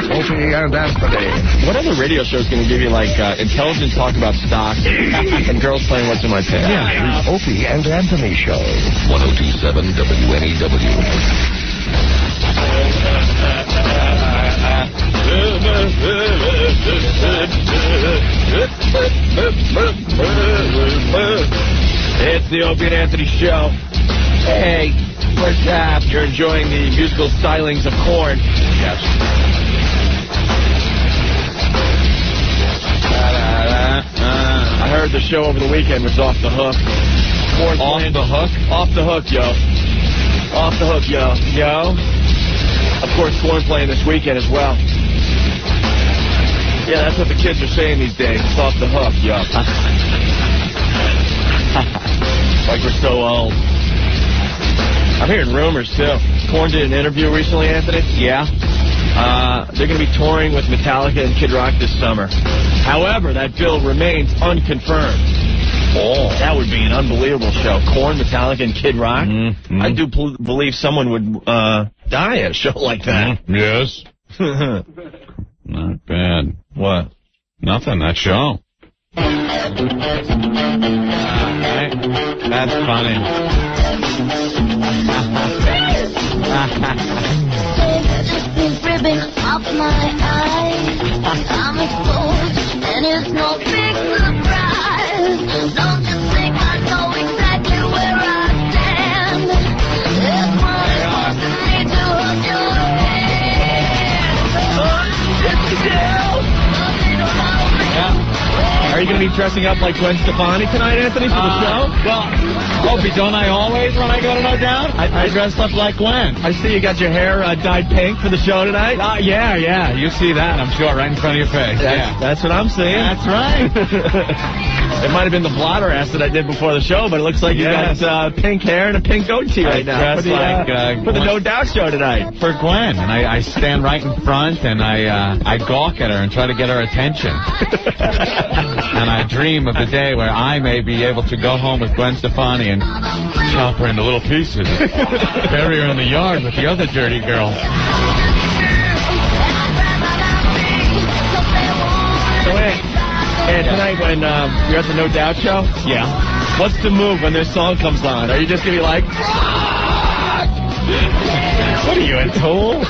Opie and Anthony. What other radio show is going to give you, like, intelligent talk about stocks and girls playing What's in My Pants? Yeah, the Opie and Anthony Show. 102.7 WNEW. It's the Opie and Anthony Show. Hey, first half, you're enjoying the musical stylings of Korn. Yes. I heard the show over the weekend was off the hook. Korn Off playing, the hook? Off the hook, yo. Off the hook, yo. Yo. Of course, Korn playing this weekend as well. Yeah, that's what the kids are saying these days. It's off the hook, yo. Like we're so old. I'm hearing rumors, too. Korn did an interview recently, Anthony. Yeah. They're going to be touring with Metallica and Kid Rock this summer. However, that bill remains unconfirmed. Oh, that would be an unbelievable show. Korn, Metallica, and Kid Rock. Mm-hmm. I do believe someone would die at a show like that. Yes. Not bad. What? Nothing, that show. Right. That's funny. Ribbon off my eyes. I'm exposed, and it's no big surprise. Don't you think I know exactly where I stand? It's one forcing me to hold your hand. Are you going to be dressing up like Gwen Stefani tonight, Anthony, for the show? Well, Opie, don't I always when I go to No Doubt? I dress up like Gwen. I see you got your hair dyed pink for the show tonight. Yeah. You see that, I'm sure, right in front of your face. That's what I'm seeing. That's right. It might have been the blotter ass that I did before the show, but it looks like you got pink hair and a pink goatee right now for the No Doubt show tonight. For Gwen, and I stand right in front, and I gawk at her and try to get her attention. And I dream of the day where I may be able to go home with Gwen Stefani and chop her into little pieces, bury her in the yard with the other dirty girl. So, hey, tonight when you're at the No Doubt show, what's the move when this song comes on? Are you just going to be like, what are you, a tool?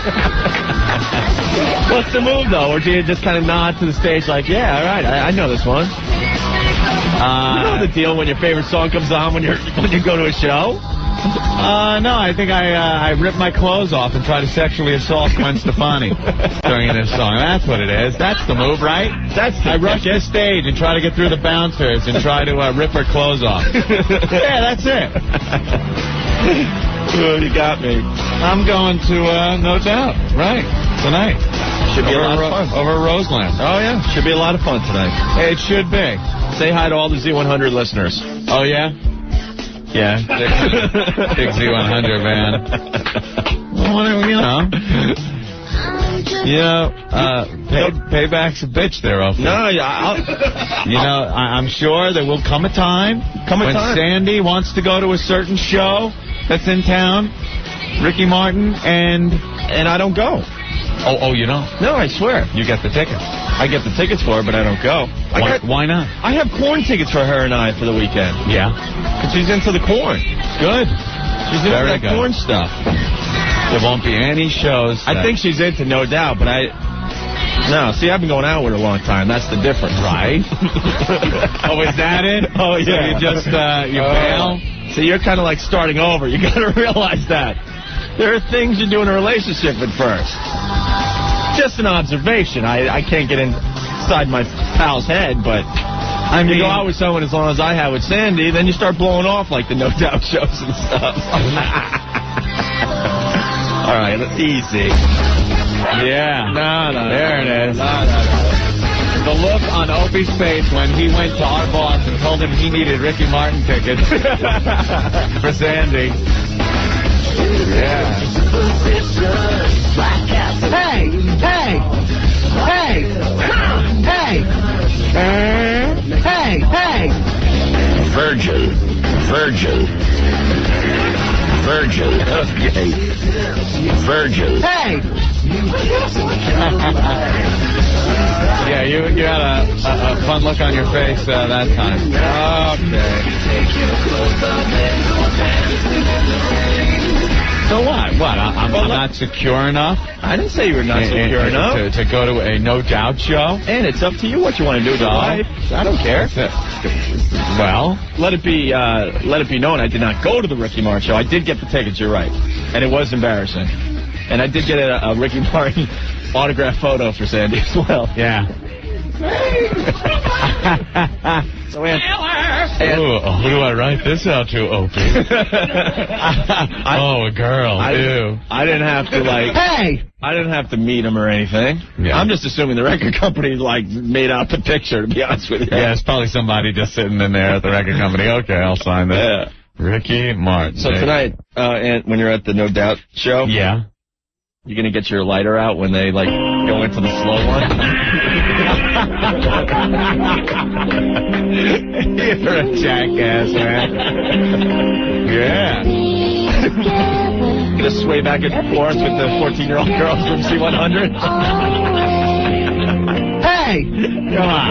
What's the move, though? Or do you just kind of nod to the stage like, yeah, all right, I know this one? You know the deal when your favorite song comes on when you go to a show? No, I think I rip my clothes off and try to sexually assault Gwen Stefani during this song. That's what it is. That's the move, right? I rush the stage and try to get through the bouncers and try to rip her clothes off. Yeah, that's it. You got me. I'm going to No Doubt, right, tonight. Should be a lot of fun. Over Roseland. Oh, yeah. Should be a lot of fun tonight. It should be. Say hi to all the Z100 listeners. Oh, yeah? Yeah. Big Z100, man. Well, payback's a bitch there, Opie. No, I'm sure there will come a time when Sandy wants to go to a certain show that's in town, Ricky Martin, and I don't go. Oh, you don't? No, I swear. You get the tickets. I get the tickets for her, but I don't go. Why not? I have Korn tickets for her and I for the weekend. Yeah? Because she's into the Korn. Good. She's into that Korn stuff. There won't be any shows. I think she's into No Doubt, but No, see, I've been going out with her a long time. That's the difference. Right? Oh, is that it? Oh, yeah. So you just, bail? So you're kind of like starting over. You got to realize that. There are things you do in a relationship at first. Just an observation. I can't get inside my pal's head, but I mean, you go out with someone as long as I have with Sandy, then you start blowing off like the No Doubt shows and stuff. All right, easy. Yeah. No. There it is. No. The look on Opie's face when he went to our boss and told him he needed Ricky Martin tickets for Sandy. Yeah. Virgin. Virgin. Okay. Virgin. Hey! Yeah, you had a fun look on your face that time. Okay. So what? What? I'm not secure enough? I didn't say you were not secure enough. To go to a No Doubt show? And it's up to you what you want to do with your life. I don't care. Well, let it be known I did not go to the Ricky Martin show. I did get the tickets, you're right. And it was embarrassing. And I did get a Ricky Martin autograph photo for Sandy as well. Yeah. So, who do I write this out to, Opie? Oh, a girl. Ew. I didn't have to, Hey! I didn't have to meet him or anything. Yeah. I'm just assuming the record company, made out the picture, to be honest with you. Yeah, it's probably somebody just sitting in there at the record company. Okay, I'll sign this. Yeah. Ricky Martin. So tonight, and when you're at the No Doubt show, yeah, you're gonna get your lighter out when they go into the slow one. You're a jackass, man. Yeah. Gonna sway back and forth with the 14-year-old girls from C100. Hey! Come on.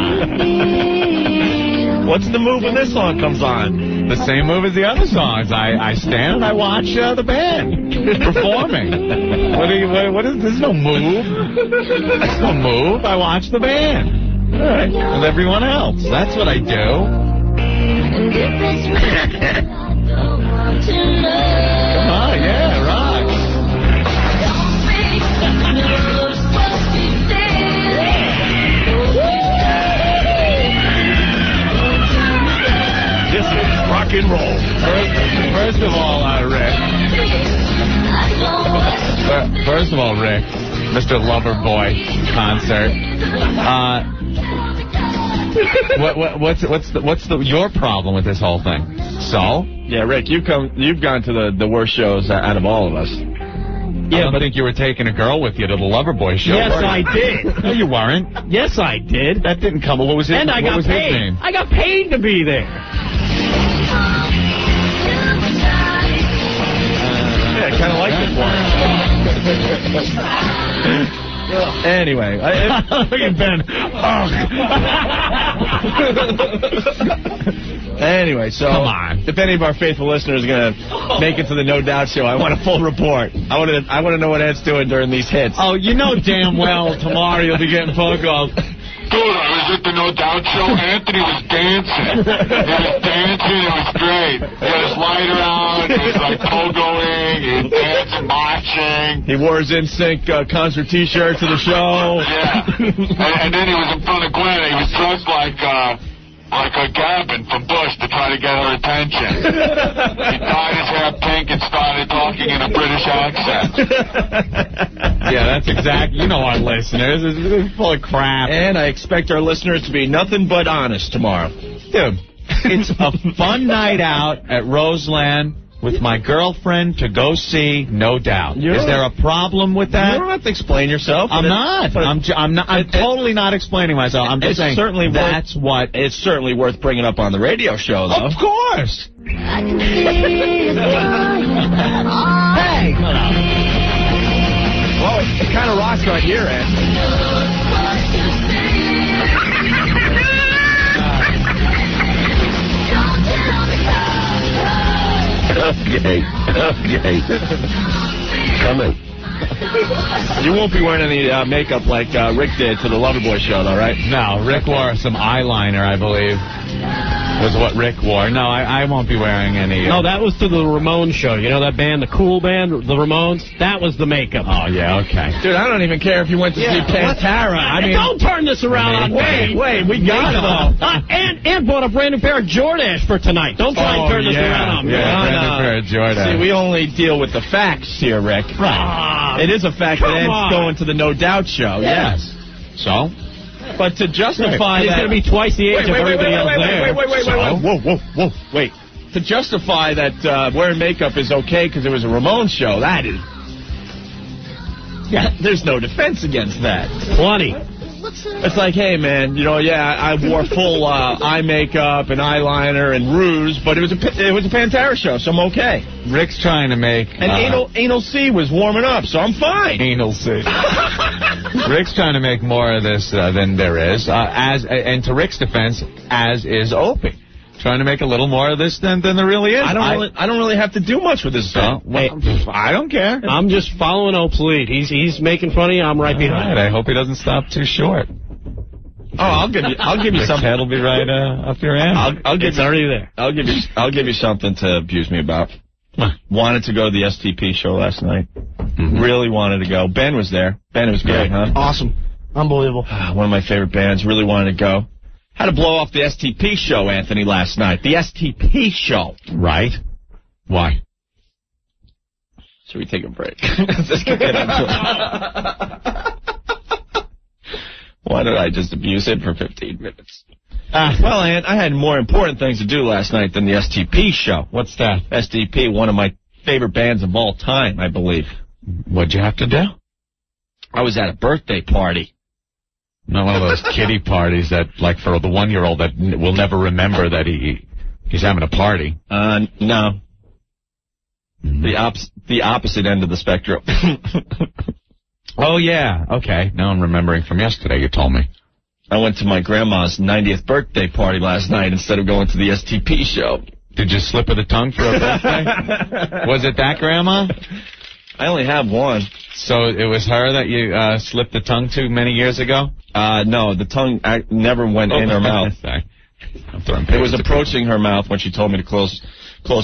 What's the move when this song comes on? The same move as the other songs. I stand and I watch the band performing. What is? There's no move. There's no move. I watch the band. All right. With everyone else. That's what I do. Come on, yeah, rock. This is rock and roll. First of all, Rick. First of all, Rick, Mr. Loverboy concert. What's your problem with this whole thing? So? Yeah, Rick, you've gone to the worst shows out of all of us. Yeah, I don't think you were taking a girl with you to the Loverboy show. Yes, I did. No, you weren't. Yes, I did. That didn't come. What was his? And I got was paid. His name? I got paid to be there. Yeah, I kind of like this one. Anyway, look at Ben. Anyway, so come on. If any of our faithful listeners are gonna make it to the No Doubt show, I want a full report. I want to know what Ed's doing during these hits. Oh, you know damn well tomorrow you'll be getting phone calls. Dude, I was at the No Doubt show. Anthony was dancing. It was great. He had his lighter out. He was pogoing. He was dancing, marching. He wore his NSYNC concert T-shirt to the show. Yeah. And then he was in front of Gwen. He was dressed like a Gavin from Bush to try to get her attention. He dyed his hair pink and started talking in a British accent. Yeah, that's exactly. You know our listeners. It's full of crap. And I expect our listeners to be nothing but honest tomorrow. Dude, it's a fun night out at Roseland with my girlfriend to go see No Doubt. Is there a problem with that? You don't have to explain yourself. I'm not. I'm totally not explaining myself. I'm just saying that's what. It's certainly worth bringing up on the radio show, though. Of course. Hey! Well, it kind of rocks right here, Ed. Okay. Coming. You won't be wearing any makeup like Rick did to the Loverboy show, though, right? No, Rick wore some eyeliner, I believe. Was what Rick wore. No, I won't be wearing any. No, that was to the Ramones show. You know that band, the cool band, the Ramones? That was the makeup. Oh, yeah, okay. Dude, I don't even care if you went to see Pantera. I mean, don't turn this around on me. Wait, we got it all. And bought a brand new pair of Jordache for tonight. Don't try and turn this around on me. Yeah, brand new pair of Jordache. See, we only deal with the facts here, Rick. Right. It is a fact that Ed's going to the No Doubt show. Yes. So? But to justify He's that... going to be twice the age of everybody else there. Whoa. Wait. To justify that wearing makeup is okay because it was a Ramones show, that is... Yeah, there's no defense against that. Plenty. It's like, hey, man, you know, yeah, I wore full eye makeup and eyeliner and rouge, but it was a Pantera show, so I'm okay. Rick's trying to make... And Anal C was warming up, so I'm fine. Anal C. Rick's trying to make more of this than there is. And to Rick's defense, as is Opie. Trying to make a little more of this than there really is. I don't really have to do much with this stuff. Well, I don't care. I'm just following Ope's lead. He's making fun of you. I'm right behind. Right, I hope he doesn't stop too short. Oh, I'll give you something. That'll be right up your end. It's already there. I'll give you something to abuse me about. Wanted to go to the STP show last night. Mm-hmm. Really wanted to go. Ben was there. Ben, it was great, huh? Awesome. Unbelievable. One of my favorite bands. Really wanted to go. Had to blow off the STP show, Anthony, last night. The STP show. Right. Why? Should we take a break? Let's get into it. Why did I just abuse it for 15 minutes? Well, Ant, I had more important things to do last night than the STP show. What's that? STP, one of my favorite bands of all time, I believe. What'd you have to do? I was at a birthday party. Not one of those kiddie parties that, like, for the 1-year-old that will never remember that he's having a party. No. The opposite end of the spectrum. Oh, yeah. Okay. Now I'm remembering from yesterday, you told me. I went to my grandma's 90th birthday party last night instead of going to the STP show. Did you slip of the tongue for a birthday? Was it that grandma? I only have one. So it was her that you slipped the tongue to many years ago? No, the tongue never went in her mouth. Sorry. It was approaching her mouth when she told me to close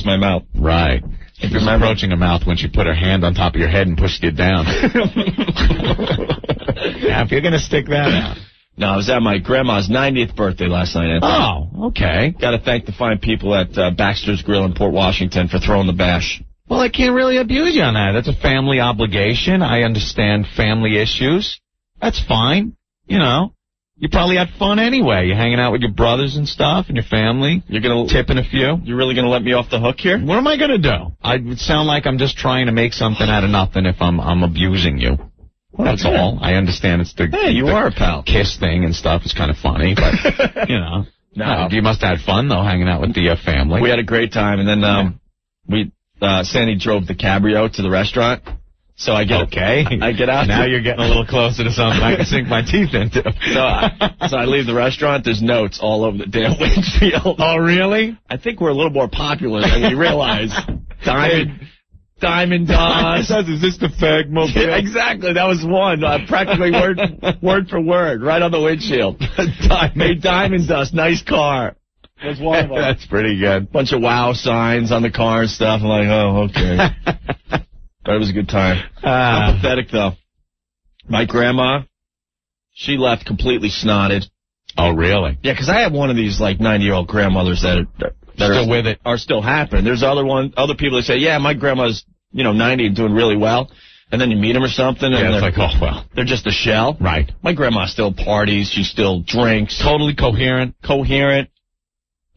my mouth. Right. It was approaching her mouth when she put her hand on top of your head and pushed you down. Now, if you're going to stick that out. No, I was at my grandma's 90th birthday last night, Anthony. Oh, okay. Got to thank the fine people at Baxter's Grill in Port Washington for throwing the bash. Well, I can't really abuse you on that. That's a family obligation. I understand family issues. That's fine. You know, you probably had fun anyway. You're hanging out with your brothers and stuff and your family. You're going to tipping a few. You're really going to let me off the hook here? What am I going to do? I would sound like I'm just trying to make something out of nothing if I'm abusing you. Well, that's all. I understand it's the you are a pal. Kiss thing and stuff is kind of funny, but, you know. No. You must have had fun, though, hanging out with the family. We had a great time, and then Sandy drove the cabrio to the restaurant. So I get I get out. Now you're getting a little closer to something I can sink my teeth into. So I leave the restaurant. There's notes all over the damn windshield. Oh, really? I think we're a little more popular than we realize. Diamond Dust. Is this the fag mobile? Yeah, exactly. That was one. Practically word for word, right on the windshield. Hey, Diamond Dust, nice car. Was one of them. That's pretty good. Bunch of wow signs on the car and stuff. I'm like, oh, okay. But it was a good time. How pathetic, though. My grandma, she left completely snotted. Oh, really? Yeah, because I have one of these, like, 90-year-old grandmothers that still with it. Are still happening. There's other people that say, yeah, my grandma's, 90 and doing really well. And then you meet them or something. And it's like, oh, well. They're just a shell. Right. My grandma still parties. She still drinks. Totally coherent.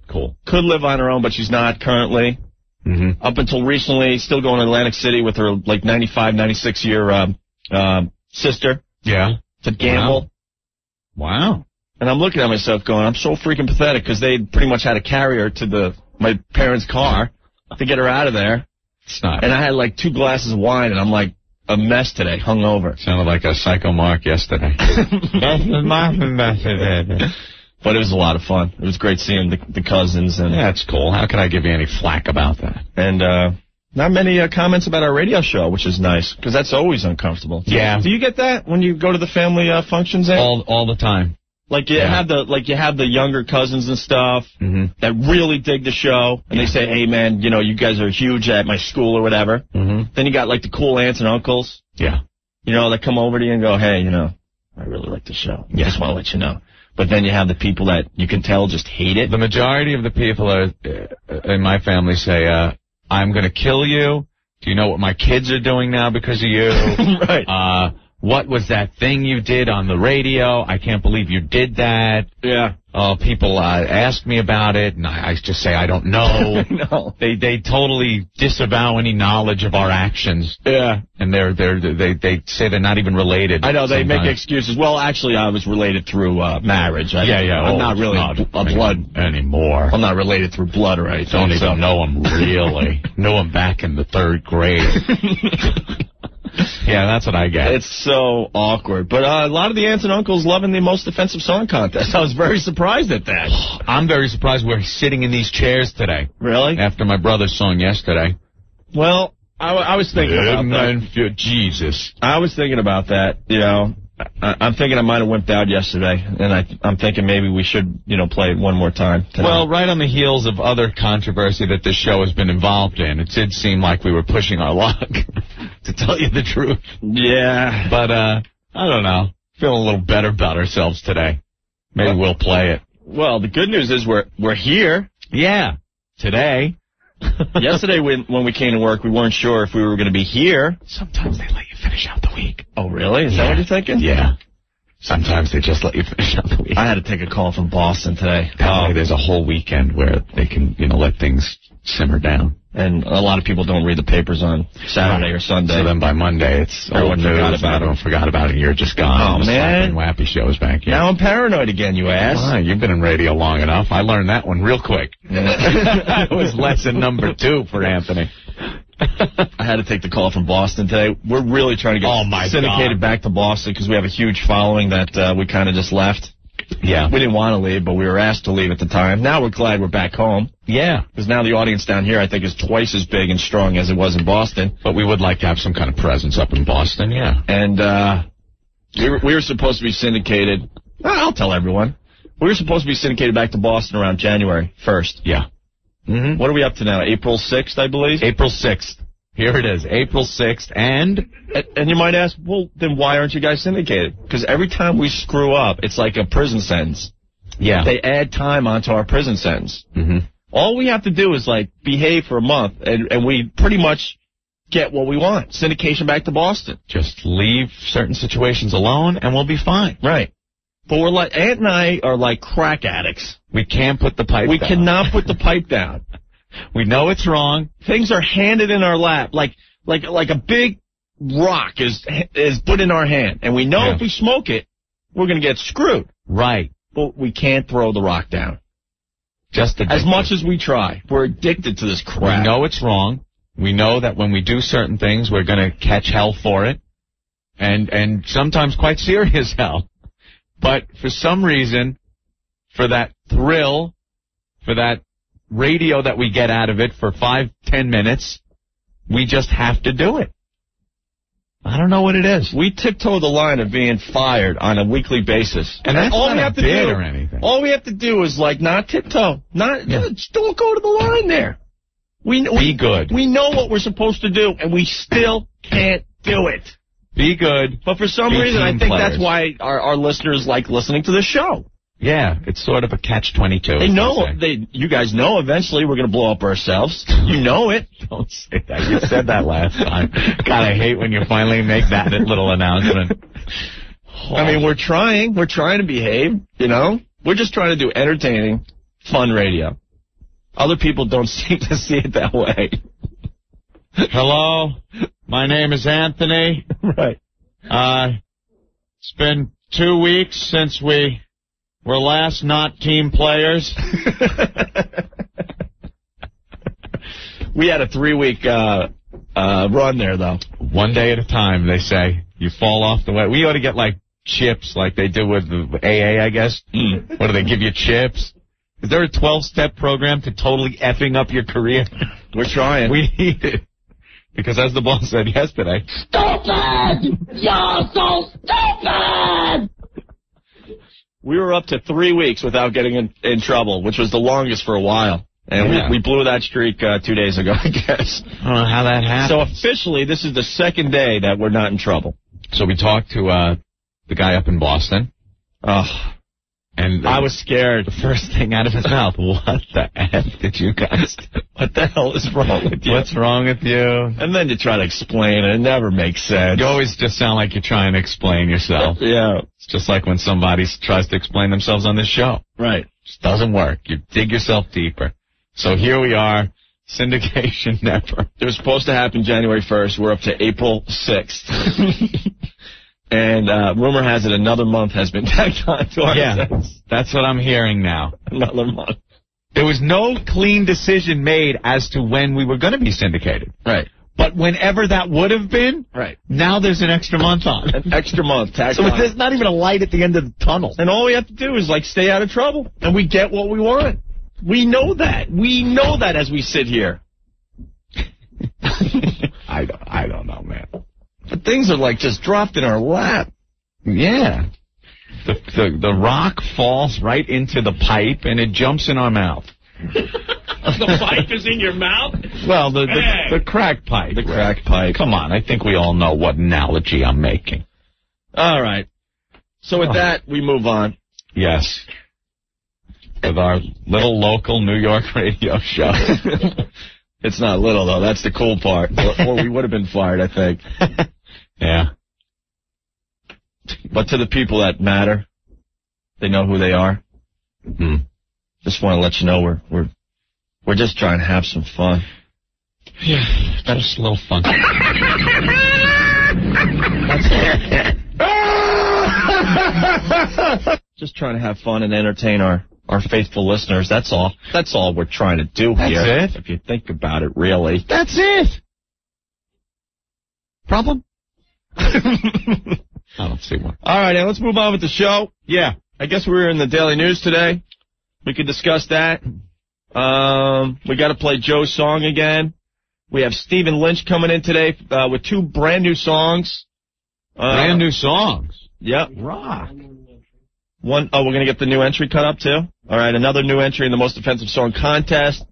Cool. Could live on her own, but she's not currently. Mm-hmm. Up until recently, still going to Atlantic City with her, 95, 96-year sister. Yeah. To gamble. Wow. And I'm looking at myself going, I'm so freaking pathetic because they pretty much had to carry her to my parents' car to get her out of there. It's not. And I had 2 glasses of wine, and I'm like a mess today, hungover. Sounded like a Psycho Mark yesterday. But it was a lot of fun. It was great seeing the cousins. And yeah, it's cool. How could I give you any flack about that? And not many comments about our radio show, which is nice, because that's always uncomfortable. Yeah. Do you get that when you go to the family functions? All the time. Like you have the younger cousins and stuff that really dig the show, and they say, "Hey man, you guys are huge at my school or whatever." Mm-hmm. Then you got the cool aunts and uncles. Yeah. That come over to you and go, "Hey, I really like the show. Yeah. Just want to let you know." But then you have the people that you can tell just hate it. The majority of the people in my family say, "I'm going to kill you. Do you know what my kids are doing now because of you?" Right. what was that thing you did on the radio? I can't believe you did that. Yeah. People ask me about it, and I just say I don't know. No. They totally disavow any knowledge of our actions. Yeah. And they say they're not even related. I know, they sometimes. make excuses. Well, actually, I was related through marriage. I'm not really a blood anymore. I'm not related through blood or anything. Don't even know him really. Knew him back in the 3rd grade. Yeah, that's what I get. It's so awkward. But a lot of the aunts and uncles loving the most offensive song contest. I was very surprised at that. I'm very surprised we're sitting in these chairs today. Really? After my brother's song yesterday. Well, I was thinking about that. Jesus. I was thinking about that, you know. I'm thinking I might have wimped out yesterday, and I'm thinking maybe we should, play it one more time tonight. Well, right on the heels of other controversy that this show has been involved in, it did seem like we were pushing our luck, to tell you the truth. Yeah. But, I don't know. Feeling a little better about ourselves today. Maybe we'll play it. Well, the good news is we're here. Yeah. Today. Yesterday when we came to work, we weren't sure if we were going to be here. Sometimes they let you finish out the week. Oh, really? Is that what you're thinking? Yeah. Sometimes they just let you finish out the week. I had to take a call from Boston today. Apparently there's a whole weekend where they can, let things simmer down. And a lot of people don't read the papers on Saturday or Sunday. So then by Monday, it's everyone forgot about it. You're just gone. Oh, man. Wappy shows back here. Now I'm paranoid again, you ass. Well, you've been in radio long enough. I learned that one real quick. That was lesson number 2 for Anthony. I had to take the call from Boston today. We're really trying to get syndicated back to Boston because we have a huge following that we kind of just left. Yeah. We didn't want to leave, but we were asked to leave at the time. Now we're glad we're back home. Yeah. Because now the audience down here, I think, is twice as big and strong as it was in Boston. But we would like to have some kind of presence up in Boston, yeah. And we were supposed to be syndicated. I'll tell everyone. We were supposed to be syndicated back to Boston around January 1st. Yeah. Mm-hmm. What are we up to now? April 6th, I believe? April 6th. Here it is, April 6th, and you might ask, well, then why aren't you guys syndicated? Because every time we screw up, it's like a prison sentence. Yeah. They add time onto our prison sentence. Mm-hmm. All we have to do is, behave for a month, and we pretty much get what we want. Syndication back to Boston. Just leave certain situations alone, and we'll be fine. Right. But Aunt and I are like crack addicts. We can't put the pipe down. We cannot put the pipe down. We know it's wrong. Things are handed in our lap, like a big rock is put in our hand, and we know if we smoke it, we're going to get screwed. Right. But we can't throw the rock down. Just addicted. As much as we try, we're addicted to this crap. We know it's wrong. We know that when we do certain things, we're going to catch hell for it, and sometimes quite serious hell. But for some reason, for that thrill, for that radio that we get out of it for 5-10 minutes, we just have to do it. I don't know what it is. We tiptoe the line of being fired on a weekly basis. And that's all not a bid or anything. All we have to do is, not tiptoe. Just don't go to the line there. Be good. We know what we're supposed to do, and we still can't do it. Be good. But for some reason, I think that's why our listeners like listening to the show. Yeah, it's sort of a catch-22. They know. You guys know eventually we're going to blow up ourselves. You know it. Don't say that. You said that last time. God, I hate when you finally make that little announcement. I mean, we're trying. We're trying to behave, We're just trying to do entertaining, fun radio. Other people don't seem to see it that way. Hello, my name is Anthony. Right. It's been 2 weeks since we were last not team players. We had a 3-week run there, though. One day at a time, they say. You fall off the way. We ought to get, chips like they do with the AA, I guess. What do they give you, chips? Is there a 12-step program to totally effing up your career? We're trying. We need it. Because as the boss said yesterday, Stupid! You're so stupid! We were up to 3 weeks without getting in trouble, which was the longest for a while. And we blew that streak 2 days ago, I guess. I don't know how that happened. So officially, this is the second day that we're not in trouble. So we talked to the guy up in Boston. And I was scared. The first thing out of his mouth, what the F did you guys do? What the hell is wrong with you? What's wrong with you? And then you try to explain it. It never makes sense. You always just sound like you're trying to explain yourself. Yeah. It's just like when somebody tries to explain themselves on this show. Right. It just doesn't work. You dig yourself deeper. So here we are. Syndication never. It was supposed to happen January 1st. We're up to April 6th. And rumor has it another month has been tacked on to our sentence. That's what I'm hearing now. Another month. There was no clean decision made as to when we were going to be syndicated. Right. But whenever that would have been, right. Now there's an extra month on. An extra month tacked so on. there's not even a light at the end of the tunnel. And all we have to do is, stay out of trouble. And we get what we want. We know that. We know that as we sit here. I don't know, man. But things are just dropped in our lap. Yeah. The rock falls right into the pipe and it jumps in our mouth. The pipe is in your mouth? Well, the crack pipe. The crack pipe. Come on, I think we all know what analogy I'm making. All right. So with that, we move on. Yes. With our little local New York radio show. It's not little, though. That's the cool part. Or we would have been fired, I think. Yeah. But to the people that matter, they know who they are. Just want to let you know we're just trying to have some fun. Yeah, just a little fun. Just trying to have fun and entertain our faithful listeners. That's all. That's all we're trying to do here. That's it? If you think about it, really. That's it. Problem? I don't see one. All right, now let's move on with the show. Yeah. I guess we're in the Daily News today. We could discuss that. We got to play Joe's song again. We have Stephen Lynch coming in today with 2 brand new songs. Brand new songs? Yep. Rock. We're going to get the new entry cut up, too. All right, another new entry in the Most Offensive Song Contest.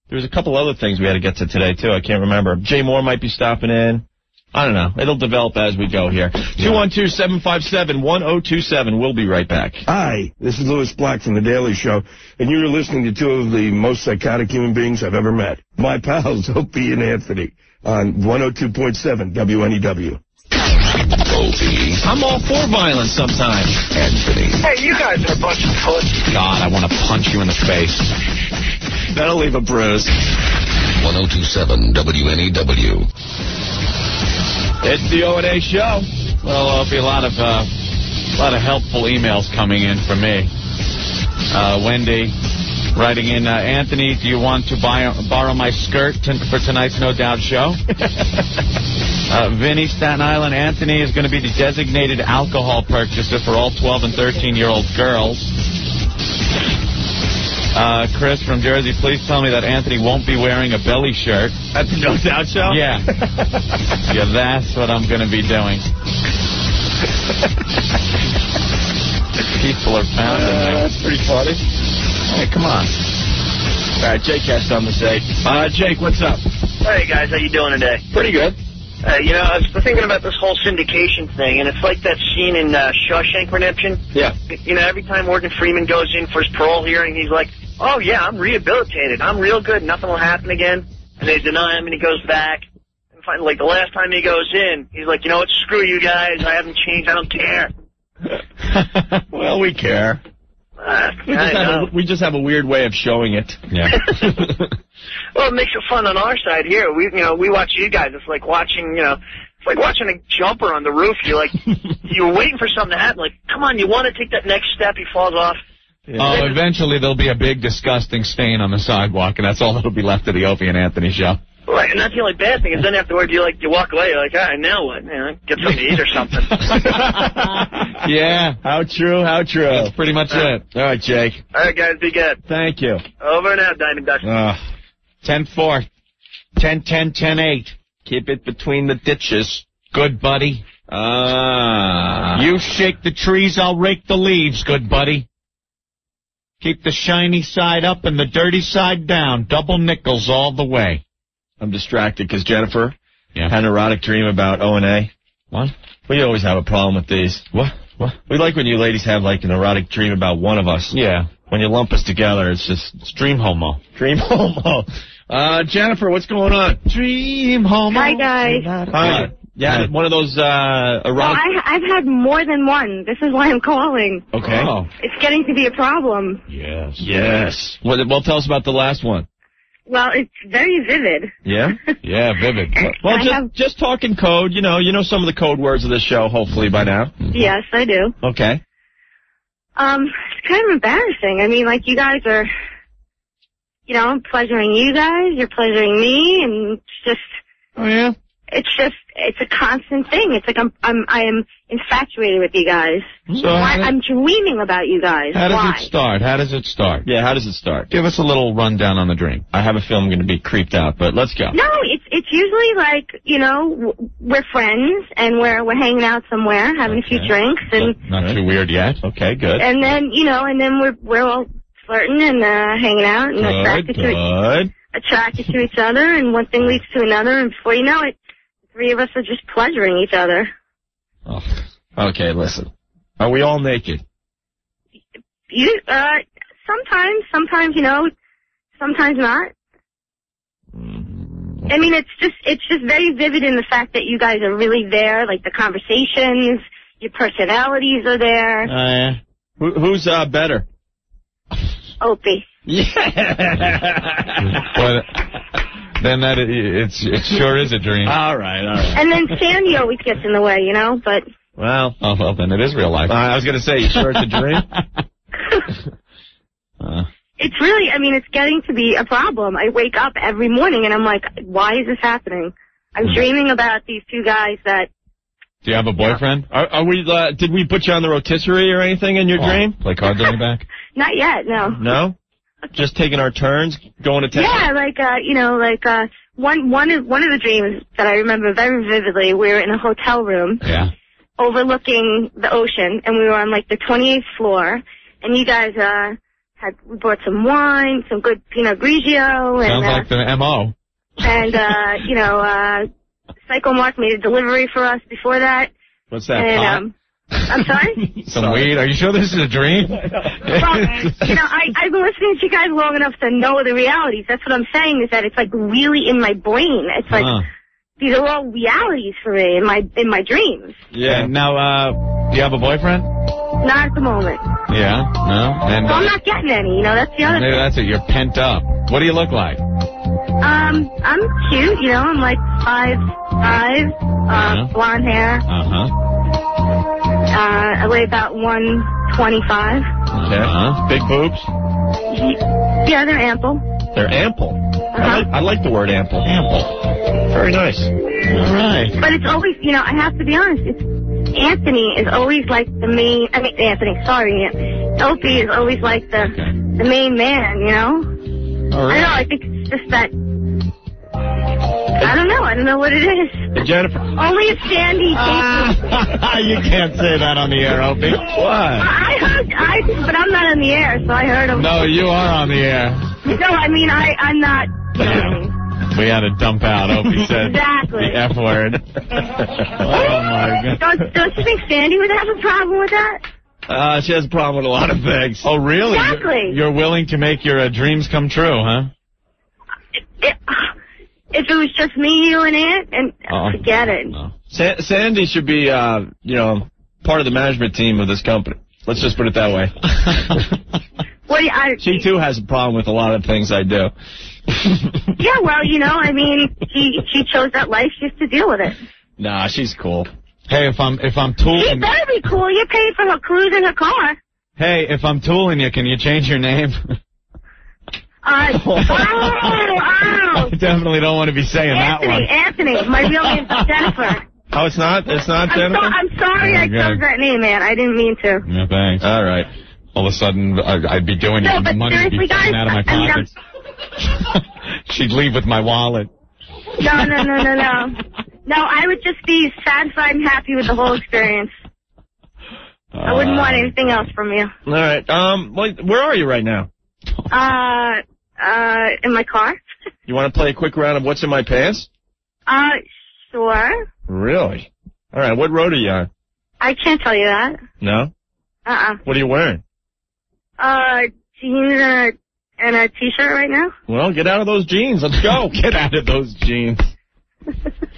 There's a couple other things we had to get to today, too. I can't remember. Jay Moore might be stopping in. I don't know. It'll develop as we go here. 212-757-1027. We'll be right back. Hi, this is Louis Black from The Daily Show, and you're listening to 2 of the most psychotic human beings I've ever met. My pals, Opie and Anthony, on 102.7 WNEW. Opie. I'm all for violence sometimes. Anthony. Hey, you guys are a bunch of pussies. God, I want to punch you in the face. That'll leave a bruise. 102.7 WNEW. It's the O&A show. Well, there'll be a lot of helpful emails coming in for me. Wendy writing in, Anthony, do you want to borrow my skirt for tonight's No Doubt show? Vinny, Staten Island, Anthony is going to be the designated alcohol purchaser for all 12 and 13-year-old girls. Chris from Jersey, please tell me that Anthony won't be wearing a belly shirt. At the No Doubt show? Yeah. Yeah, that's what I'm going to be doing. People are pounding me. That's pretty funny. Hey, come on. All right, Jake has something to say. Jake, what's up? Hey, guys, how you doing today? Pretty good. I was thinking about this whole syndication thing, and it's like that scene in Shawshank Redemption. Yeah. Every time Morgan Freeman goes in for his parole hearing, he's like, oh, yeah, I'm rehabilitated. I'm real good. Nothing will happen again. And they deny him, and he goes back. And finally, the last time he goes in, he's like, you know what, screw you guys. I haven't changed. I don't care. Well, we care. We just have a weird way of showing it. Yeah. Well, it makes it fun on our side here. We watch you guys. It's like watching, it's like watching a jumper on the roof. You're waiting for something to happen. Like, come on, you want to take that next step. He falls off. Yeah. Oh, eventually there'll be a big, disgusting stain on the sidewalk, and that's all that'll be left of the Opie and Anthony show. Right, and that's the only bad thing is then afterwards you walk away. You're like, all right, now what? Get something to eat or something. Yeah. How true, how true. That's pretty much it. All right, Jake. All right, guys, be good. Thank you. Over and out, Diamond Dust. 10-4. 10-10, 10-8. Keep it between the ditches. Good buddy. You shake the trees, I'll rake the leaves, good buddy. Keep the shiny side up and the dirty side down. Double nickels all the way. I'm distracted because Jennifer had an erotic dream about O&A. What? We always have a problem with these. What? What? We like when you ladies have, like, an erotic dream about one of us. Yeah. When you lump us together, it's just... It's dream homo. Dream homo. Jennifer, what's going on? Dream homo. Hi, guys. Hi. Yeah, one of those erotic... Well, I've had more than one. This is why I'm calling. Okay. Oh. It's getting to be a problem. Yes. Well, tell us about the last one. Well, it's very vivid. Yeah? Yeah, vivid. Well, just talking code. You know some of the code words of this show, hopefully, by now. Yes, I do. Okay. It's kind of embarrassing. I mean, like, you guys are, I'm pleasuring you guys, you're pleasuring me, and it's just... Oh, yeah? It's a constant thing. It's like I am infatuated with you guys. So I'm dreaming about you guys. How does Why? it start? Yeah, how does it start? Give us a little rundown on the dream. I have a feeling I'm going to be creeped out, but let's go. No, it's usually like, we're friends and we're hanging out somewhere, having a few drinks, and Not too weird yet. Okay, good. and then we're all flirting and hanging out and attracted to each other, and one thing leads to another, and before you know it, the three of us are just pleasuring each other. Oh. Okay, listen. Are we all naked? Sometimes, sometimes not. I mean, it's just very vivid in the fact that you guys are really there, like the conversations, your personalities are there. Who's better? Opie. Yeah. But then it sure is a dream. All right. And then Sandy always gets in the way, but... Well, then it is real life. I was going to say, you sure it's a dream? It's really, it's getting to be a problem. I wake up every morning and I'm like, why is this happening? I'm dreaming about these two guys that... Do you have a boyfriend? Are we? Did we put you on the rotisserie or anything in your dream? Play cards on your back? Not yet, no. No? Just taking our turns, going to town? Yeah, one of the dreams that I remember very vividly, we were in a hotel room. Yeah. Overlooking the ocean, and we were on the 28th floor, and you guys we brought some wine, some good Pinot Grigio, and sounds like the MO. And Psycho Mark made a delivery for us before that. What's that? And I'm sorry? Some weed? Are you sure this is a dream? Well, I've been listening to you guys long enough to know the realities. That's what I'm saying, is that it's really in my brain. It's these are all realities for me in my dreams. Yeah. Now, do you have a boyfriend? Not at the moment. Yeah. No. And I'm not getting any. That's the other maybe thing. that's it. You're pent up. What do you look like? I'm cute. I'm 5'5", blonde hair. I weigh about 125. Okay. Big boobs? Yeah, they're ample. They're ample. I like the word ample. Ample. Very nice. All right. But it's always, I have to be honest, Anthony is always the main, Opie is always the main man, All right. I know, I think it's just that, I don't know what it is. Hey, Jennifer. Only if Sandy You can't say that on the air, Opie. What? I heard, but I'm not on the air, so I heard him. No, you are on the air. No, I'm not. We had to dump out, Opie said. Exactly. The F word. Oh, my God. Don't you think Sandy would have a problem with that? She has a problem with a lot of things. Oh, really? Exactly. You're willing to make your dreams come true, huh? If it was just me, you, and Aunt, and forget it. No. Sandy should be, part of the management team of this company. Let's just put it that way. She, too, has a problem with a lot of things I do. Yeah, well, she chose that life. She has to deal with it. Nah, she's cool. Hey, if I'm tooling... She better be cool. You paid for her cruise in her car. Hey, if I'm tooling you, can you change your name? I definitely don't want to be saying that one. Anthony. My real name's Jennifer. Oh, it's not? It's not Jennifer? I'm sorry I chose that name, man. I didn't mean to. No, thanks. All right. All of a sudden, I'd be doing it, and the money would be falling out of my pockets. She'd leave with my wallet. No. No, I would just be satisfied and happy with the whole experience. I wouldn't want anything else from you. All right. Where are you right now? In my car. You want to play a quick round of What's in My Pants? Sure. Really? All right. What road are you on? I can't tell you that. No? What are you wearing? Jeans and a t-shirt right now. Well, get out of those jeans. Let's go. Get out of those jeans.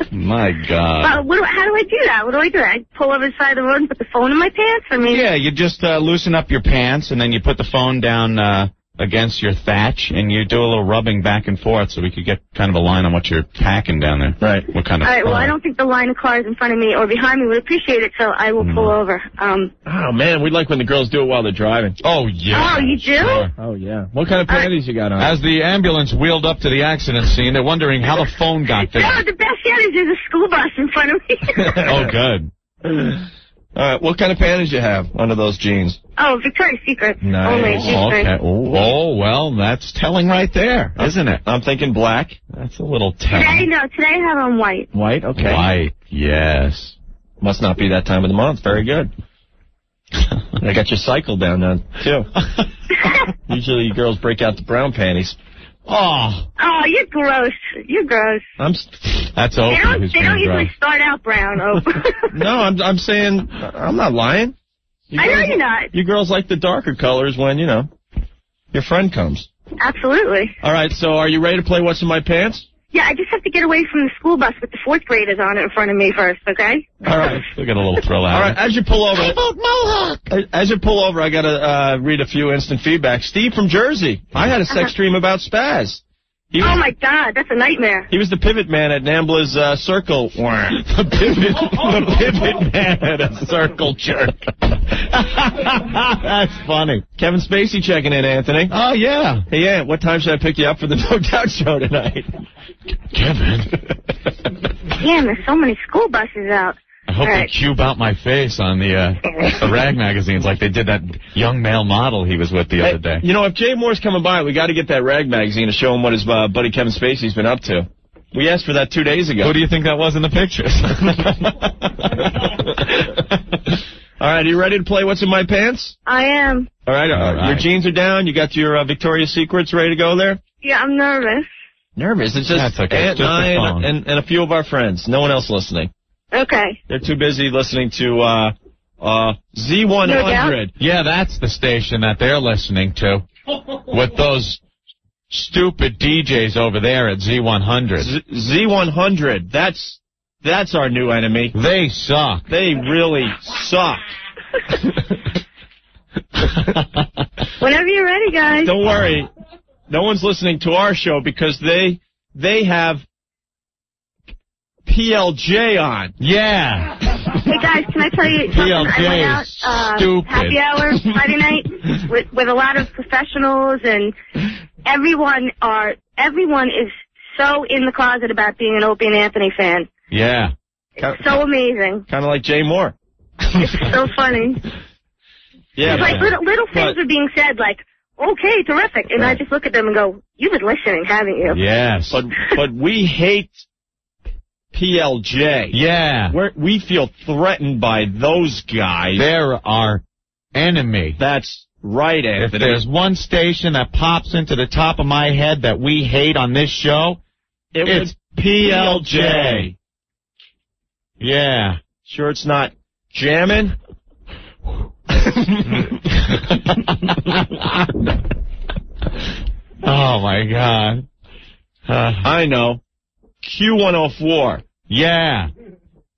My God. How do I do that? What do I do? I pull over the side of the road and put the phone in my pants? I mean... Yeah, you just loosen up your pants, and then you put the phone down against your thatch, and you do a little rubbing back and forth so we could get kind of a line on what you're packing down there. Right. What kind of... All right, well, I don't think the line of cars in front of me or behind me would appreciate it, so I will pull over. Oh, man, we like when the girls do it while they're driving. Oh, yeah. Oh, you do? Sure. Oh, yeah. What kind of panties you got on? As the ambulance wheeled up to the accident scene, they're wondering how the phone got there. No, the best yet is there's a school bus in front of me. Oh, good. All right, what kind of panties you have under those jeans? Oh, Victoria's Secret. Nice. Only G-string. Okay. Oh, well, that's telling right there, isn't it? I'm thinking black. That's a little telling. Today I have on white. White? Okay. White, yes. Must not be that time of the month. Very good. I got your cycle down now, too. Usually girls break out the brown panties. Oh, you're gross. You're gross. That's Opie. They don't usually start out brown, No, I'm saying, I'm not lying. I know you're not. You girls like the darker colors when, your friend comes. Absolutely. All right, so are you ready to play What's in My Pants? Yeah, I just have to get away from the school bus with the 4th graders on it in front of me first, okay? All right. We'll get a little thrill out. All right, as you pull over... As you pull over, I got to read a few instant feedback. Steve from Jersey. I had a sex dream about Spaz. Oh, my God, that's a nightmare. He was the pivot man at Nambla's circle. The pivot man at a circle jerk. That's funny. Kevin Spacey checking in, Anthony. Oh, yeah. Hey, Aunt, what time should I pick you up for the No Doubt show tonight? Kevin. Damn, there's so many school buses out. I hope they cube out my face on the rag magazines like they did that young male model he was with the other day. If Jay Moore's coming by, we got to get that rag magazine to show him what his buddy Kevin Spacey's been up to. We asked for that 2 days ago. Who do you think that was in the pictures? All right, are you ready to play What's in My Pants? I am. All right, your jeans are down. You got your Victoria's Secrets ready to go there? Yeah, I'm nervous. Nervous? It's just That's okay. Aunt and I and a few of our friends. No one else listening. Okay. They're too busy listening to Z100. Yeah, that's the station that they're listening to. With those stupid DJs over there at Z100. Z100. That's our new enemy. They suck. They really suck. Whenever you're ready, guys. Don't worry. No one's listening to our show because they have PLJ on. Yeah. Hey, guys, can I tell you something? I went out stupid. happy hour Friday night with a lot of professionals, and everyone is so in the closet about being an Opie and Anthony fan. Yeah. It's so amazing. Kind of like Jay Moore. It's so funny. Yeah. It's like little things are being said, like, okay, terrific. And I just look at them and go, you've been listening, haven't you? Yes. But we hate PLJ. Yeah. We feel threatened by those guys. They're our enemy. That's right, Anthony. If there's one station that pops into the top of my head that we hate on this show, it's PLJ. Yeah. Sure it's not jamming? Oh, my God. I know. Q104. Yeah.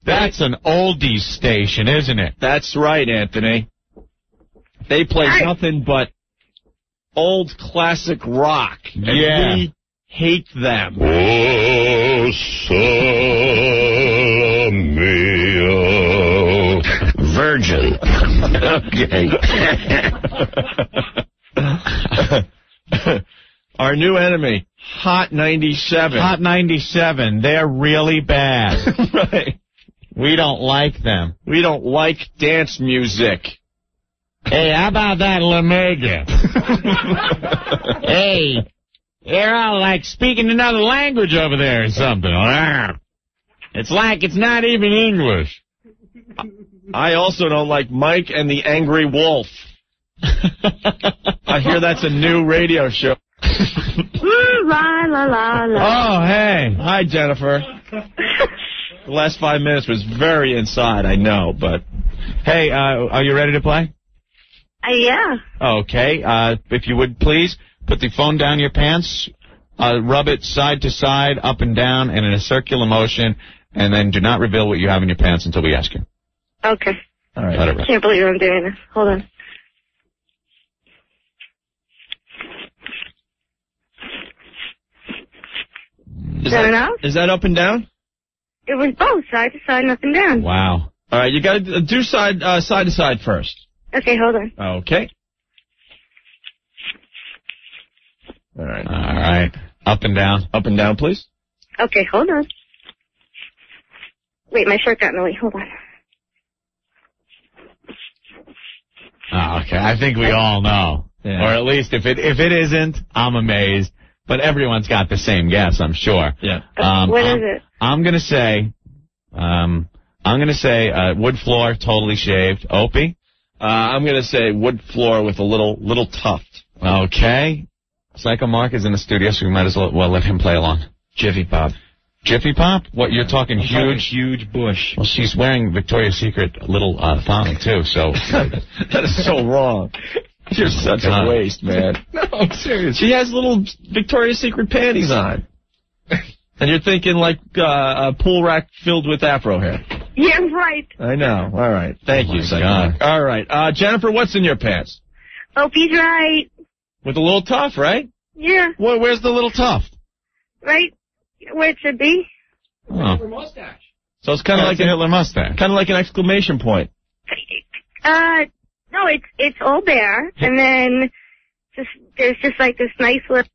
That's an oldies station, isn't it? That's right, Anthony. They play nothing but old classic rock. And we hate them. Oh, Sole Mio. Virgin. Okay. Our new enemy, Hot 97. Hot 97. They're really bad. Right. We don't like them. We don't like dance music. Hey, how about that La Mega? Hey, they're all like speaking another language over there or something. It's like it's not even English. I also don't like Mike and the Angry Wolf. I hear that's a new radio show. La, la, la, la. Oh, hey. Hi, Jennifer. The last 5 minutes was very inside, I know, but Hey, are you ready to play? Yeah. Okay. If you would please put the phone down your pants, rub it side to side, up and down, and in a circular motion, and then do not reveal what you have in your pants until we ask you. Okay. All right. Let it rip. Can't believe I'm doing this. Hold on. Is that enough? Is that up and down? It was both, side to side and up and down. Wow. All right, you got to do side to side first. Okay, hold on. Okay. All right. All right. Up and down. Up and down, please. Okay, hold on. Wait, my shirt got in the way. Hold on. Oh, okay. I think we all know. Yeah. Or at least if it isn't, I'm amazed. But everyone's got the same guess, I'm sure. Yeah. What is it? I'm gonna say wood floor, totally shaved. Opie? I'm gonna say wood floor with a little tuft. Okay. Psycho Mark is in the studio, so we might as well let him play along. Jiffy Pop. Jiffy Pop? What, you're talking huge bush. Well, she's wearing Victoria's Secret little thong, too, so... That is so wrong. You're such a waste, man. No, I'm serious. She has little Victoria's Secret panties on. And you're thinking like a pool rack filled with afro hair. Yeah, right. I know. All right. Thank you, Psycho Mark. All right. Jennifer, what's in your pants? Opie's right. With a little tuft, right? Yeah. Well, where's the little tuft? Right where it should be. Oh. Mustache. So it's kind of like a Hitler mustache. Kind of like an exclamation point. No, it's all there, and then there's just like this nice little...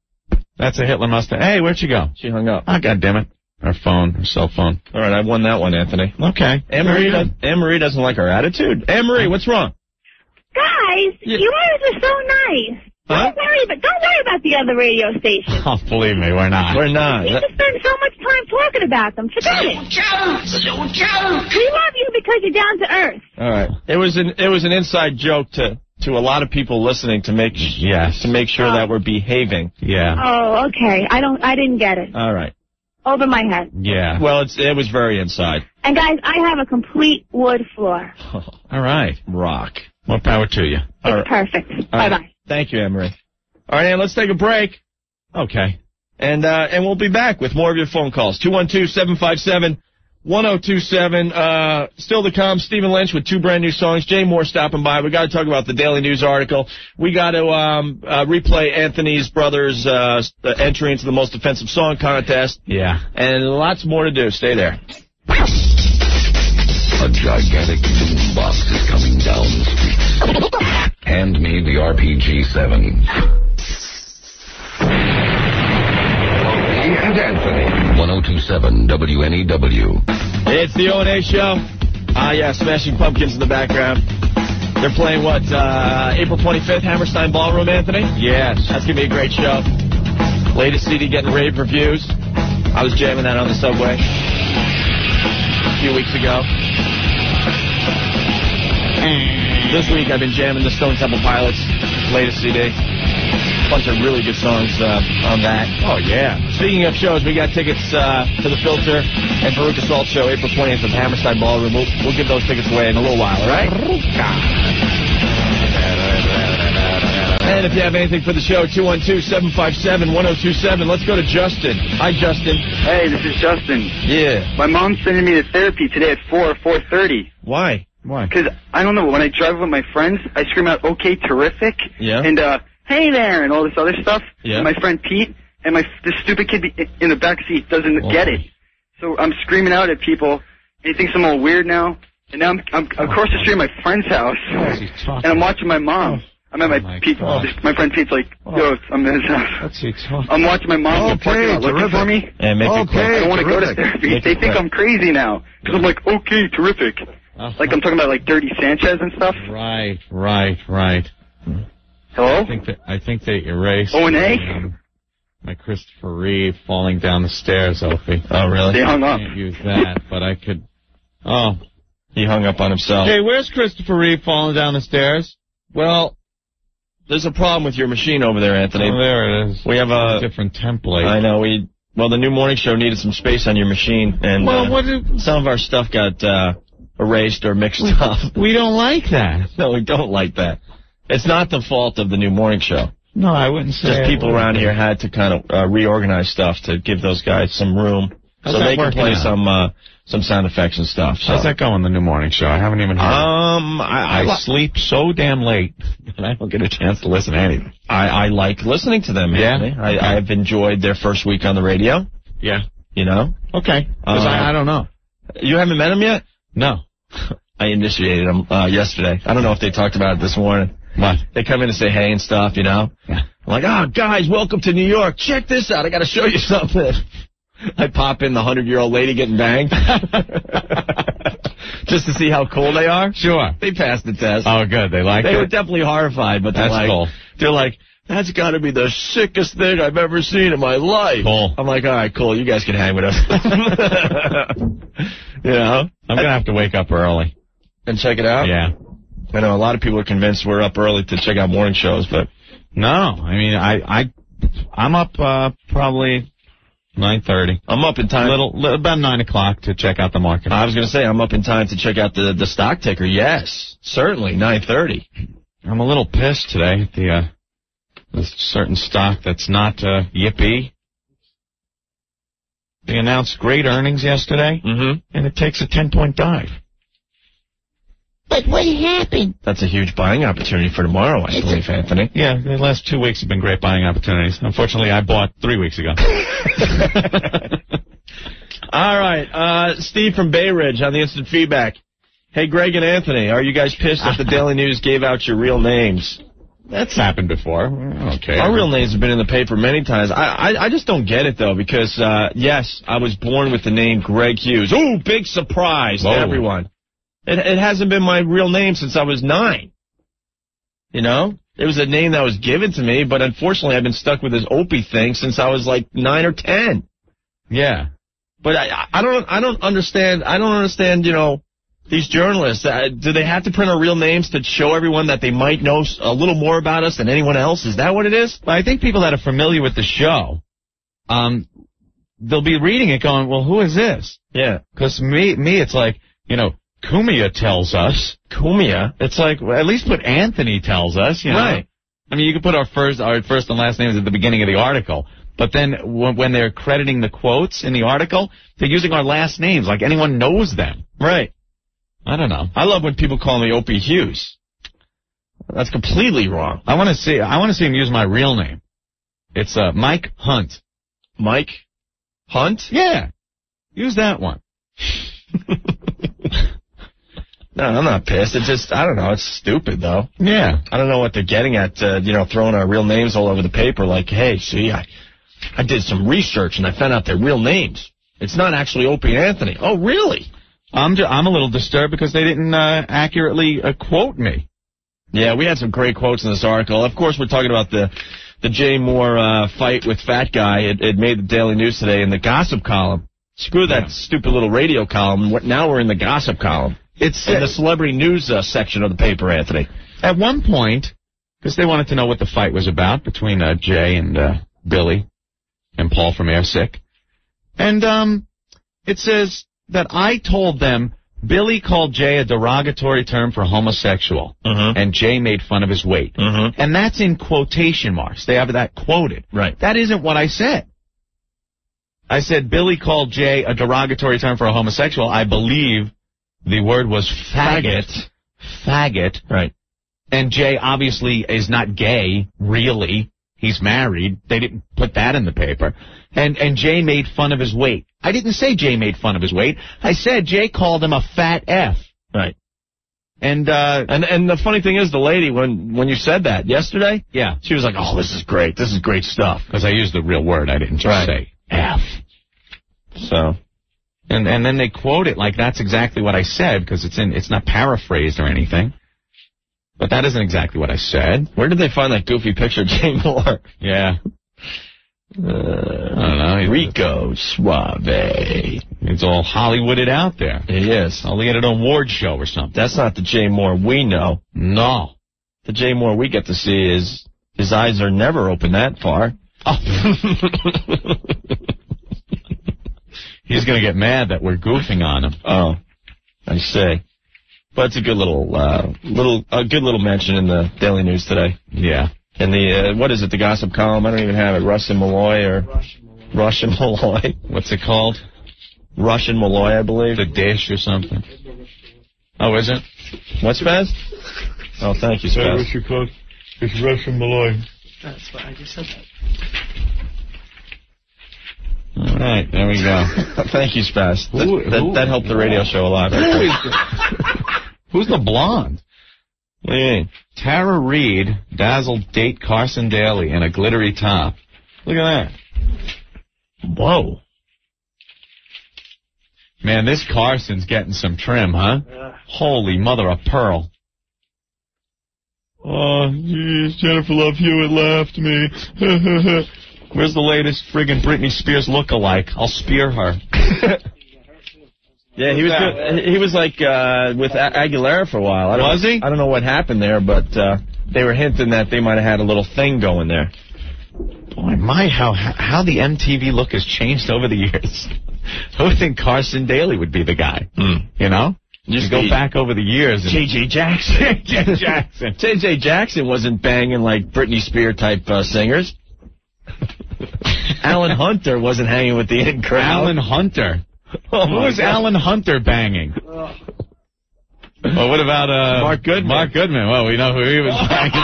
That's a Hitler mustache. Hey, where'd she go? She hung up. Oh, goddammit. Her phone, her cell phone. All right, I won that one, Anthony. Okay. Anne-Marie doesn't like our attitude. Anne-Marie, what's wrong? Guys, you guys are so nice. Huh? Don't worry about the other radio station. Oh, believe me, we're not. We're not. You just spend so much time talking about them. Forget it. We love you because you're down to earth. All right. It was an inside joke to a lot of people listening to make sure that we're behaving. Yeah. Oh, okay. I didn't get it. All right. Over my head. Yeah. Well, it was very inside. And guys, I have a complete wood floor. All right. Rock. More power to you. It's perfect. Bye bye. Thank you, Anne-Marie. All right, Ann, let's take a break. Okay. And we'll be back with more of your phone calls. 212-757-1027. Still to come, Stephen Lynch with 2 brand new songs. Jay Moore stopping by. We got to talk about the Daily News article. We got to replay Anthony's brother's entry into the most offensive song contest. Yeah. And lots more to do. Stay there. A gigantic boombox is coming down the street. Hand me the RPG-7. Opie and Anthony. 1027 WNEW. It's the O&A show. Yeah, Smashing Pumpkins in the background. They're playing, April 25th, Hammerstein Ballroom, Anthony? Yes. That's going to be a great show. Latest CD getting rave reviews. I was jamming that on the subway a few weeks ago. This week I've been jamming the Stone Temple Pilots' latest CD. Bunch of really good songs on that. Oh, yeah. Speaking of shows, we got tickets to the Filter and Veruca Salt show April 20th at the Hammerstein Ballroom. We'll give those tickets away in a little while, all right? And if you have anything for the show, 212-757-1027. Let's go to Justin. Hi, Justin. Hey, this is Justin. Yeah. My mom's sending me to therapy today at 4:30. Why? Because, I don't know, when I drive with my friends, I scream out, okay, terrific. Yeah. And, hey there, and all this other stuff. Yeah. And my friend Pete, and this stupid kid in the back seat doesn't get it. So I'm screaming out at people, and he thinks I'm all weird now. And now I'm across the street at my friend's house, and I'm watching my mom. I'm at my friend Pete's like, yo, I'm at his house. I'm watching my mom in the parking lot looking for me. And make it quick. I don't want to go to therapy. They think I'm crazy now. Because I'm like, okay, terrific. Like I'm talking about like Dirty Sanchez and stuff. Right. Hello? I think they erased O&A? my Christopher Reeve falling down the stairs, Opie. Oh, really? They hung up. I can't use that, but I could... Oh. He hung up on himself. Hey, where's Christopher Reeve falling down the stairs? Well, there's a problem with your machine over there, Anthony. Oh, there it is. We have a different template. I know. The new morning show needed some space on your machine, and some of our stuff got erased or mixed up. We don't like that. No, we don't like that. It's not the fault of the new morning show. No, I wouldn't say. Just people around here had to kind of reorganize stuff to give those guys some room so they can play some sound effects and stuff. So. How's that going, the new morning show? I haven't even heard I sleep so damn late that I don't get a chance to listen to anything. I like listening to them, Anthony. Yeah? I've enjoyed their first week on the radio. Yeah. You know? Okay. Because I don't know. You haven't met them yet? No. I initiated them yesterday. I don't know if they talked about it this morning. What? They come in and say hey and stuff, you know? Yeah. I'm like, guys, welcome to New York. Check this out. I got to show you something. I pop in the 100-year-old lady getting banged. Just to see how cool they are. Sure. They passed the test. Oh, good. They liked it? They were definitely horrified, but that's cool. They're like, that's got to be the sickest thing I've ever seen in my life. Cool. I'm like, all right, cool. You guys can hang with us. You know? I'm going to have to wake up early. And check it out? Yeah. I know a lot of people are convinced we're up early to check out morning shows, but... No. I mean, I'm up probably 9:30. I'm up in time. About 9 o'clock to check out the market. I was going to say, I'm up in time to check out the stock ticker. Yes, certainly, 9:30. I'm a little pissed today at the certain stock that's not Yippee. They announced great earnings yesterday, and it takes a 10-point dive. But what happened? That's a huge buying opportunity for tomorrow, I believe, Anthony. Yeah, the last 2 weeks have been great buying opportunities. Unfortunately, I bought 3 weeks ago. All right, Steve from Bay Ridge on the instant feedback. Hey, Greg and Anthony, are you guys pissed that the Daily News gave out your real names? That's happened before. Okay. Our real names have been in the paper many times. I just don't get it, though, because, yes, I was born with the name Greg Hughes. Ooh, big surprise to everyone. It hasn't been my real name since I was 9. You know? It was a name that was given to me, but unfortunately I've been stuck with this Opie thing since I was like 9 or 10. Yeah. But I don't understand, you know, these journalists. Do they have to print our real names to show everyone that they might know a little more about us than anyone else? Is that what it is? Well, I think people that are familiar with the show, they'll be reading it going, well, who is this? Yeah. Because me, it's like, you know, Cumia tells us. Cumia? It's like, well, at least put Anthony tells us, you know? Right. I mean, you can put our first and last names at the beginning of the article, but then when they're crediting the quotes in the article, they're using our last names like anyone knows them. Right. I don't know. I love when people call me Opie Hughes. That's completely wrong. I want to see him use my real name. It's Mike Hunt. Mike Hunt? Yeah. Use that one. No, I'm not pissed. It's just, I don't know. It's stupid, though. Yeah. I don't know what they're getting at, you know, throwing our real names all over the paper. Like, hey, see, I did some research and I found out their real names. It's not actually Opie and Anthony. Oh, really? I'm a little disturbed because they didn't accurately quote me. Yeah, we had some great quotes in this article. Of course, we're talking about the Jay Moore fight with Fat Guy. It made the Daily News today in the gossip column. Screw that stupid little radio column. Now we're in the gossip column. It's in the celebrity news section of the paper, Anthony. At one point, because they wanted to know what the fight was about between Jay and Billy and Paul from Airsick. And it says that I told them Billy called Jay a derogatory term for homosexual, and Jay made fun of his weight. And that's in quotation marks. They have that quoted. Right. That isn't what I said. I said Billy called Jay a derogatory term for a homosexual. I believe the word was faggot. Faggot. Right. And Jay obviously is not gay, really. He's married. They didn't put that in the paper. And Jay made fun of his weight. I didn't say Jay made fun of his weight. I said Jay called him a fat F. Right. And the funny thing is, the lady, when you said that yesterday, yeah, she was like, oh, this is great. This is great stuff. Because I used the real word. I didn't just say F. So. And then they quote it like that's exactly what I said, because it's not paraphrased or anything. But that isn't exactly what I said. Where did they find that goofy picture of Jay Moore? Yeah. I don't know. Rico Suave. It's all Hollywooded out there. It is. I'll get an award show or something. That's not the Jay Moore we know. No. The Jay Moore we get to see is his eyes are never open that far. Oh. He's going to get mad that we're goofing on him. Oh, I see. But it's a good little mention in the Daily News today. Yeah. And the, what is it, the gossip column? I don't even have it. Russian Malloy. What's it called? Russian Malloy, I believe. The Dish or something. Oh, is it? What's Spaz? Oh, thank you, Spaz. What's your code? It's Russian Malloy. That's fine. I just said that. All right, there we go. Thank you, Spaz. That helped the radio show a lot. Who's the blonde? What do you mean? Tara Reid dazzled date Carson Daly in a glittery top. Look at that. Whoa. Man, this Carson's getting some trim, huh? Yeah. Holy mother of pearl. Oh, geez, Jennifer Love Hewitt laughed me. Where's the latest friggin' Britney Spears look-alike? I'll spear her. Yeah, he was like with Aguilera for a while. Was he? I don't know what happened there, but they were hinting that they might have had a little thing going there. Boy, how the MTV look has changed over the years. Who would think Carson Daly would be the guy? You know? Just go back over the years. J.J. Jackson. J.J. Jackson wasn't banging like Britney Spears type singers. Alan Hunter wasn't hanging with the in crowd. Alan Hunter. Oh, who was Alan Hunter banging? Well, what about Mark Goodman? Mark Goodman. Well, we know who he was banging.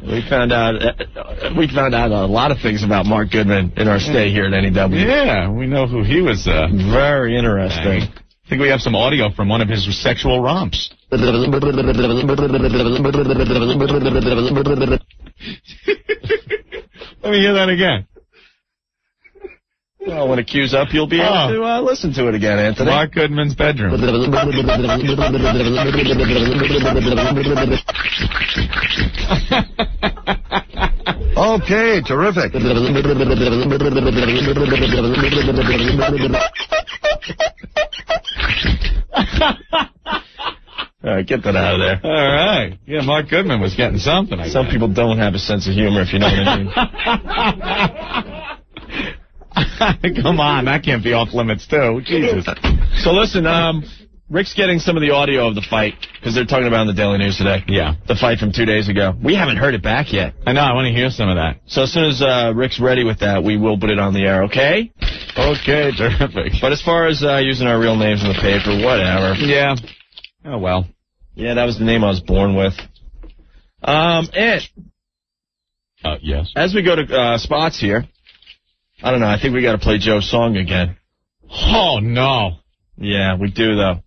We found out a lot of things about Mark Goodman in our stay here at NEW. Yeah, we know who he was. Very interesting. Banging. I think we have some audio from one of his sexual romps. Let me hear that again. Well, when it cues up, you'll be able to listen to it again, Anthony. Mark Goodman's bedroom. Okay, terrific. All right, get that out of there. All right. Yeah, Mark Goodman was getting something. Some people don't have a sense of humor, if you know what I mean. Come on, that can't be off limits, too. Jesus. So listen, Rick's getting some of the audio of the fight, because they're talking about it in the Daily News today. Yeah. The fight from 2 days ago. We haven't heard it back yet. I know, I want to hear some of that. So as soon as Rick's ready with that, we will put it on the air, okay? Okay, terrific. But as far as using our real names in the paper, whatever. Yeah. Oh, well. Yeah, that was the name I was born with. Yes. As we go to spots here, I don't know, I think we got to play Joe's song again. Oh, no. Yeah, we do, though.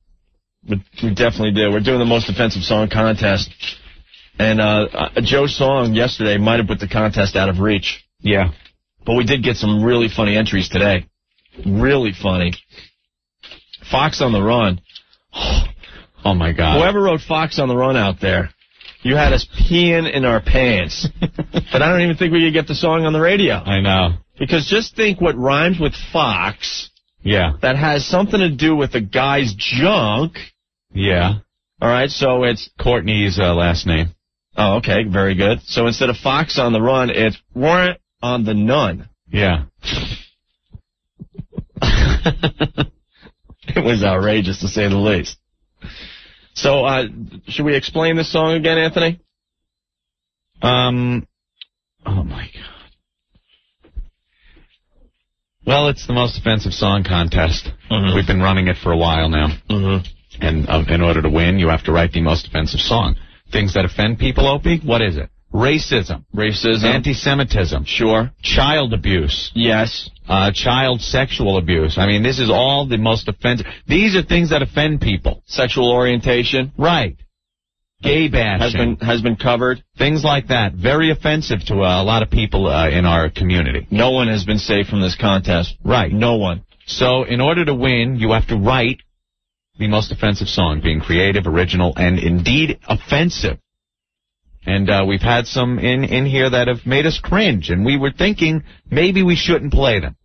We definitely do. We're doing the most offensive song contest. And Joe's song yesterday might have put the contest out of reach. Yeah. But we did get some really funny entries today. Really funny. Fox on the Run. Oh, my God. Whoever wrote Fox on the Run out there, you had us peeing in our pants. But I don't even think we could get the song on the radio. I know. Because just think what rhymes with Fox. Yeah. That has something to do with a guy's junk. Yeah. All right, so it's Courtney's last name. Oh, okay, very good. So instead of Fox on the Run, it's Warrant on the Nun. Yeah. It was outrageous, to say the least. So, should we explain this song again, Anthony? Oh, my God. Well, it's the most offensive song contest. Mm-hmm. We've been running it for a while now. Mm-hmm. And in order to win, you have to write the most offensive song. Things that offend people, Opie? What is it? Racism. Anti-Semitism. Sure. Child abuse. Yes. Child sexual abuse. I mean, this is all the most offensive. These are things that offend people. Sexual orientation. Right. Gay bashing. Has been covered. Things like that. Very offensive to a lot of people in our community. No one has been saved from this contest. Right. No one. So in order to win, you have to write the most offensive song, being creative, original, and indeed offensive. And we've had some in here that have made us cringe, and we were thinking maybe we shouldn't play them.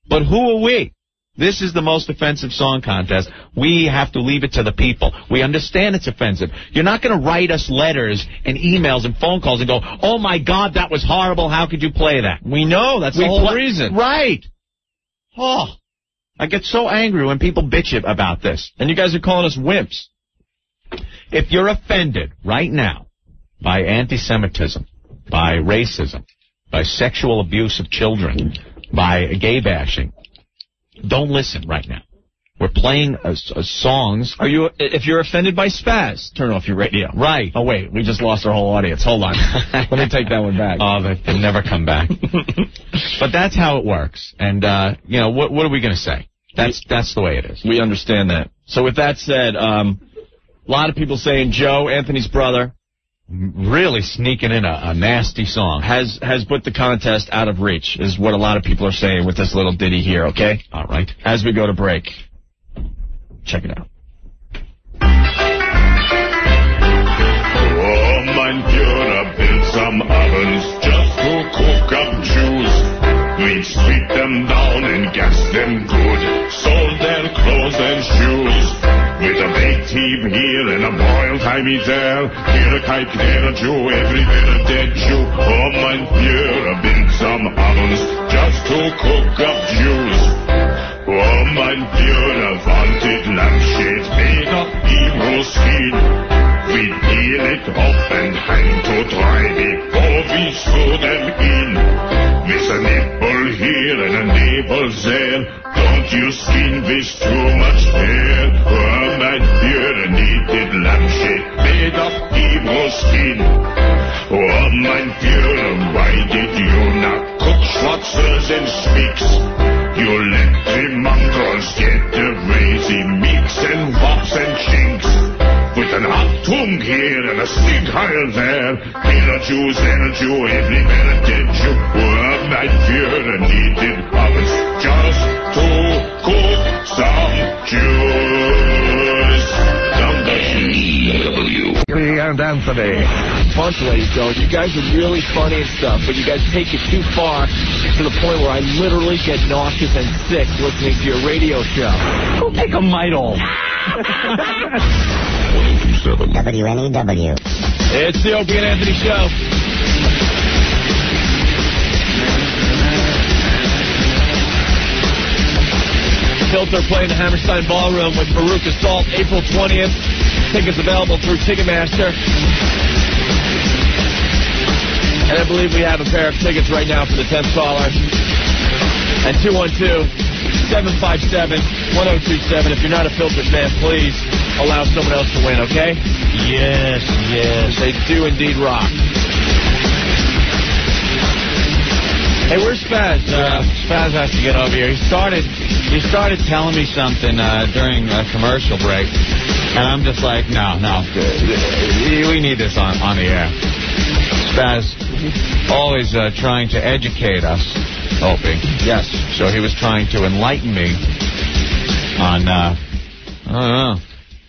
But who are we? This is the most offensive song contest. We have to leave it to the people. We understand it's offensive. You're not going to write us letters and emails and phone calls and go, oh, my God, that was horrible. How could you play that? We know. That's the whole reason. Right. Oh. I get so angry when people bitch about this. And you guys are calling us wimps. If you're offended right now by anti-Semitism, by racism, by sexual abuse of children, by gay bashing, don't listen right now. We're playing songs. If you're offended by spaz, turn off your radio. Right. Oh, wait, we just lost our whole audience. Hold on. Let me take that one back. Oh, they can never come back. But that's how it works. And, what are we going to say? That's the way it is. We understand that. So with that said, a lot of people saying Joe, Anthony's brother, really sneaking in a nasty song, has put the contest out of reach, is what a lot of people are saying with this little ditty here, okay? All right. As we go to break. Check it out. Oh, mein Führer built some ovens just to cook up Jews. We'd sweep them down and gas them good, sold their clothes and shoes. With a baked heap here and a boiled timey there, here a kite, there a Jew, everywhere a dead Jew. Oh, mein Führer built some ovens just to cook up Jews. Oh, mein Führer wanted lampshades made of Hebrew skin. We'd peel it up and hang to dry before we threw them in. With a nipple here and a nipple there, don't you skin with too much hair. Oh, mein Führer needed lampshade made of Hebrew skin. Oh, mein Führer, why did you not cook schwarzels and spicks? You let the mongrels get the crazy mix and wops and chinks. With an Achtung here and a Stinkheil there, here a Jew, there a Jew, everywhere a dead Jew. Oh, mein Führer needed ovens just to cook some Jews. WNEW. And Anthony. Bunch of ladies go, you guys are really funny and stuff, but you guys take it too far to the point where I literally get nauseous and sick listening to your radio show. Go take a Midol. 102.7 WNEW. It's the Opie and Anthony Show. Filter playing the Hammerstein Ballroom with Baruch Assault, April 20th. Tickets available through Ticketmaster. And I believe we have a pair of tickets right now for the 10th caller. At 212-757-1027. If you're not a Filter fan, please allow someone else to win, okay? Yes. They do indeed rock. Hey, where's Spaz? Spaz has to get over here. He started telling me something during a commercial break, and I'm just like, no, we need this on the air. Spaz, always trying to educate us, Opie. Yes. So he was trying to enlighten me on, I don't know,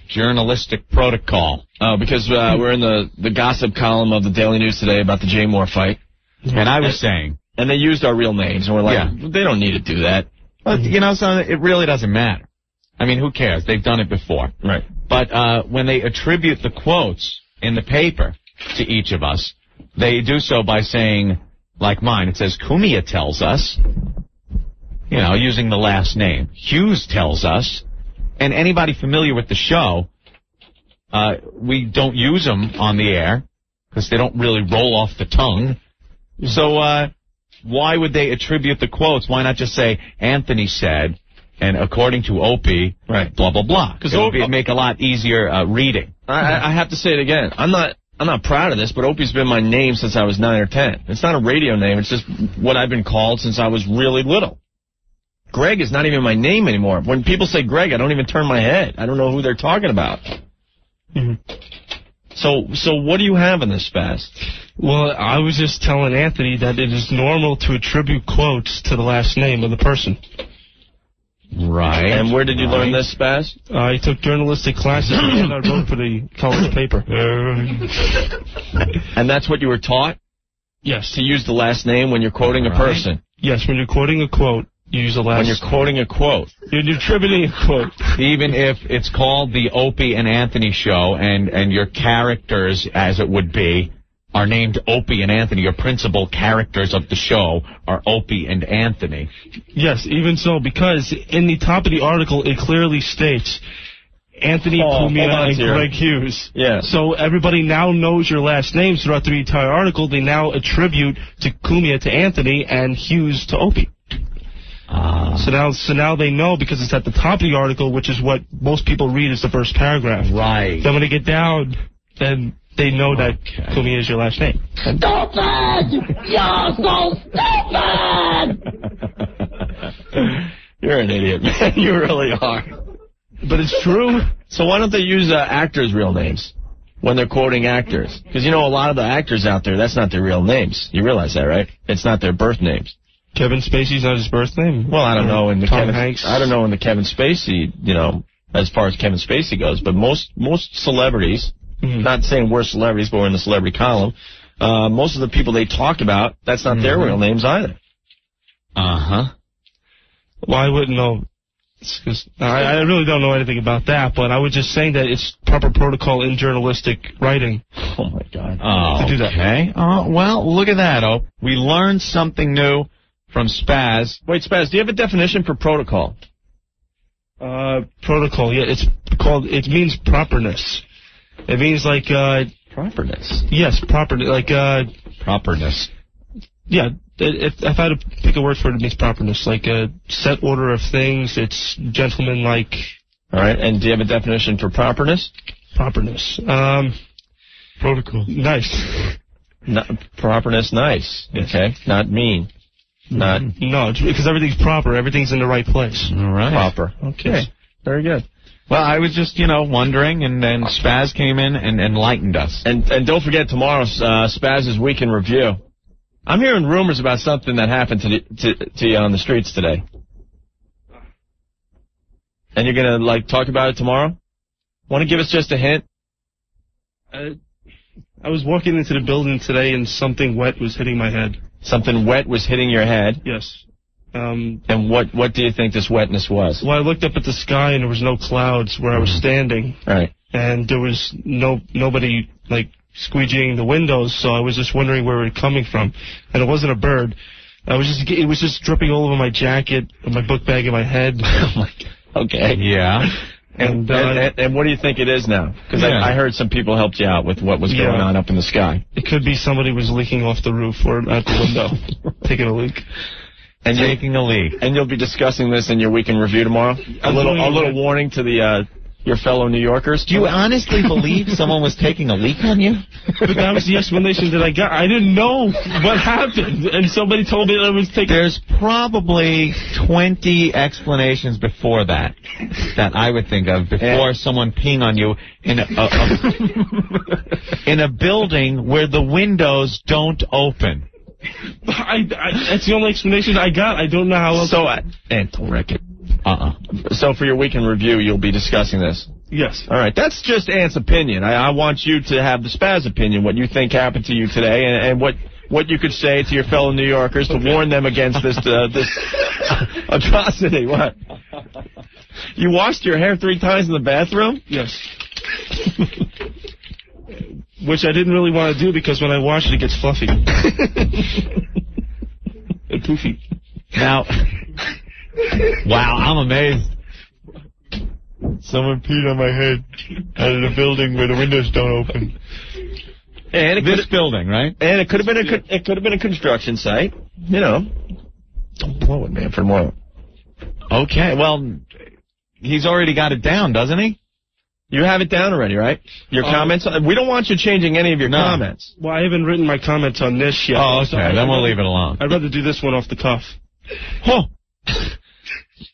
journalistic protocol. Oh, because we're in the gossip column of the Daily News today about the Jay Moore fight. And I was saying... And they used our real names, and we're like, They don't need to do that. Well, son, it really doesn't matter. I mean, who cares? They've done it before. Right. But when they attribute the quotes in the paper to each of us, they do so by saying, like mine, it says, Cumia tells us, using the last name. Hughes tells us. And anybody familiar with the show, we don't use them on the air because they don't really roll off the tongue. So why would they attribute the quotes? Why not just say, Anthony said, and according to Opie, right, blah, blah, blah. Because it would make a lot easier reading. I have to say it again. I'm not proud of this, but Opie's been my name since I was 9 or 10. It's not a radio name. It's just what I've been called since I was really little. Greg is not even my name anymore. When people say Greg, I don't even turn my head. I don't know who they're talking about. Mm-hmm. So what do you have in this, Spaz? Well, I was just telling Anthony that it is normal to attribute quotes to the last name of the person. Right. And where did you learn this, Spaz? I took journalistic classes and I wrote for the college paper. And that's what you were taught? Yes. To use the last name when you're quoting a person? Yes, when you're quoting a quote, you use the last name. When you're quoting a quote. You're attributing a quote. Even if it's called the Opie and Anthony Show and your characters, as it would be, are named Opie and Anthony. Your principal characters of the show are Opie and Anthony. Yes, even so, because in the top of the article, it clearly states Anthony Cumia and Greg Hughes. Yeah. So everybody now knows your last names throughout the entire article. They now attribute to Cumia to Anthony and Hughes to Opie. So now they know because it's at the top of the article, which is what most people read as the first paragraph. Right. Then when they get down, then they know that Cumia is your last name. Stupid! You're so stupid! You're an idiot, man. You really are. But it's true. So why don't they use actors' real names when they're quoting actors? Because, you know, a lot of the actors out there, that's not their real names. You realize that, right? It's not their birth names. Kevin Spacey's not his birth name? Well, I don't know in the Tom Hanks. I don't know in the Kevin Spacey, you know, as far as Kevin Spacey goes, but most celebrities, not saying we're celebrities, but we're in the celebrity column, most of the people they talk about, that's not their real names either. Well, I wouldn't know. I really don't know anything about that, but I was just saying that it's proper protocol in journalistic writing. Oh, my God. Oh, to do that. Okay. Well, look at that, Oh. We learned something new from Spaz. Wait, Spaz, do you have a definition for protocol? Protocol, yeah, it means properness. It means like, properness? Yes, properness, like, properness. Yeah, if I had to pick a word for it, it means properness, like a set order of things, it's gentlemanlike. All right, and do you have a definition for properness? Properness, protocol. Nice. Properness, nice. Yes. Okay, not mean. No, because everything's proper. Everything's in the right place. All right. Proper. Okay. Very good. Well, I was just, wondering, and then Spaz came in and enlightened us. And don't forget tomorrow's Spaz's Week in Review. I'm hearing rumors about something that happened to you on the streets today. And you're going to, talk about it tomorrow? Want to give us just a hint? I was walking into the building today and something wet was hitting my head. Something wet was hitting your head? Yes. And what do you think this wetness was? Well, I looked up at the sky and there was no clouds where I was standing. Right. And there was nobody, squeegeeing the windows, so I was just wondering where it was coming from. And it wasn't a bird. It was just dripping all over my jacket, my book bag, and my head. Oh, my God. Okay. Yeah. And what do you think it is now? Because I heard some people helped you out with what was going on up in the sky. It could be somebody was leaking off the roof or at the window, taking a leak. And taking a leak. And you'll be discussing this in your Week in Review tomorrow? A little warning to your fellow New Yorkers. Do you honestly believe someone was taking a leak on you? But that was the explanation that I got. I didn't know what happened, and somebody told me that I was taking... There's probably 20 explanations before that I would think of before someone peeing on you in a building where the windows don't open. That's the only explanation I got. I don't know how else... So, and don't wreck it. So for your Week in Review, you'll be discussing this? Yes. All right. That's just Ant's opinion. I want you to have the Spaz opinion, what you think happened to you today, and what you could say to your fellow New Yorkers to warn them against this atrocity. What? You washed your hair 3 times in the bathroom? Yes. Which I didn't really want to do because when I wash it, it gets fluffy. And poofy. Now... Wow, I'm amazed. Someone peed on my head out of the building where the windows don't open. And this building, right? And it could have been a construction site. Don't blow it, man, for a moment. Okay, well, he's already got it down, doesn't he? You have it down already, right? Your comments? We don't want you changing any of your comments. Well, I haven't written my comments on this yet. Oh, okay, then we'll leave it alone. I'd rather do this one off the cuff. Huh.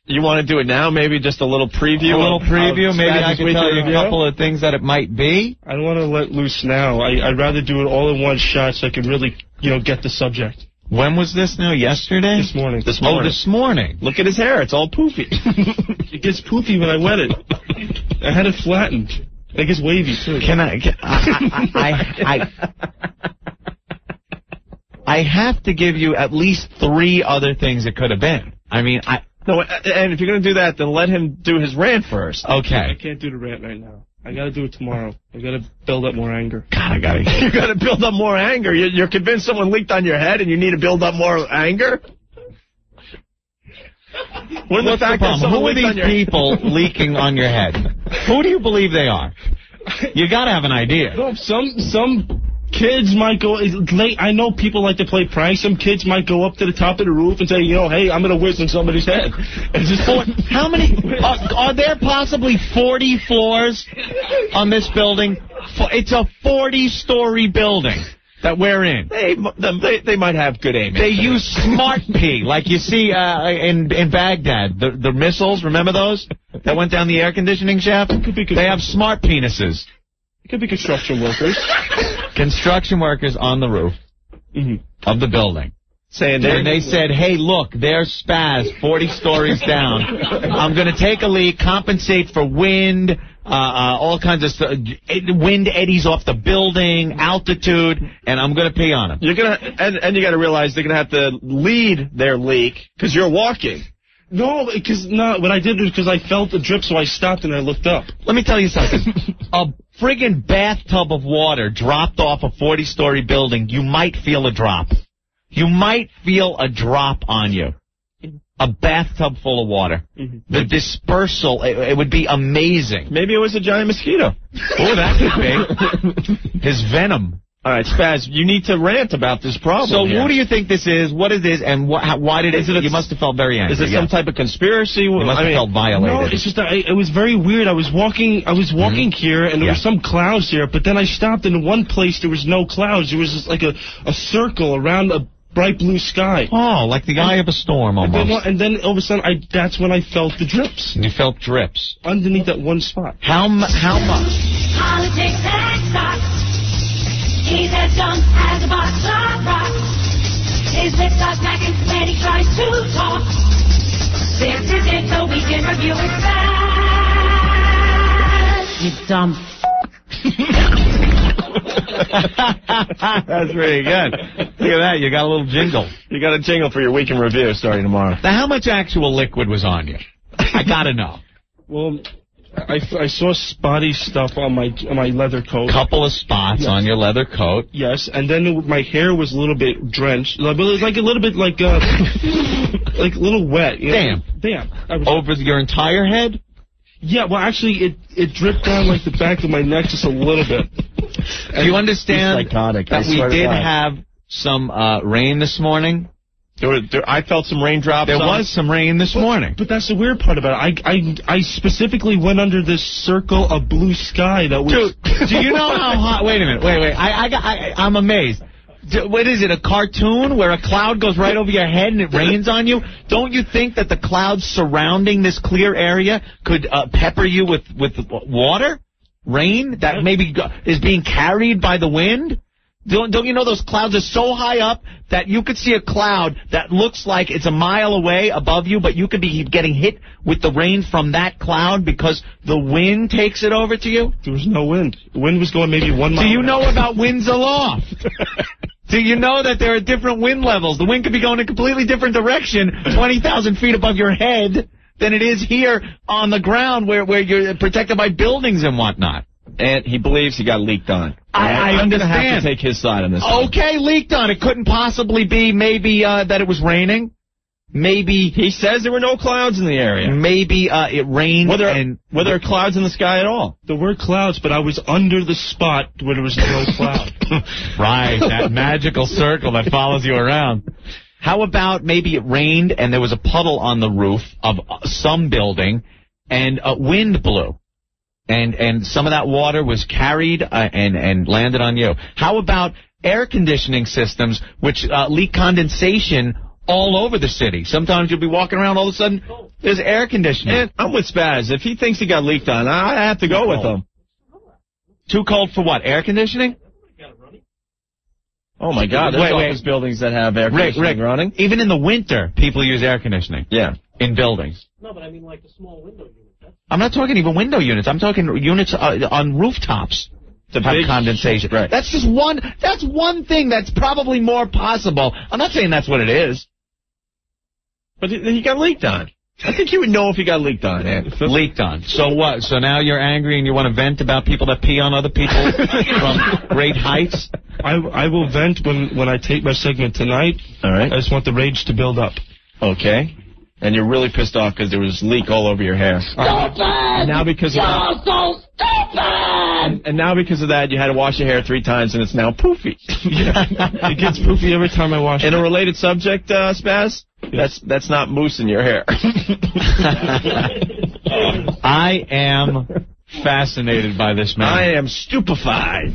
You want to do it now? Maybe just a little preview? Maybe I can tell you a couple of things that it might be? I don't want to let loose now. I'd rather do it all in one shot so I can really, get the subject. When was this now? Yesterday? This morning. Oh, this morning. Look at his hair. It's all poofy. It gets poofy when I wet it. I had it flattened. It gets wavy, too. I have to give you at least 3 other things it could have been. No, and if you're going to do that, then let him do his rant first. Okay. I can't do the rant right now. I gotta do it tomorrow. I gotta build up more anger. God, you gotta build up more anger. You're convinced someone leaked on your head and you need to build up more anger? What's the problem? Who are these people leaking on your head? Who do you believe they are? You gotta have an idea. No, some kids might go late. I know people like to play pranks. Some kids might go up to the top of the roof and say, hey, I'm gonna whiz on somebody's head. And just how many? Are there possibly 40 floors on this building? It's a 40-story building that we're in. They might have good aim. They use smart P, like you see in Baghdad. The missiles, remember those that went down the air conditioning shaft? They have smart penises. It could be construction workers. Construction workers on the roof of the building. And they said, hey, look, there's Spaz 40 stories down. I'm going to take a leak, compensate for wind, all kinds of stuff. Wind eddies off the building, altitude, and I'm going to pee on them. You're gonna, and you got to realize they're going to have to lead their leak because you're walking. No, what I did was because I felt the drip, so I stopped and I looked up. Let me tell you something. A friggin' bathtub of water dropped off a 40-story building, you might feel a drop. You might feel a drop on you. A bathtub full of water. The dispersal, it would be amazing. Maybe it was a giant mosquito. Oh, that could be. His venom. All right, Spaz, you need to rant about this problem. So who do you think this is? What it is, and why did it? You must have felt very angry. Is it some type of conspiracy? You must have felt violated. No, it's just that it was very weird. I was walking here, and there were some clouds here, but then I stopped, and in one place there was no clouds. There was just like a circle around a bright blue sky. Oh, like the eye of a storm almost. And then all of a sudden, that's when I felt the drips. You felt drips underneath that one spot. How much? Politics and stocks. He's as dumb as a box of rocks. His lips are smacking when he tries to talk. This is it, so we can review it fast. You dumb That's pretty good. Look at that, you got a little jingle. You got a jingle for your week in review starting tomorrow. Now, how much actual liquid was on you? I gotta know. Well, I saw spotty stuff on my leather coat. Couple of spots on your leather coat. Yes, and then my hair was a little bit drenched. It was like a little bit like like a little wet. Damn. Over your entire head? Yeah, well, actually, it dripped down like the back of my neck just a little bit. Do you understand psychotic, that we did have some rain this morning? I felt some raindrops. There was some rain this morning. But that's the weird part about it. I specifically went under this circle of blue sky that was... Dude, do you know how hot... Wait a minute. Wait. I'm amazed. What is it, a cartoon where a cloud goes right over your head and it rains on you? Don't you think that the clouds surrounding this clear area could pepper you with water? Rain that maybe is being carried by the wind? Don't you know those clouds are so high up that you could see a cloud that looks like it's a mile away above you, but you could be getting hit with the rain from that cloud because the wind takes it over to you? There was no wind. The wind was going maybe 1 mile. Do you know about winds aloft? Do you know that there are different wind levels? The wind could be going in a completely different direction 20,000 feet above your head than it is here on the ground where you're protected by buildings and whatnot. And he believes he got leaked on. I understand. I'm going to have to take his side on this. Okay, leaked on. It couldn't possibly be maybe that it was raining. Maybe he says there were no clouds in the area. Maybe it rained. Were there clouds in the sky at all? There were clouds, but I was under the spot where there was no cloud. Right, that magical circle that follows you around. How about maybe it rained and there was a puddle on the roof of some building and wind blew? And some of that water was carried and landed on you. How about air conditioning systems which leak condensation all over the city? Sometimes you'll be walking around, all of a sudden there's air conditioning. And I'm with Spaz. If he thinks he got leaked on, I have to go with him. Too cold for what? Air conditioning? Oh my God! There's office buildings that have air conditioning running. Even in the winter, people use air conditioning. Yeah. In buildings. No, but I mean like the small window units. I'm not talking even window units. I'm talking units on rooftops that have condensation. Right. That's just one. That's one thing that's probably more possible. I'm not saying that's what it is. But he got leaked on. I think you would know if you got leaked on, man. Leaked on. So what? So now you're angry and you want to vent about people that pee on other people from great heights? I will vent when I take my segment tonight. All right. I just want the rage to build up. Okay. And you're really pissed off because there was leak all over your hair. Stupid! And now because of You're so stupid! And now because of that, you had to wash your hair 3 times, and it's now poofy. Yeah, it gets poofy every time I wash it. In a related subject, Spaz, that's not mousse in your hair. I am fascinated by this man. I am stupefied.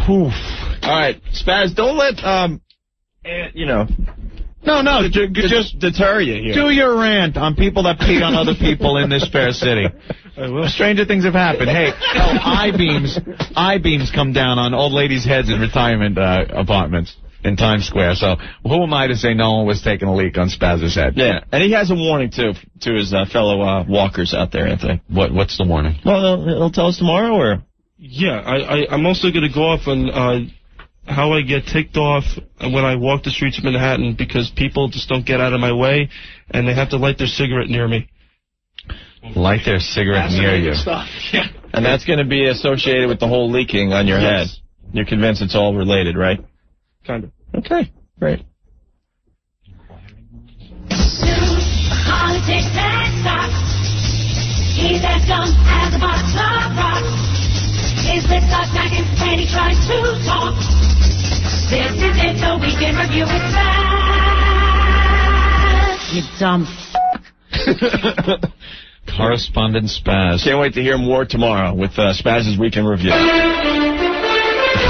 Oof. All right, Spaz, don't let, No, just deter you here. do your rant on people that pee on other people in this fair city. Stranger things have happened. Hey, I-beams come down on old ladies' heads in retirement apartments in Times Square. So who am I to say no one was taking a leak on Spaz's head? Yeah, and he has a warning, too, to his fellow walkers out there, Anthony. What's the warning? Well, he'll tell us tomorrow, or? Yeah, I'm also going to go off on how I get ticked off when I walk the streets of Manhattan because people just don't get out of my way, and they have to light their cigarette near me. Light their cigarette near you. Yeah. And that's going to be associated with the whole leaking on your head. You're convinced it's all related, right? Kind of. Okay, great. He's as dumb as a box of rocks. His lips are smacking when he tries to talk. This is it, so we can review it fast. You dumb f***. Correspondent Spaz. Can't wait to hear more tomorrow with Spaz's Weekend Review.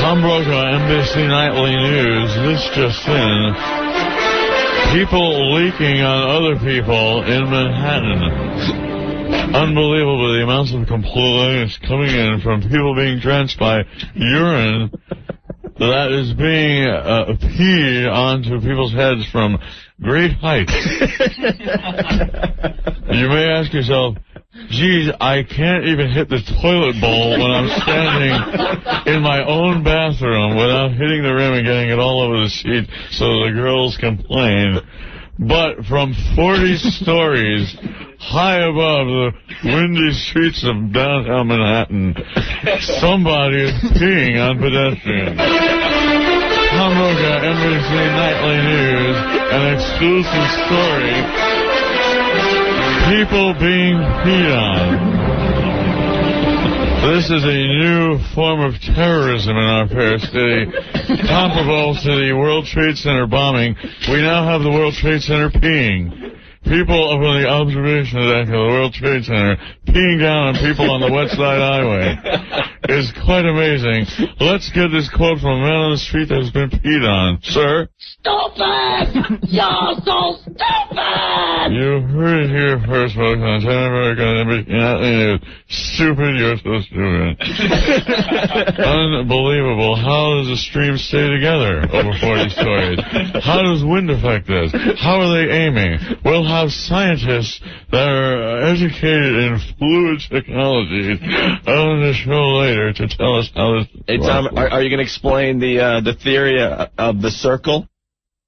Tom Brokaw, NBC Nightly News. This just in. People leaking on other people in Manhattan. Unbelievable, the amounts of complaints coming in from people being drenched by urine that is being peed onto people's heads from great heights. You may ask yourself, geez, I can't even hit the toilet bowl when I'm standing in my own bathroom without hitting the rim and getting it all over the seat so the girls complain. But from 40 stories high above the windy streets of downtown Manhattan, somebody is peeing on pedestrians. Tom Brokaw, NBC Nightly News, an exclusive story. People being peed on. This is a new form of terrorism in our fair city, comparable to the World Trade Center bombing. We now have the World Trade Center peeing. People up on the observation deck of the World Trade Center peeing down on people on the West Side Highway. It's quite amazing. Let's get this quote from a man on the street that has been peed on. Sir? Stupid! You're so stupid! You heard it here first, folks, on Channel America and NBC Nightly News. Stupid, you're so stupid. Unbelievable. How does a stream stay together over 40 stories? How does wind affect this? How are they aiming? We'll have scientists that are educated in fluid technologies on the show later to tell us how this... Hey, Tom, are you going to explain the theory of the circle?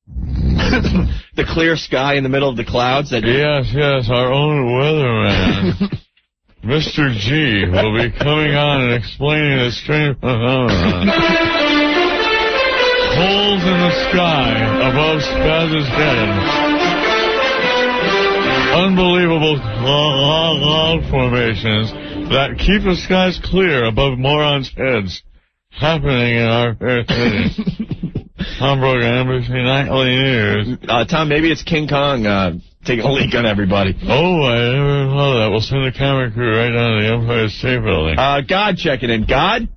The clear sky in the middle of the clouds? Yes, our own weatherman, Mr. G, will be coming on and explaining this strange phenomenon. Holes in the sky above Spaz's head. Unbelievable cloud formations that keep the skies clear above morons' heads happening in our fair city. Tom Brokaw, NBC Nightly News. Tom, maybe it's King Kong taking a leak on everybody. Oh, I never thought of that. We'll send a camera crew right down to the Empire State Building. God checking in. God?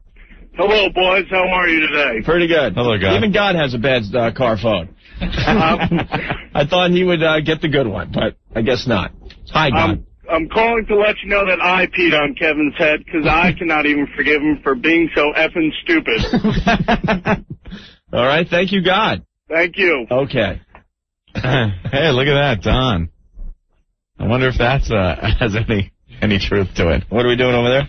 Hello, boys. How are you today? Pretty good. Hello, God. Even God has a bad car phone. I thought he would get the good one, but I guess not. Hi, God. I'm calling to let you know that I peed on Kevin's head because I cannot even forgive him for being so effing stupid. All right. Thank you, God. Thank you. Okay. Hey, look at that, Don. I wonder if that has any truth to it. What are we doing over there?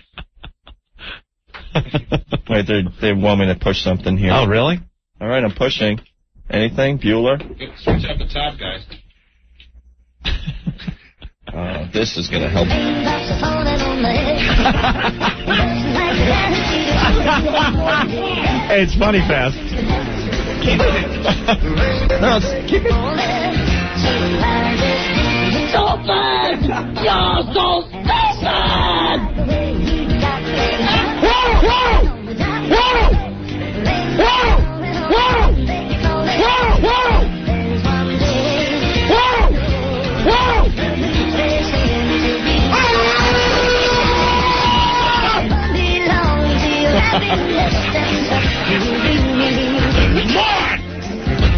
Wait, they want me to push something here. Oh, really? All right, I'm pushing. Anything? Bueller? Switch up the top, guys. This is going to help. Hey, it's funny fast. Keep it. No, keep it. Stupid! You're so stupid! Whoa! Whoa! Whoa! Whoa! Whoa! Whoa! Whoa! Whoa!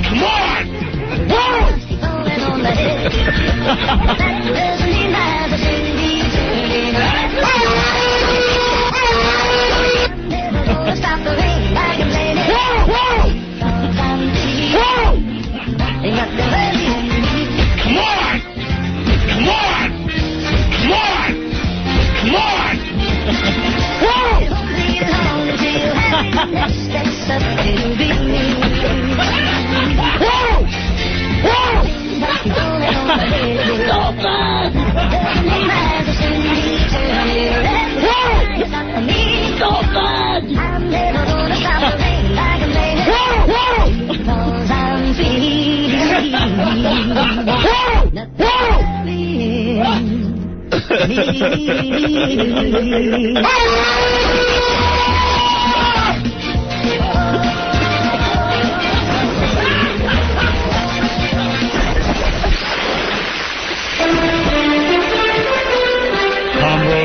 Come on! Whoa!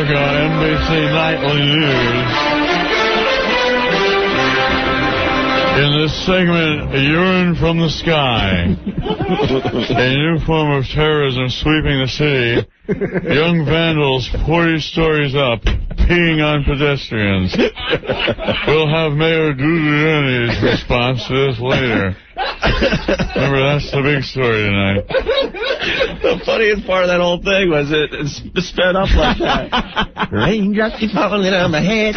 NBC Nightly News. In this segment, urine from the sky. A new form of terrorism sweeping the city. Young vandals 40 stories up, peeing on pedestrians. We'll have Mayor Giuliani's response to this later. Remember, that's the big story tonight. The funniest part of that whole thing was it sped up like that. Raindrops keep falling on my head.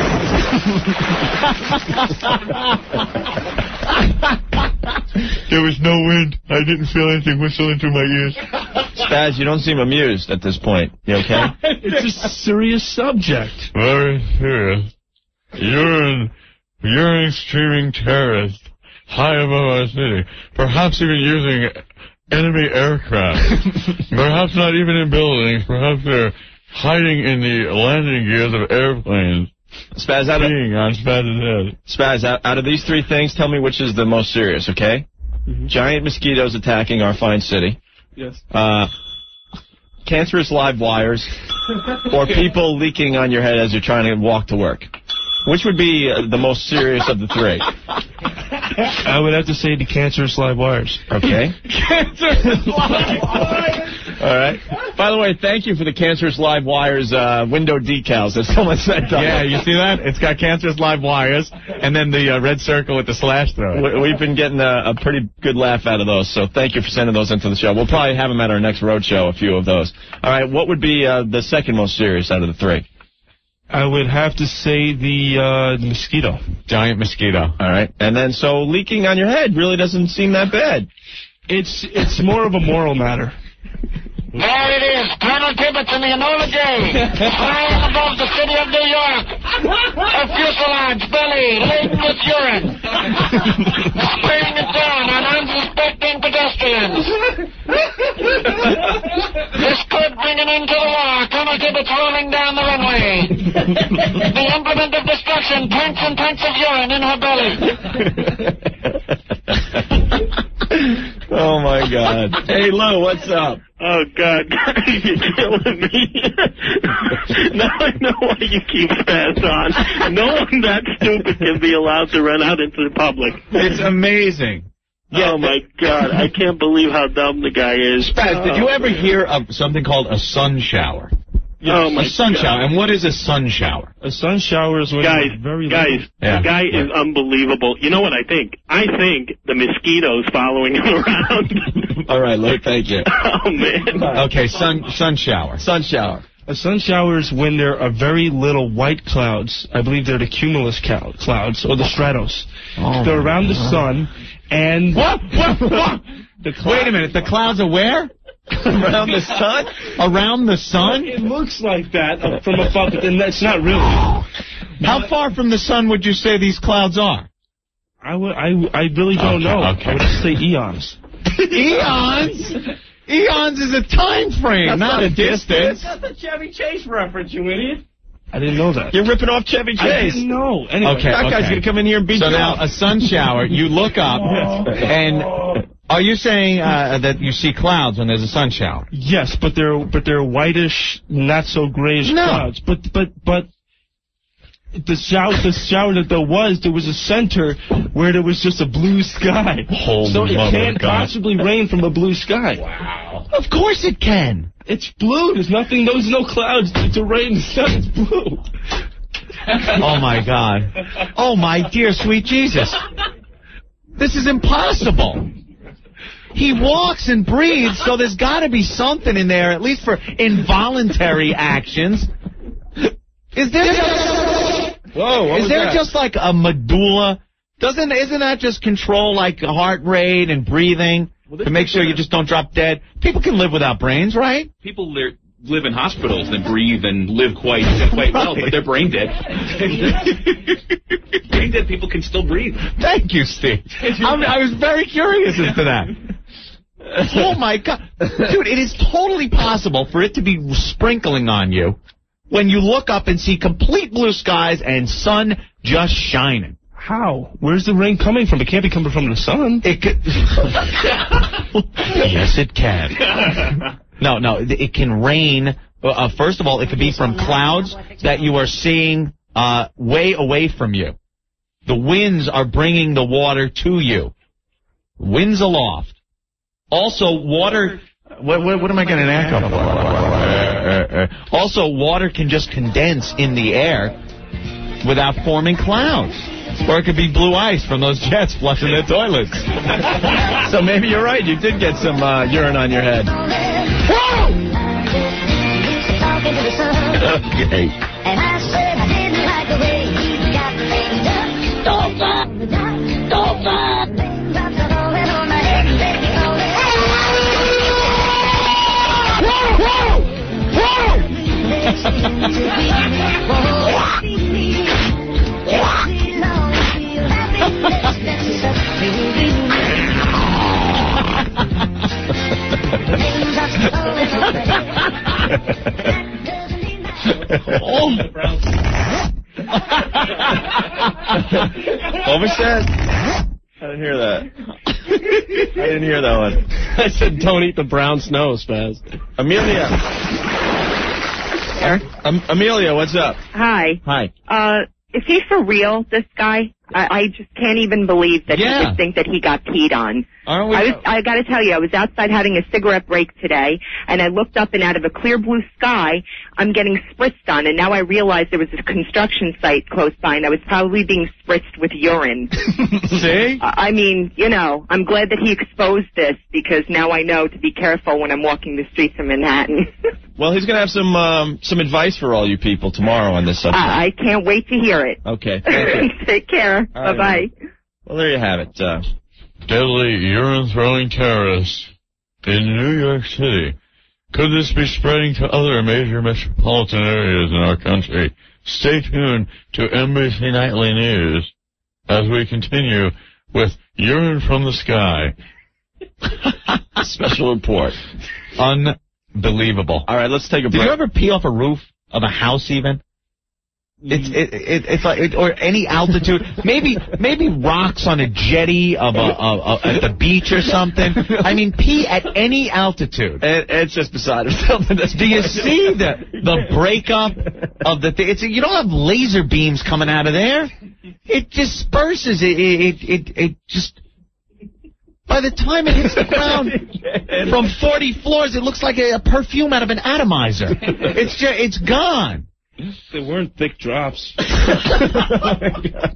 There was no wind. I didn't feel anything whistling through my ears. Spaz, you don't seem amused at this point. You okay? It's a serious subject. Very serious. Urine streaming terrorists high above our city. Perhaps even using enemy aircraft. Perhaps not even in buildings. Perhaps they're hiding in the landing gears of airplanes. Spaz, on Spaz's head. Spaz, out of these three things, tell me which is the most serious, okay? Mm-hmm. Giant mosquitoes attacking our fine city. Yes. Cancerous live wires. Or people leaking on your head as you're trying to walk to work. Which would be the most serious of the three? I would have to say the cancerous live wires. Okay. Cancerous live wires! All right. By the way, thank you for the cancerous live wires window decals that someone sent up. Yeah, you see that? It's got cancerous live wires and then the red circle with the slash through it. We've been getting a pretty good laugh out of those, so thank you for sending those into the show. We'll probably have them at our next road show, a few of those. All right, what would be the second most serious out of the three? I would have to say the mosquito. Giant mosquito. All right. And then, so leaking on your head really doesn't seem that bad. It's more of a moral matter. There it is, Colonel Tibbets in the Enola Gay, flying above the city of New York. A fuselage belly laden with urine, spraying it down on unsuspecting pedestrians. This could bring an end to the war. Colonel Tibbets rolling down the runway. The implement of destruction, pints and pints of urine in her belly. Oh, my God. Hey, Lou, what's up? Oh, God, you're killing me. Now I know why you keep Spaz on. No one that stupid can be allowed to run out into the public. It's amazing. Yeah, oh, my God, I can't believe how dumb the guy is. Spaz, did you ever hear of something called a sun shower? Yes. Oh, my a sun God. shower. And what is a sun shower? A sun shower is when guys, very the guy is unbelievable. You know what I think? I think the mosquitoes following him around. All right, Lou, thank you. Oh, man. Okay, sun shower. Sun shower. A sun shower is when there are very little white clouds. I believe they're the cumulus clouds, or the stratos. Oh, they're around the sun, and... What? Wait a minute, the clouds are where? Around the sun? Around the sun? It looks like that from above, but then that's not really. How far from the sun would you say these clouds are? I really don't know. Okay. I would just say eons. Eons? Eons is a time frame, not a distance. That's a Chevy Chase reference, you idiot. I didn't know that. You're ripping off Chevy Chase. I didn't know. Anyway, that guy's going to come in here and beat you up. So now, a sun shower, you look up, and are you saying that you see clouds when there's a sun shower? Yes, but they're whitish, not so grayish clouds. But the shower that there was a center where there was just a blue sky. So it can't possibly rain from a blue sky. Wow. Of course it can. It's blue. There's no clouds to rain. The sun is blue. Oh, my God. Oh, my dear sweet Jesus. This is impossible. He walks and breathes, so there's got to be something in there, at least for involuntary actions. Is there just like a medulla? Isn't that just control like heart rate and breathing to make sure you just don't drop dead? People can live without brains, right? People live in hospitals and breathe and live quite well, but they're brain dead. Brain dead people can still breathe. Thank you, Steve. I was very curious as to that. Oh, my God. Dude, it is totally possible for it to be sprinkling on you when you look up and see complete blue skies and sun just shining. How? Where's the rain coming from? It can't be coming from the sun. It could. Yes, it can. No, it can rain. First of all, it could be from clouds that you are seeing way away from you. The winds are bringing the water to you. Winds aloft. Also, water. What am I getting an echo for? Also, water can just condense in the air without forming clouds. Or it could be blue ice from those jets flushing their toilets. So maybe you're right. You did get some urine on your head. Okay. And I said I didn't like the way he got things done. What was that? I didn't hear that. I didn't hear that one. I said, don't eat the brown snow, Spaz. Amelia. Eric? Amelia, what's up? Hi. Hi. Is he for real, this guy? I just can't even believe that he would think that he got peed on. Aren't we? I got to tell you, I was outside having a cigarette break today, and I looked up, and out of a clear blue sky, I'm getting spritzed on, and now I realize there was a construction site close by, and I was probably being spritzed with urine. See? I mean, you know, I'm glad that he exposed this, because now I know to be careful when I'm walking the streets of Manhattan. Well, he's going to have some advice for all you people tomorrow on this subject. I can't wait to hear it. Okay, thank you. Take care. All right, Bye-bye. Well, there you have it. Deadly urine-throwing terrorists in New York City. Could this be spreading to other major metropolitan areas in our country? Stay tuned to NBC Nightly News as we continue with Urine from the Sky. Special report. Unbelievable. All right, let's take a break. Did you ever pee off a roof of a house even? It's like, or any altitude, maybe rocks on a jetty of at the beach or something. I mean, pee at any altitude. It's just beside itself. Do you see the breakup of the thing? You don't have laser beams coming out of there. It disperses. It just. By the time it hits the ground from 40 floors, it looks like a perfume out of an atomizer. It's gone. They weren't thick drops.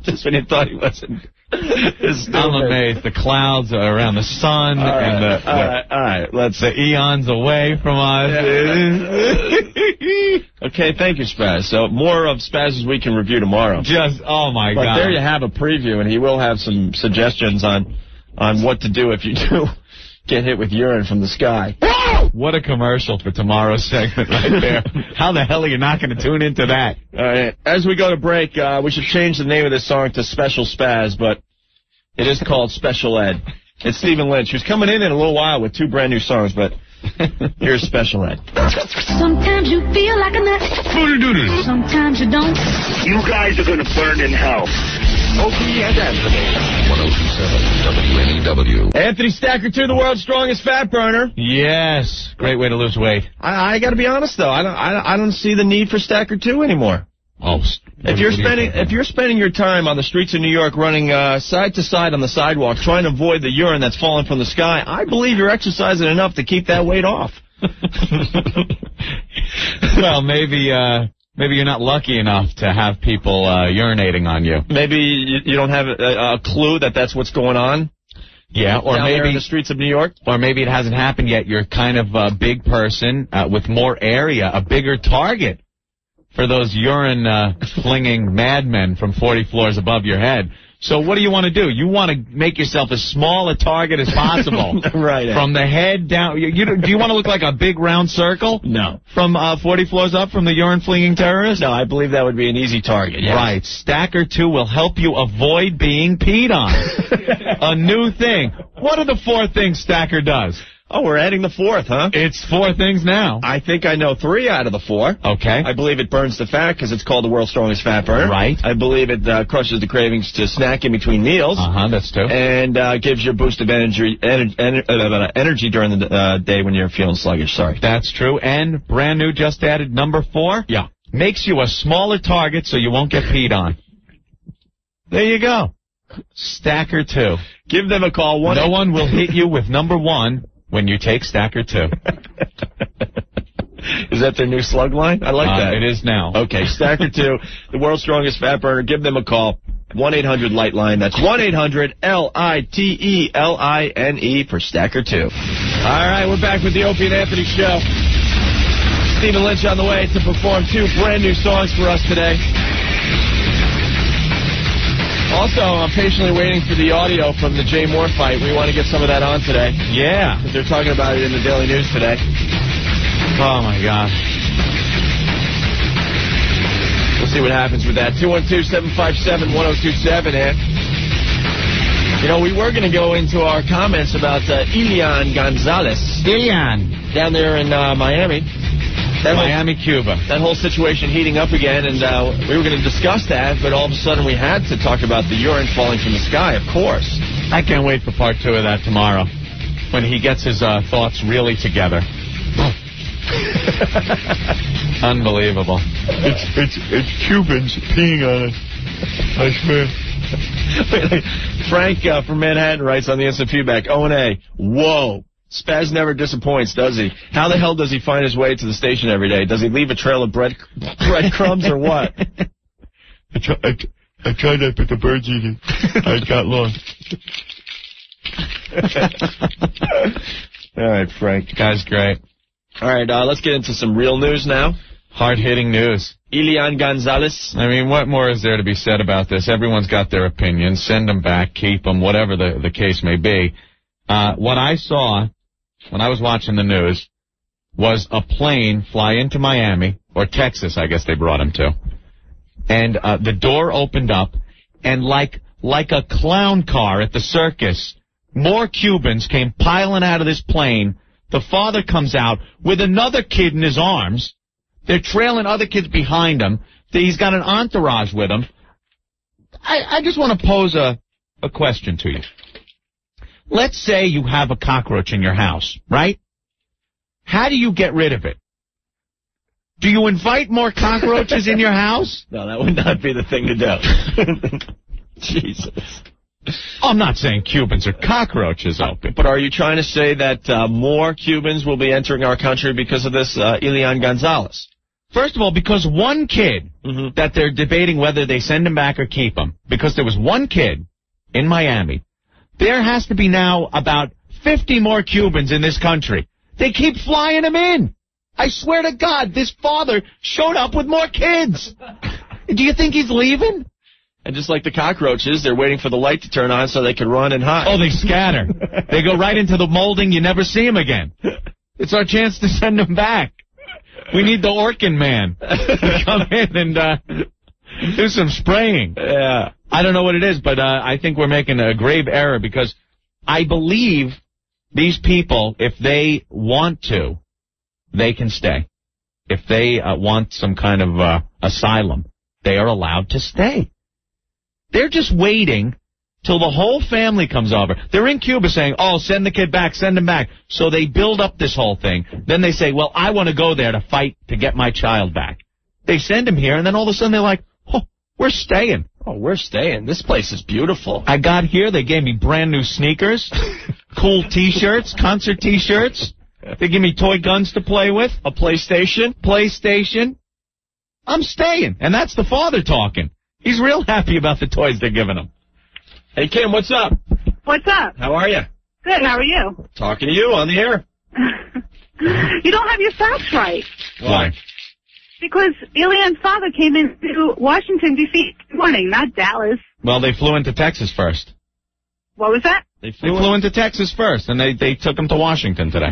Just when you thought he wasn't. I'm amazed. The clouds are around the sun. All right, and all right. Let's the eons away from us. Okay, thank you, Spaz. So more of Spaz's Week in Review tomorrow. Oh, my God. But there you have a preview, and he will have some suggestions on what to do if you do get hit with urine from the sky. What a commercial for tomorrow's segment right there. How the hell are you not going to tune into that? All right. As we go to break, we should change the name of this song to Special Spaz, but it is called Special Ed. It's Stephen Lynch, who's coming in a little while with 2 brand new songs, but here's Special Ed. Sometimes you feel like a nut. Sometimes you don't. You guys are going to burn in hell. Opie and Anthony. 102.7 WNEW. Anthony Stacker 2, the world's strongest fat burner. Yes. Great way to lose weight. I got to be honest, though. I don't see the need for Stacker 2 anymore. Oh, if you're spending your time on the streets of New York running side to side on the sidewalk trying to avoid the urine that's falling from the sky, I believe you're exercising enough to keep that weight off. Well, maybe you're not lucky enough to have people urinating on you. Maybe you don't have a clue that that's what's going on. Yeah, or down maybe there in the streets of New York. Or maybe it hasn't happened yet. You're kind of a big person with more area, a bigger target for those urine-flinging madmen from 40 floors above your head. So what do you want to do? You want to make yourself as small a target as possible. Right. From the head down. Do you want to look like a big round circle? No. From 40 floors up from the urine-flinging terrorist? No, I believe that would be an easy target. Yes. Right. Stacker 2 will help you avoid being peed on. A new thing. What are the 4 things Stacker does? Oh, we're adding the 4th, huh? It's 4 things now. I think I know 3 out of the 4. Okay. I believe it burns the fat because it's called the world's strongest fat burner. Right. I believe it crushes the cravings to snack in between meals. That's true. And gives you a boost of energy during the day when you're feeling sluggish. Sorry. That's true. And brand new, just added, number 4. Yeah. Makes you a smaller target so you won't get peed on. There you go. Stacker 2. Give them a call. No one will hit you with number 1 when you take Stacker 2. Is that their new slug line? I like that. It is now. Okay, Stacker 2, the world's strongest fat burner. Give them a call. 1-800-LIGHT-LINE. That's 1-800-LITELINE for Stacker 2. All right, we're back with the Opie and Anthony Show. Stephen Lynch on the way to perform 2 brand new songs for us today. Also, I'm patiently waiting for the audio from the Jay Moore fight. We want to get some of that on today. Yeah. Because they're talking about it in the Daily News today. Oh, my gosh. We'll see what happens with that. 212-757-1027, Ant. You know, we were going to go into our comments about Elian Gonzalez. Elian. Down there in Miami. Miami, Cuba. That whole situation heating up again, and we were going to discuss that, but all of a sudden we had to talk about the urine falling from the sky, of course. I can't wait for part 2 of that tomorrow, when he gets his thoughts really together. Unbelievable. It's Cubans peeing on it. I swear. Frank from Manhattan writes on the instant feedback, O&A, whoa. Spaz never disappoints, does he? How the hell does he find his way to the station every day? Does he leave a trail of breadcrumbs or what? I tried that, but the birds eat it. I got lost. All right, Frank. Guy's great. All right, let's get into some real news now. Hard-hitting news. Elian Gonzalez. I mean, what more is there to be said about this? Everyone's got their opinions. Send them back, keep them, whatever the case may be. What I saw when I was watching the news was a plane fly into Miami, or Texas, I guess they brought him to. And the door opened up, and like a clown car at the circus, more Cubans came piling out of this plane. The father comes out with another kid in his arms. They're trailing other kids behind him. He's got an entourage with him. I just want to pose a question to you. Let's say you have a cockroach in your house, right? How do you get rid of it? Do you invite more cockroaches in your house? No, that would not be the thing to do. Jesus. I'm not saying Cubans are cockroaches, Opie. But are you trying to say that more Cubans will be entering our country because of this Elian Gonzalez? First of all, because one kid that they're debating whether they send him back or keep him, because there was one kid in Miami, there has to be now about 50 more Cubans in this country. They keep flying him in. I swear to God, this father showed up with more kids. Do you think he's leaving? And just like the cockroaches, they're waiting for the light to turn on so they can run and hide. Oh, they scatter. They go right into the molding. You never see them again. It's our chance to send them back. We need the Orkin man to come in and do some spraying. Yeah. I don't know what it is, but I think we're making a grave error because I believe these people, if they want to, they can stay. If they want some kind of asylum, they are allowed to stay. They're just waiting till the whole family comes over. They're in Cuba saying, oh, send the kid back, send him back. So they build up this whole thing. Then they say, well, I want to go there to fight to get my child back. They send him here, and then all of a sudden they're like, oh, we're staying. Oh, we're staying. This place is beautiful. I got here. They gave me brand new sneakers, cool T-shirts, concert T-shirts. They give me toy guns to play with, a PlayStation. I'm staying. And that's the father talking. He's real happy about the toys they're giving him. Hey, Kim, what's up? What's up? How are you? Good, how are you? Talking to you on the air. You don't have your facts right. Why? Because Elian's father came into Washington, D.C. this morning, not Dallas. Well, they flew into Texas first. What was that? They flew into Texas first, and they took him to Washington today.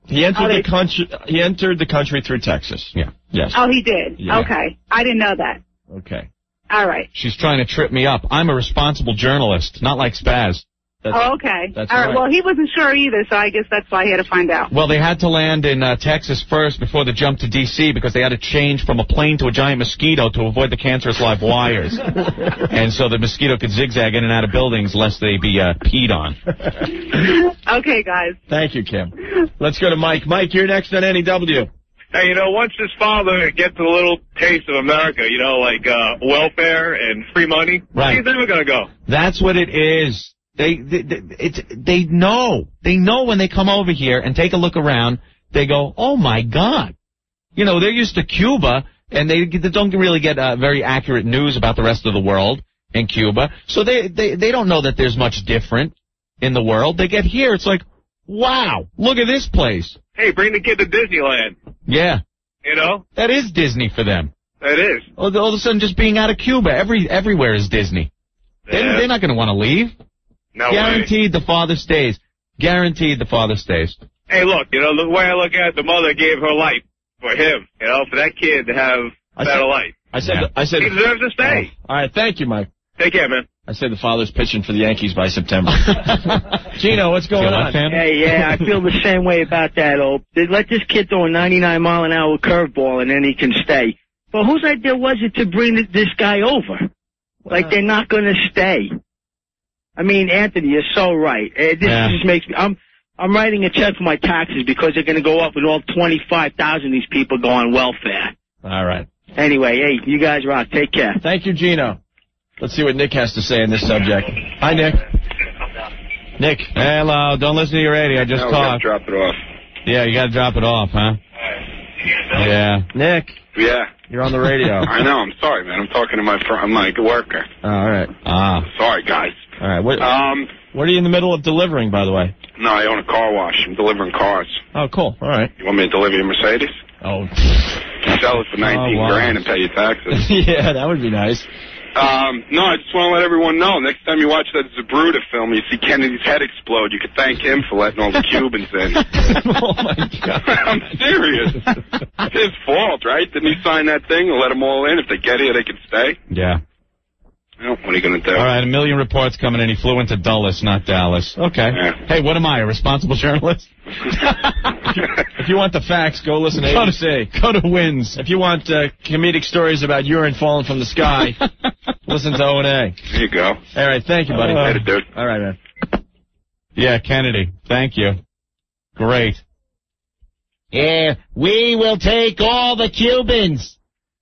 He entered the country. He entered the country through Texas. Yeah. Yes. Oh, he did? Yeah. Okay. I didn't know that. Okay. All right. She's trying to trip me up. I'm a responsible journalist, not like Spaz. Okay. That's All right. right. Well, he wasn't sure either, so I guess that's why he had to find out. Well, they had to land in Texas first before the jump to D.C. because they had to change from a plane to a giant mosquito to avoid the cancerous live wires. And so the mosquito could zigzag in and out of buildings lest they be peed on. Okay, guys. Thank you, Kim. Let's go to Mike. Mike, you're next on NEW. Hey, you know, once his father gets a little taste of America, you know, like welfare and free money, right. He's never going to go. That's what it is. They know. They know when they come over here and take a look around, they go, oh, my God. You know, they're used to Cuba, and they don't really get very accurate news about the rest of the world in Cuba. So they don't know that there's much different in the world. They get here, it's like, wow, look at this place. Hey, bring the kid to Disneyland. Yeah. You know? That is Disney for them. That is. All of a sudden, just being out of Cuba, everywhere is Disney. Yeah. They're not going to want to leave. No Guaranteed way. the father stays. Guaranteed the father stays. Hey, look, you know, the way I look at it, the mother gave her life for him, you know, for that kid to have a better life. I said he deserves to stay. All right, thank you, Mike. Take care, man. I said the father's pitching for the Yankees by September. Gino, what's going on? Hey, yeah, I feel the same way about that, Ope. They let this kid throw a 99-mile-an-hour curveball and then he can stay. But whose idea was it to bring this guy over? Like, they're not going to stay. I mean, Anthony, you're so right. This just makes me... I'm writing a check for my taxes because they're going to go up and all 25,000 of these people go on welfare. All right. Anyway, hey, you guys rock. Take care. Thank you, Gino. Let's see what Nick has to say on this subject. Hi, Nick. Nick. Hello. Don't listen to your radio. Just talk. Drop it off. Yeah, you got to drop it off, huh? Yeah. Nick. Yeah. You're on the radio. I know. I'm sorry, man. I'm talking to my worker. Oh, all right. Sorry, guys. All right. What are you in the middle of delivering, by the way? No, I own a car wash. I'm delivering cars. Oh, cool. All right. You want me to deliver your Mercedes? Oh. Sell it for $19,000 and pay your taxes. Yeah, that would be nice. No, I just want to let everyone know, next time you watch that Zabruta film, you see Kennedy's head explode, you could thank him for letting all the Cubans in. Oh, my God. I'm serious. It's his fault, right? Didn't he sign that thing and let them all in? If they get here, they can stay? Yeah. Well, what are you going to do? All right, 1 million reports coming in. He flew into Dulles, not Dallas. Okay. Yeah. Hey, what am I, a responsible journalist? If you want the facts, go listen to ABC. Go to Wins. If you want comedic stories about urine falling from the sky, listen to O&A. There you go. All right, thank you, buddy. Later, dude. All right, man. Yeah, Kennedy. Thank you. Great. Yeah, we will take all the Cubans.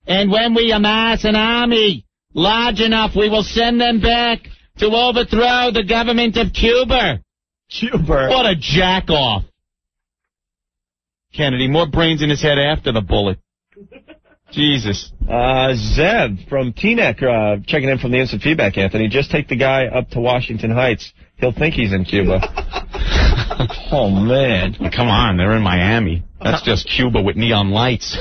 And when we amass an army large enough, we will send them back to overthrow the government of Cuba. Cuba? What a jack-off. Kennedy, more brains in his head after the bullet. Jesus. Zeb from Teaneck checking in from the instant feedback, Anthony. Just take the guy up to Washington Heights. He'll think he's in Cuba. Oh, man. Come on, they're in Miami. That's just Cuba with neon lights.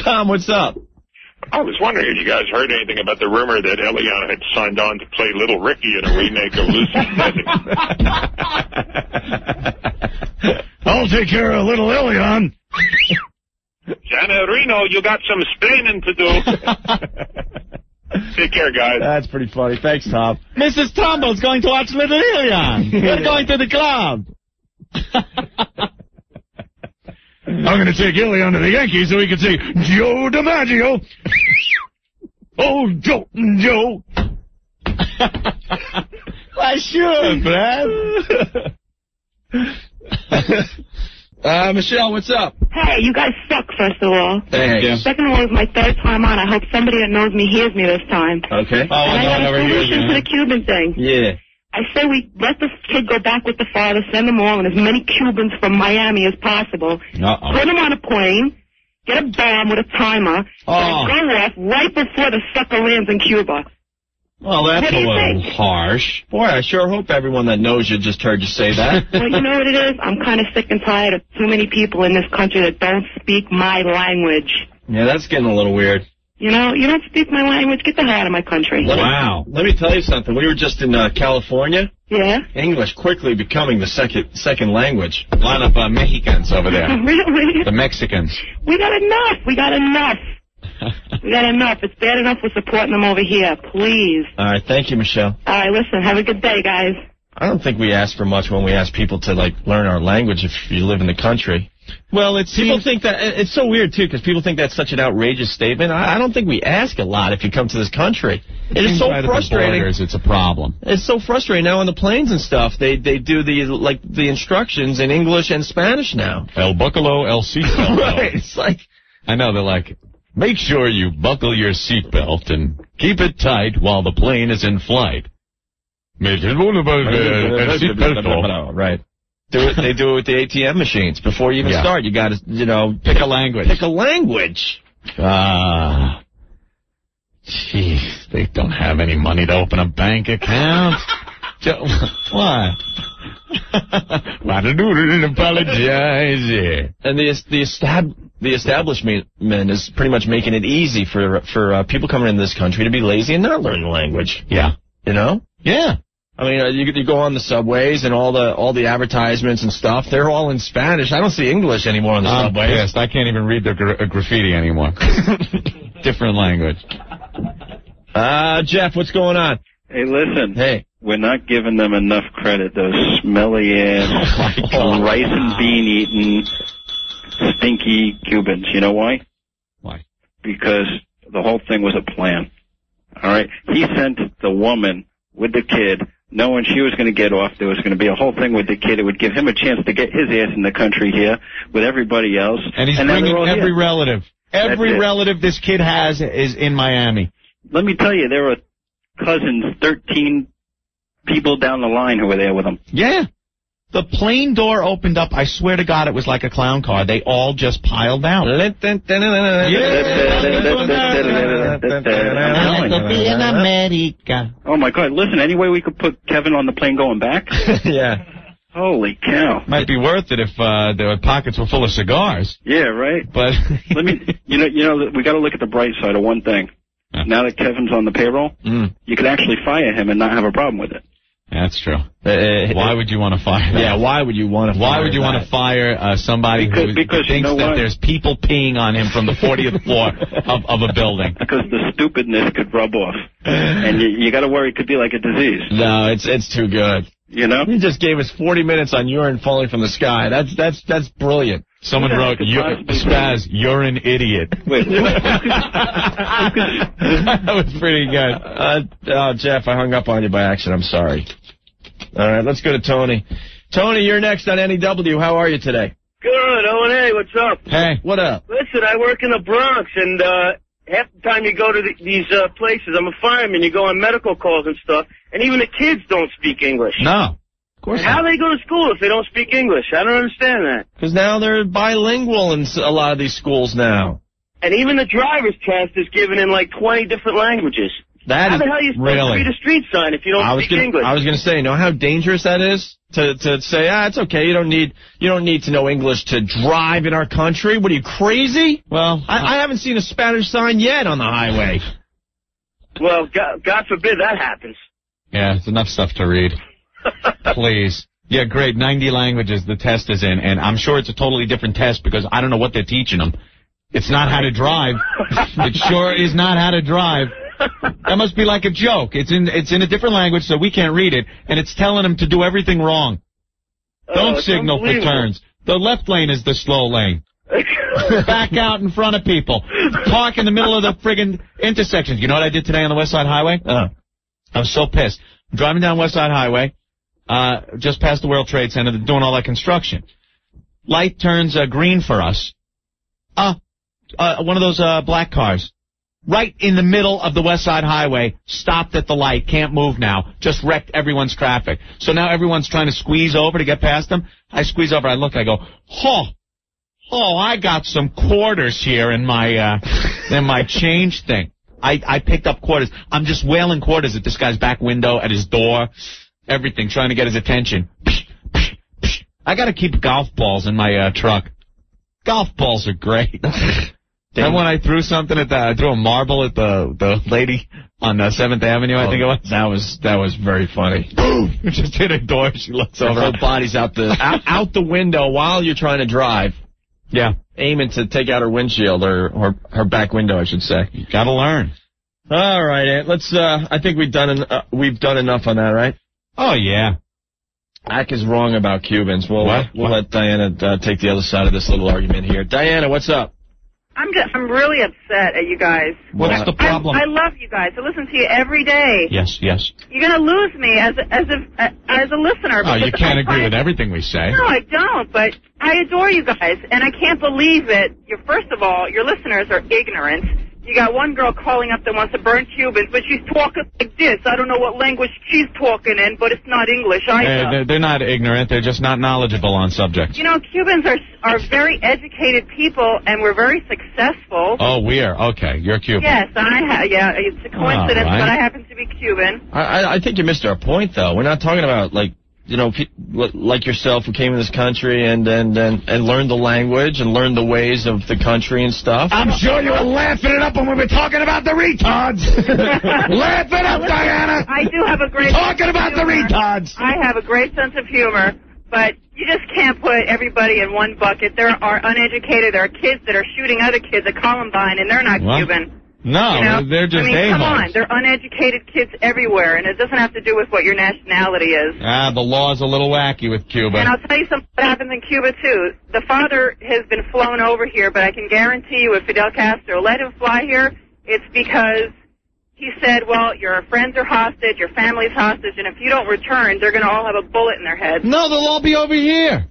Tom, what's up? I was wondering if you guys heard anything about the rumor that Elian had signed on to play Little Ricky in a remake of Lucy's Music. I'll take care of little Elian. Santa Reno, you got some splaining to do. Take care, guys. That's pretty funny. Thanks, Tom. Mrs. Trumbo's going to watch Little Elian. We're going to the club. I'm going to take Elian to the Yankees so he can say, Joe DiMaggio. Oh, Joe. Why, sure, Brad. Michelle, what's up? Hey, you guys suck, first of all. Thanks. Second of all, it's my third time on. I hope somebody that knows me hears me this time. Okay. And I got a solution to the Cuban thing. Yeah. I say we let the kid go back with the father, send them all, and as many Cubans from Miami as possible. Put them on a plane, get a bomb with a timer, and go off right before the sucker lands in Cuba. Well, that's a little harsh. Boy, I sure hope everyone that knows you just heard you say that. Well, you know what it is? I'm kind of sick and tired of too many people in this country that don't speak my language. Yeah, that's getting a little weird. You know, you don't speak my language, get the hell out of my country. Wow. Let me tell you something. We were just in California. Yeah? English quickly becoming the second language. A lot of Mexicans over there. Really? The Mexicans. We got enough. We got enough. It's bad enough we're supporting them over here. Please. All right. Thank you, Michelle. All right, listen. Have a good day, guys. I don't think we ask for much when we ask people to, learn our language if you live in the country. Well, people think that it's so weird, too, because people think that's such an outrageous statement. I don't think we ask a lot if you come to this country. It is so frustrating. Borders, it's a problem. It's so frustrating now on the planes and stuff. They do the instructions in English and Spanish now. El buckalo, el seatbelt. Right. It's like, I know, they're like, make sure you buckle your seatbelt and keep it tight while the plane is in flight. Right. They do it with the ATM machines. Before you even start, you got to, pick a language. Pick a language. Jeez, they don't have any money to open a bank account. What? Apologize. And the establishment is pretty much making it easy for people coming into this country to be lazy and not learn the language. Yeah. You know? Yeah. I mean, you go on the subways and all the advertisements and stuff. They're all in Spanish. I don't see English anymore on the subways. I'm pissed. I can't even read the graffiti anymore. Different language. Jeff, what's going on? Hey, listen. Hey. We're not giving them enough credit, those smelly-ass, rice and bean-eating, stinky Cubans. You know why? Why? Because the whole thing was a plan. All right? He sent the woman with the kid, knowing she was going to get off. There was going to be a whole thing with the kid. It would give him a chance to get his ass in the country here with everybody else. And he's bringing every relative. Every relative this kid has is in Miami. Let me tell you, there were cousins, 13 people down the line who were there with him. Yeah. The plane door opened up. I swear to God, it was like a clown car. They all just piled out. In America. Oh, my God. Listen, any way we could put Kevin on the plane going back? Yeah. Holy cow. Might be worth it if their pockets were full of cigars. Yeah, right. But let me, you know, we got to look at the bright side of one thing. Yeah. Now that Kevin's on the payroll, you could actually fire him and not have a problem with it. That's true. Why would you want to fire that? Yeah, why would you want to fire Why would you want to fire somebody who thinks that there's people peeing on him from the 40th floor of a building? Because the stupidness could rub off. And you got to worry it could be like a disease. No, it's too good. You know? He just gave us 40 minutes on urine falling from the sky. That's brilliant. Someone wrote, Spaz, you're an idiot. Wait, that was pretty good. Jeff, I hung up on you by accident. I'm sorry. All right, let's go to Tony. Tony, you're next on NEW. How are you today? Good. O&A, what's up? Hey, what up? Listen, I work in the Bronx, and half the time you go to these places, I'm a fireman, you go on medical calls and stuff, and even the kids don't speak English. No. Of course not. How do they go to school if they don't speak English? I don't understand that. Because now they're bilingual in a lot of these schools now. And even the driver's test is given in like 20 different languages. That How is the hell are you supposed to read a street sign if you don't speak English? I was going to say, you know how dangerous that is to say, it's okay. You don't need to know English to drive in our country. What are you, crazy? Well, I haven't seen a Spanish sign yet on the highway. Well, God forbid that happens. Yeah, it's enough stuff to read. Please. Yeah, great. 90 languages the test is in, and I'm sure it's a totally different test because I don't know what they're teaching them. It's not how to drive. It sure is not how to drive. That must be like a joke. It's in a different language, so we can't read it, and it's telling them to do everything wrong. Don't signal for turns. The left lane is the slow lane. Back out in front of people. Park in the middle of the friggin' intersection. You know what I did today on the West Side Highway? I was so pissed. I'm driving down West Side Highway, just past the World Trade Center. They're doing all that construction. Light turns green for us. One of those black cars. Right in the middle of the West Side Highway, stopped at the light, can't move now, just wrecked everyone's traffic. So now everyone's trying to squeeze over to get past them. I squeeze over, I look, I go, I got some quarters here in my change thing. I picked up quarters. I'm just wailing quarters at this guy's back window, at his door, everything, trying to get his attention. I gotta keep golf balls in my truck. Golf balls are great. Then when I threw something I threw a marble at the lady on 7th Avenue, I think it was. That was very funny. Boom! Just hit a door. She looks over. Her body's out the window while you're trying to drive. Yeah, aiming to take out her windshield or her back window, I should say. You gotta learn. All right, Ant. Let's. I think we've done enough on that, right? Oh yeah. Ack is wrong about Cubans. We'll let Diana take the other side of this little argument here. Diana, what's up? I'm really upset at you guys. What's the problem? I love you guys. I listen to you every day. Yes. You're gonna lose me as a listener. Oh, you can't agree with everything we say. No, I don't. But I adore you guys, and I can't believe that. First of all, your listeners are ignorant. You got one girl calling up that wants to burn Cubans, but she's talking like this. I don't know what language she's talking in, but it's not English either. They're not ignorant. They're just not knowledgeable on subjects. You know, Cubans are very educated people, and we're very successful. Oh, we are? Okay, you're Cuban. Yes, it's a coincidence, but I happen to be Cuban. I think you missed our point, though. We're not talking about, like yourself who came in this country and learned the language and learned the ways of the country and stuff. I'm sure you were laughing it up when we were talking about the retards. Laugh it up, Diana. I do have a great talking about the retards. I have a great sense of humor, but you just can't put everybody in one bucket. There are uneducated. There are kids that are shooting other kids at Columbine, and they're not Cuban. No, they're just a-holes. Come on, they're uneducated kids everywhere, and it doesn't have to do with what your nationality is. The law's a little wacky with Cuba. And I'll tell you something that happens in Cuba, too. The father has been flown over here, but I can guarantee you if Fidel Castro let him fly here, it's because he said, well, your friends are hostage, your family's hostage, and if you don't return, they're going to all have a bullet in their head. No, they'll all be over here.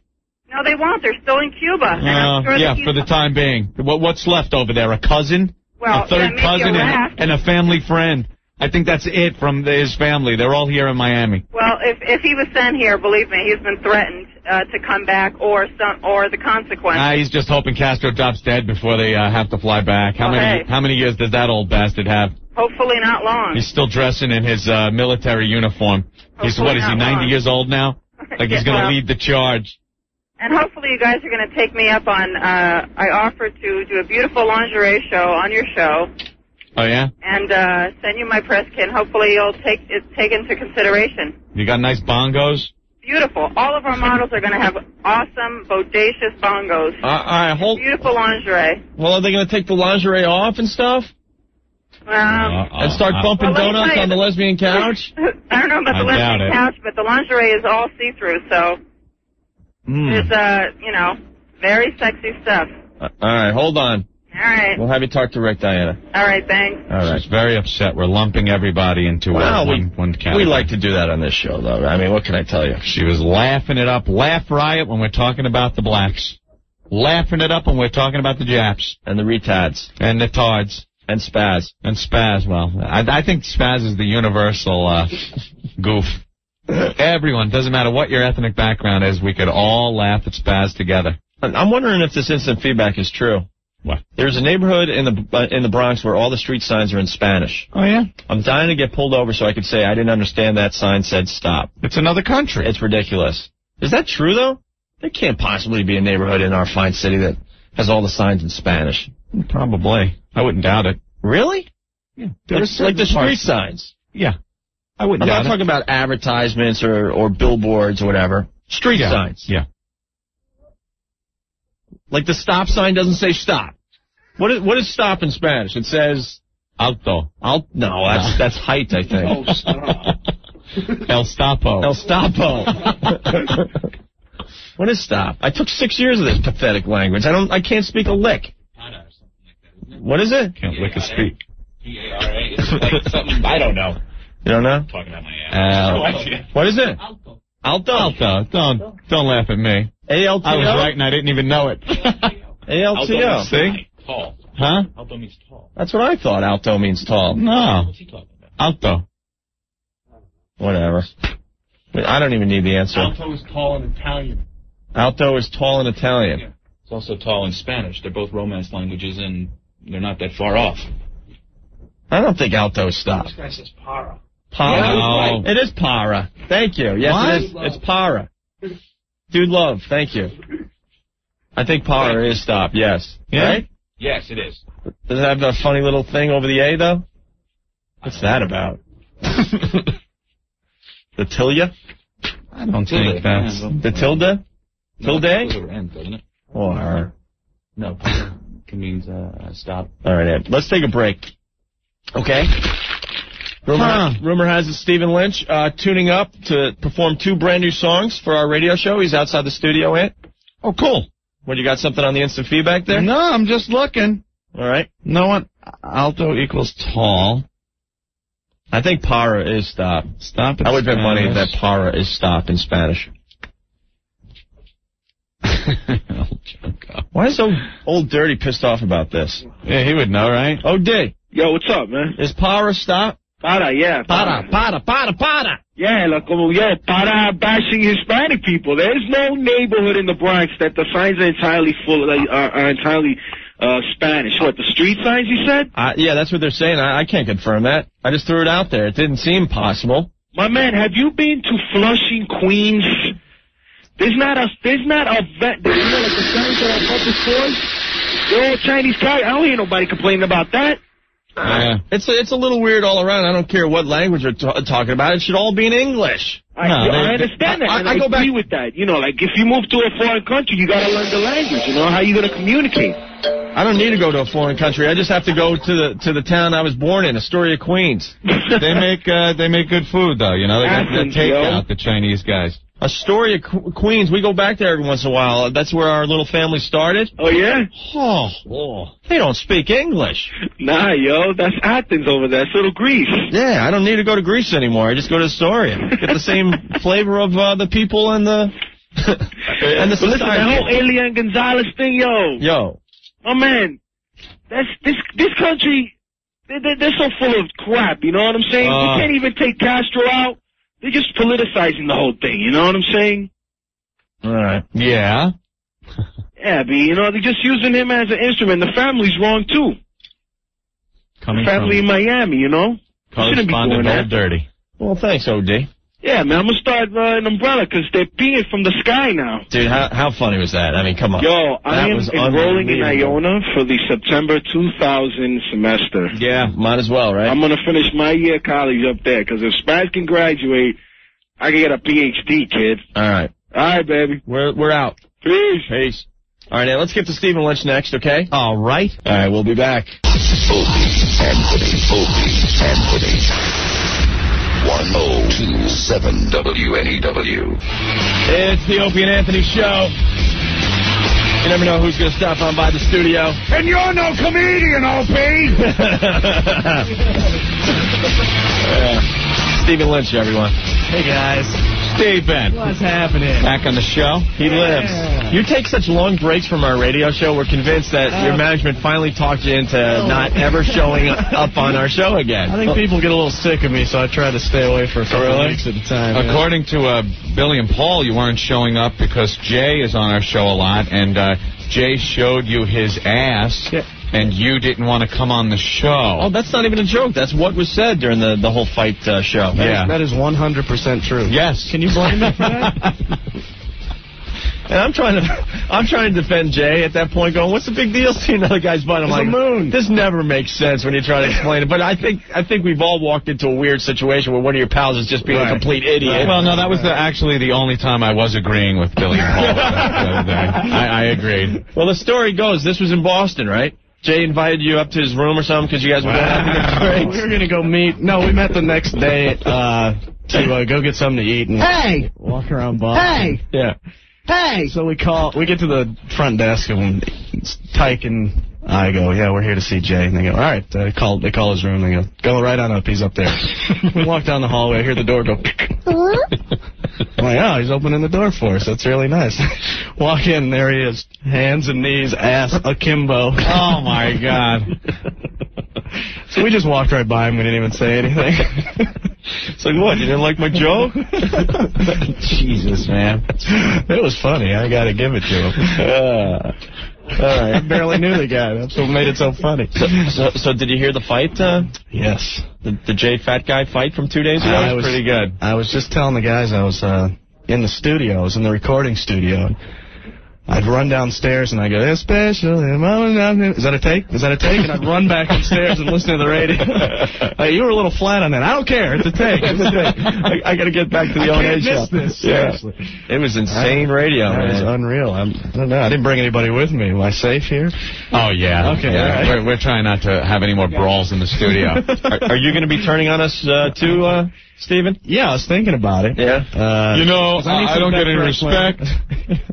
No, they won't. They're still in Cuba. And I'm sure for the time being. What's left over there? A cousin? Well, a third cousin and a family friend. I think that's it from his family. They're all here in Miami. Well, if he was sent here, believe me, he's been threatened to come back or the consequence. He's just hoping Castro drops dead before they have to fly back. How many years does that old bastard have? Hopefully not long. He's still dressing in his military uniform. Is he 90 years old now? Like he's going to lead the charge. And hopefully you guys are going to take me up on, I offered to do a beautiful lingerie show on your show. Oh, yeah? And send you my press kit. Hopefully you'll take into consideration. You got nice bongos? Beautiful. All of our models are going to have awesome, bodacious bongos. Beautiful lingerie. Well, are they going to take the lingerie off and stuff? And start bumping donuts on the lesbian couch? I don't know about the lesbian couch, but the lingerie is all see-through, so... There's, very sexy stuff. All right, hold on. All right. We'll have you talk to Rick, Diana. All right, thanks. All right. She's very upset. We're lumping everybody into one category. We like to do that on this show, though. I mean, what can I tell you? She was laughing it up. Laugh riot when we're talking about the blacks. Laughing it up when we're talking about the Japs. And the retards. And the tards. And spaz. And spaz, well, I think spaz is the universal goof. Everyone, doesn't matter what your ethnic background is, we could all laugh at spaz together. I'm wondering if this instant feedback is true. What? There's a neighborhood in the Bronx where all the street signs are in Spanish. Oh, yeah? I'm dying to get pulled over so I could say I didn't understand that sign said stop. It's another country. It's ridiculous. Is that true, though? There can't possibly be a neighborhood in our fine city that has all the signs in Spanish. Probably. I wouldn't doubt it. Really? Yeah. Like the street signs. Yeah. I wouldn't doubt it. I'm not talking about advertisements or billboards or whatever. Street signs. Yeah. Like the stop sign doesn't say stop. What is stop in Spanish? It says alto. No, that's height, I think. Oh, stop. El Stapo. El Stapo. What is stop? I took 6 years of this pathetic language. I can't speak a lick. What is it? Can't lick a speak. P-A-R-A. It's like something I don't know. You don't know? Talking about my ass. What is it? Alto. Don't laugh at me. A-L-T-O? I was right and I didn't even know it. A-L-T-O. See? Tall. Huh? Alto means tall. That's what I thought. Alto means tall. No. What's he talking about? Alto. Whatever. I don't even need the answer. Alto is tall in Italian. Alto is tall in Italian. Yeah. It's also tall in Spanish. They're both Romance languages, and they're not that far off. I don't think alto is stop. This guy says para. Para? Yeah, It is para. Thank you. Yes, what? it is. It's para. Dude love. Thank you. I think para is stop, yes. Yeah? Right? Yes, it is. Does it have a funny little thing over the A, though? What's that about? The tilde? I don't think that's... The tilde? Tilde? End, doesn't it? Or... No, it means stop. All right, Ed. Let's take a break. Okay? Rumor has it Stephen Lynch tuning up to perform 2 brand new songs for our radio show. He's outside the studio, Ed. Oh, cool. What, you got something on the instant feedback there? No, I'm just looking. All right. No one. Alto equals tall. I think para is stop. Stop in I would bet money Spanish. that para is stop in Spanish. Why is old Dirty pissed off about this? Yeah, he would know, right? Oh, D. Yo, what's up, man? Is para stop? Para, yeah. Para. Yeah, like, para bashing Hispanic people. There's no neighborhood in the Bronx that the signs are entirely full, are entirely Spanish. What, the street signs, you said? Yeah, that's what they're saying. I can't confirm that. I just threw it out there. It didn't seem possible. My man, have you been to Flushing, Queens? There's not a vet. You know, like the signs that are public stores? They're all Chinese cars. I don't hear nobody complaining about that. It's a little weird all around. I don't care what language you're talking about. It should all be in English. I understand that, and I agree with that. You know, like, if you move to a foreign country, you gotta learn the language, you know? How you gonna communicate? I don't need to go to a foreign country. I just have to go to the town I was born in, Astoria, Queens. They make good food, though, you know? They got the takeout, the Chinese guys. Astoria, Queens, we go back there every once in a while. That's where our little family started. Oh, yeah? Oh, they don't speak English. Nah, yo, that's Athens over there. It's little Greece. Yeah, I don't need to go to Greece anymore. I just go to Astoria. Get the same flavor of the people and the and the society. Listen, that whole Alien Gonzalez thing, yo. Oh, man, this country, they're so full of crap, you know what I'm saying? You can't even take Castro out. They're just politicizing the whole thing, you know what I'm saying? All right. Yeah. Yeah, but, you know, they're just using him as an instrument. The family's wrong, too. Coming family in Miami, you know? Shouldn't be doing that. Dirty. Well, thanks, OD. Yeah, man, I'm going to start an umbrella because they're peeing from the sky now. Dude, how funny was that? I mean, come on. Yo, I am enrolling in Iona for the September 2000 semester. Yeah, might as well, right? I'm going to finish my year of college up there because if Spaz can graduate, I can get a PhD, kid. All right. All right, baby. We're out. Peace. All right, now let's get to Stephen Lynch next, okay? All right. All right, we'll be back. Opie Anthony. 1027 WNEW. It's the Opie and Anthony Show. You never know who's going to stop on by the studio. And you're no comedian, Opie! Stephen Lynch, everyone. Hey, guys. Stephen. What's happening? Back on the show? He lives. You take such long breaks from our radio show, we're convinced that your management finally talked you into not ever showing up on our show again. I think people get a little sick of me, so I try to stay away for a couple of weeks at a time. According to Billy and Paul, you weren't showing up because Jay is on our show a lot, and Jay showed you his ass. Yeah. And you didn't want to come on the show. Oh, that's not even a joke. That's what was said during the whole fight show. That is 100% true. Yes. Can you blame me for that? And I'm trying to defend Jay at that point, going, "What's the big deal seeing another guy's butt?" I'm like, "This never makes sense when you try to explain it." But I think we've all walked into a weird situation where one of your pals is just being a complete idiot. Right. Well, no, that was actually the only time I was agreeing with Billy and Paul the other day. I agreed. Well, the story goes, this was in Boston, right? Jay invited you up to his room or something because you guys were going out to get drinks. We were going to go meet. No, we met the next day to go get something to eat and walk around Boston. Yeah. Hey! So we get to the front desk and Tyke and I go, "Yeah, we're here to see Jay." And they go, "All right." They call his room. They go right on up. He's up there. We walk down the hallway. I hear the door go. I'm like, "Oh, he's opening the door for us. That's really nice." Walk in, there he is. Hands and knees, ass akimbo. Oh, my God. So we just walked right by him. We didn't even say anything. It's like, what, you didn't like my joke? Jesus, man. It was funny. I got to give it to him. All right. I barely knew the guy. That's what made it so funny. So did you hear the fight? Yes. The Jay Fat Guy fight from 2 days ago? It was pretty good. I was just telling the guys I was in the studio. I was in the recording studio. I'd run downstairs and I go, "It's special." Is that a take? Is that a take? And I'd run back upstairs and listen to the radio. You were a little flat on that. I don't care. It's a take. It's a take. I got to get back to the O&A show. This, seriously. It was insane radio, man. It was unreal. I don't know. I didn't bring anybody with me. Am I safe here? Oh, yeah. Okay. Yeah. Right. We're trying not to have any more brawls in the studio. Are you going to be turning on us, too, Stephen? Yeah, I was thinking about it. Yeah. I don't get any respect.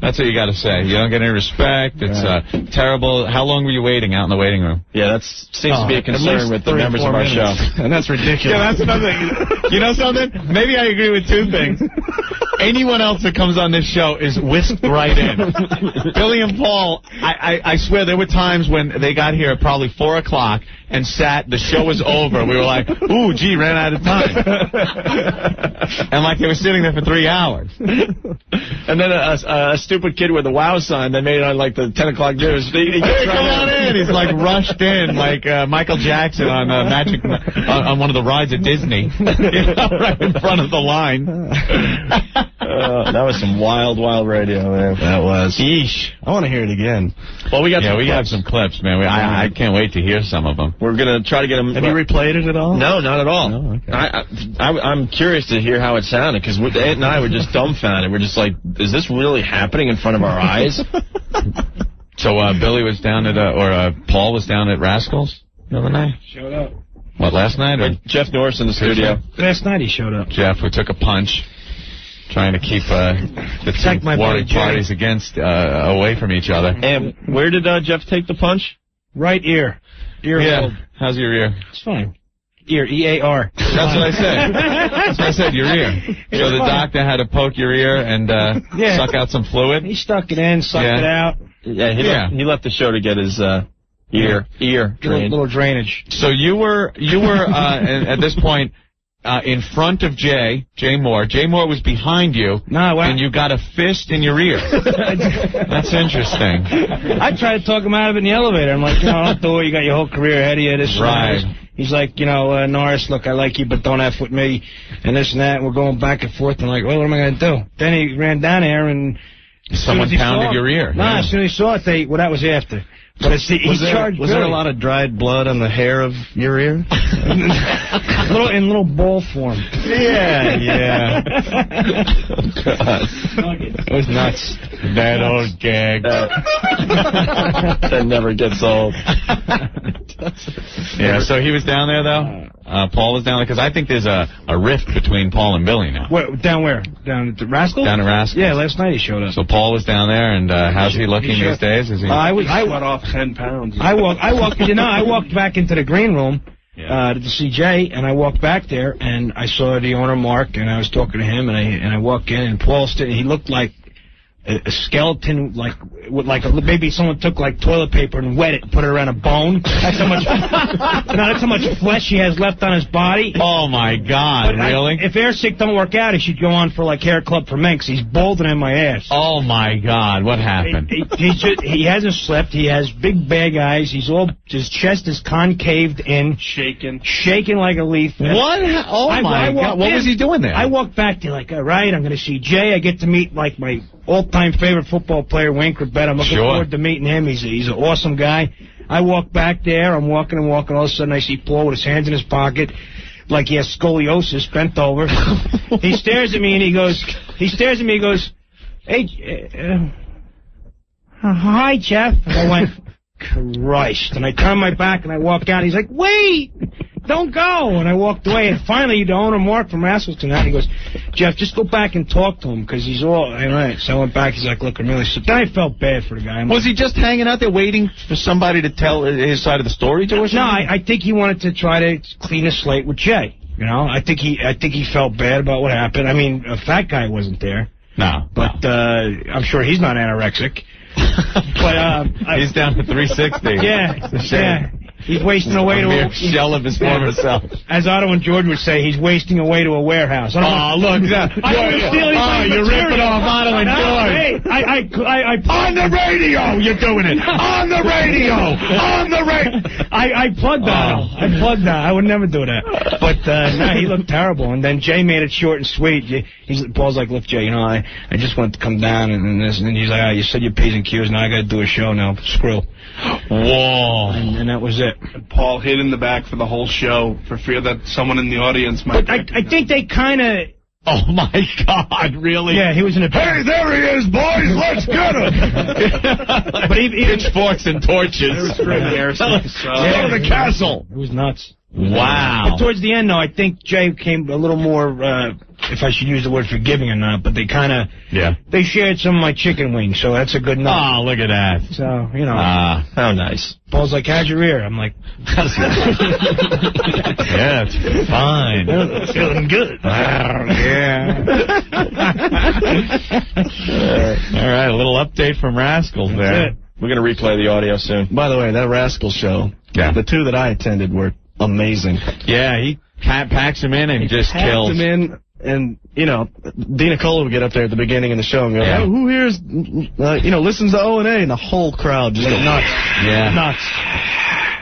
That's what you got to say. You don't get any respect. It's terrible. How long were you waiting out in the waiting room? Yeah, that seems to be a concern with the members of our show. And that's ridiculous. Yeah, that's another thing. You know something? Maybe I agree with two things. Anyone else that comes on this show is whisked right in. Billy and Paul, I swear there were times when they got here at probably 4 o'clock and the show was over. We were like, "Ooh, gee, ran out of time." And like they were sitting there for 3 hours. And then a stupid kid with a WOW sign that made it on like the 10 o'clock news. He hey, come on in. He's like rushed in like Michael Jackson on Magic on one of the rides at Disney. Right in front of the line. That was some wild radio, man. That was. Yeesh. I want to hear it again. Well, we have some clips, man. I can't wait to hear some of them. We're going to try to get them. Have you replayed it at all? No, not at all. Oh, okay. I'm curious to hear how it sounded, because Ant and I were just dumbfounded. We're just like, is this really happening in front of our eyes? So Billy was down at, Paul was down at Rascals the other night? Showed up. What, last night? Or? Jeff Norris in the studio. Last night he showed up. Jeff, who took a punch, trying to keep the two warring parties away from each other. And where did Jeff take the punch? Right ear. Yeah. How's your ear? It's fine. Ear, E-A-R. That's what I said. That's what I said, your ear. So the doctor had to poke your ear and suck out some fluid? He stuck it in, sucked it out. Yeah, he left the show to get his ear drained. Little drainage. So you were at this point in front of Jay Moore. Jay Moore was behind you, and you got a fist in your ear. That's interesting. I tried to talk him out of it in the elevator. I'm like, don't do it. You got your whole career ahead of you. This right. He's like, Norris, look, I like you, but don't F with me, and this and that. And we're going back and forth. And I'm like, well, what am I going to do? Then he ran down there, and someone pounded your ear. As soon as he saw it, that was after. But was there a lot of dried blood on the hair of your ear? in little ball form. Yeah. Oh, God. It was nuts. That old gag. That never gets old. Yeah, so he was down there, though? Paul was down there? Because I think there's a rift between Paul and Billy now. Down where? Down at Rascals? Down at Rascals. Yeah, last night he showed up. So Paul was down there, and how's he looking these days? Is he? I went off 10 pounds. I walked back into the green room, to see Jay, and I walked back there, and I saw the owner, Mark, and I was talking to him, and I walked in, and Paul stood, he looked like a skeleton, maybe someone took like toilet paper and wet it and put it around a bone. That's how much. That's how much flesh he has left on his body. Oh my God! But really? If Airsick don't work out, he should go on for like Hair Club for Men, 'cause he's balding in my ass. Oh my God! What happened? He hasn't slept. He has big bag eyes. His chest is concaved in, shaking like a leaf. What? Oh my God! What was he doing there? I walked back there like, all right, I'm going to see Jay. I get to meet like my all-time favorite football player, Wayne Corbett. I'm looking forward to meeting him. He's an awesome guy. I walk back there. I'm walking and walking. All of a sudden, I see Paul with his hands in his pocket, like he has scoliosis, bent over. He stares at me and he goes, hey, hi, Jeff. And I went, Christ. And I turned my back and I walked out. He's like, wait, don't go. And I walked away. And finally, the owner, Mark from Rascals tonight, he goes, Jeff, just go back and talk to him, because he's all right. So I went back. He's like looking really sick. Then I felt bad for the guy. Was he just hanging out there waiting for somebody to tell his side of the story to or something? No, I think he wanted to try to clean his slate with Jay. You know, I think he felt bad about what happened. I mean, a fat guy wasn't there. No. But I'm sure he's not anorexic. But he's down to 360. Yeah. He's wasting away to a shell of his former self. As Otto and George would say, he's wasting away to a warehouse. Oh, look. You're ripping off Otto and George. Hey, on the radio, you're doing it. On the radio. On the radio. I plugged Otto. I plugged that. I would never do that. But, no, he looked terrible. And then Jay made it short and sweet. Paul's like, look, Jay, you know, I just want to come down and this. And he's like, you said your P's and Q's. Now I got to do a show now. Screw. Whoa. And that was it. And Paul hid in the back for the whole show for fear that someone in the audience might... But I think they kind of... Oh, my God, really? Yeah, he was in a... Hey, there he is, boys! Let's get him! But pitchforks and torches. Go to the castle! It was nuts. Wow. But towards the end, though, I think Jay came a little more, if I should use the word forgiving or not, but they kind of... Yeah. They shared some of my chicken wings, so that's a good note. Oh, look at that. So, you know. How nice. Paul's like, how's your ear? I'm like... Yeah, it's fine. It's feeling good. Yeah. All right, a little update from Rascals there. We're going to replay the audio soon. By the way, that Rascal show, the two that I attended were amazing. Yeah, he packs him in and just kills. Him in, and, you know, Dina Cola would get up there at the beginning of the show and go, oh, who here's, listens to O&A, and the whole crowd just went nuts. Yeah. Nuts.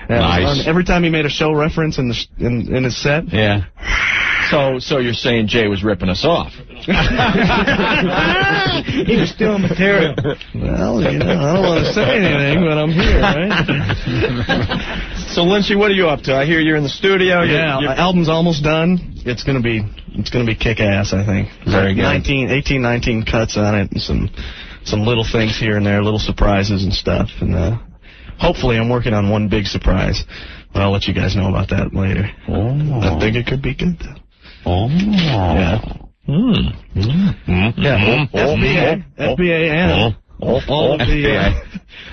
Yeah, nice. Every time he made a show reference in his set. Yeah. So you're saying Jay was ripping us off? He was stealing material. Well, I don't want to say anything, but I'm here, right? So, Lynchy, what are you up to? I hear you're in the studio. Yeah, album's almost done. It's gonna be kick-ass, I think. Very good. 18, 19 cuts on it, and some little things here and there, little surprises and stuff, and hopefully I'm working on one big surprise. But I'll let you guys know about that later. Oh. I think it could be good, though. Oh. Yeah. Yeah. FBA and all of the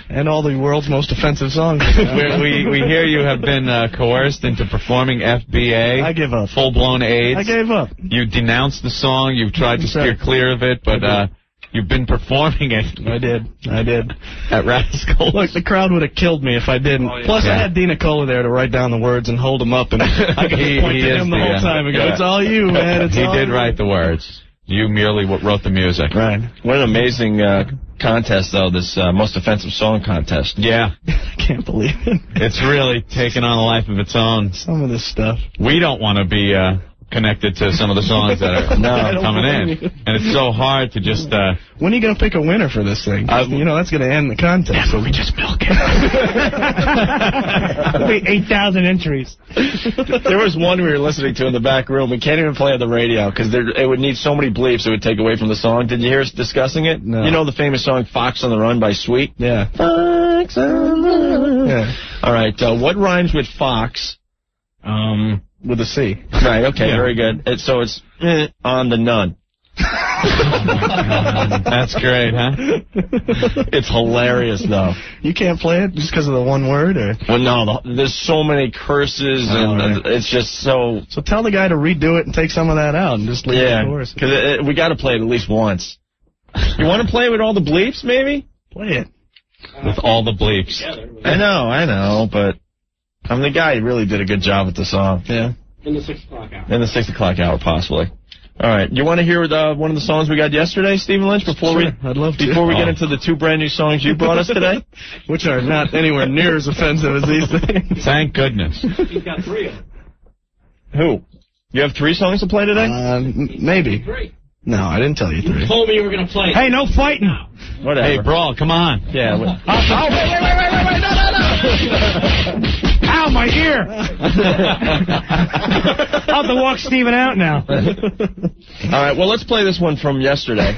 and all the world's most offensive songs. we hear you have been coerced into performing FBA. I give up. Full-blown AIDS. I gave up. You denounced the song. You've tried to steer clear of it, but you've been performing it. I did. At Rascals. Look, the crowd would have killed me if I didn't. Oh, yeah. Plus, I had Dina Cola there to write down the words and hold them up, and I got to point to him the whole time and go, it's all you, man. He did write the words. You merely wrote the music. Right. What an amazing contest, though, this Most Offensive Song Contest. Yeah. I can't believe it. It's really taken on a life of its own. Some of this stuff. We don't want to be connected to some of the songs that are coming in. And it's so hard to just... When are you going to pick a winner for this thing? That's going to end the contest. Yeah, so we just milk it. There'll be 8,000 entries. There was one we were listening to in the back room. We can't even play on the radio because it would need so many bleeps it would take away from the song. Did you hear us discussing it? No. You know the famous song Fox on the Run by Sweet? Yeah. Fox on the Run. Yeah. All right. What rhymes with fox? With a C. Right, okay, very good. So it's on the nun. That's great, huh? It's hilarious, though. You can't play it just because of the one word? Or? Well, no, there's so many curses, and it's just so... So tell the guy to redo it and take some of that out and just leave the chorus. Because we got to play it at least once. You want to play with all the bleeps, maybe? Play it. With all the bleeps. I know, but I'm the guy who really did a good job with the song. Yeah. In the 6 o'clock hour. In the 6 o'clock hour, possibly. All right. You want to hear one of the songs we got yesterday, Stephen Lynch, before I'd love to. Before we get into the 2 brand new songs you brought us today? Which are not anywhere near as offensive as these things. Thank goodness. He's got 3 of them. Who? You have 3 songs to play today? Maybe. 3. No, I didn't tell you 3. You told me you were going to play. Hey, no fighting. Whatever. Hey, Brawl, come on. Yeah. Wait, no. Ow, my ear. I'll have to walk Steven out now. All right, well, let's play this one from yesterday,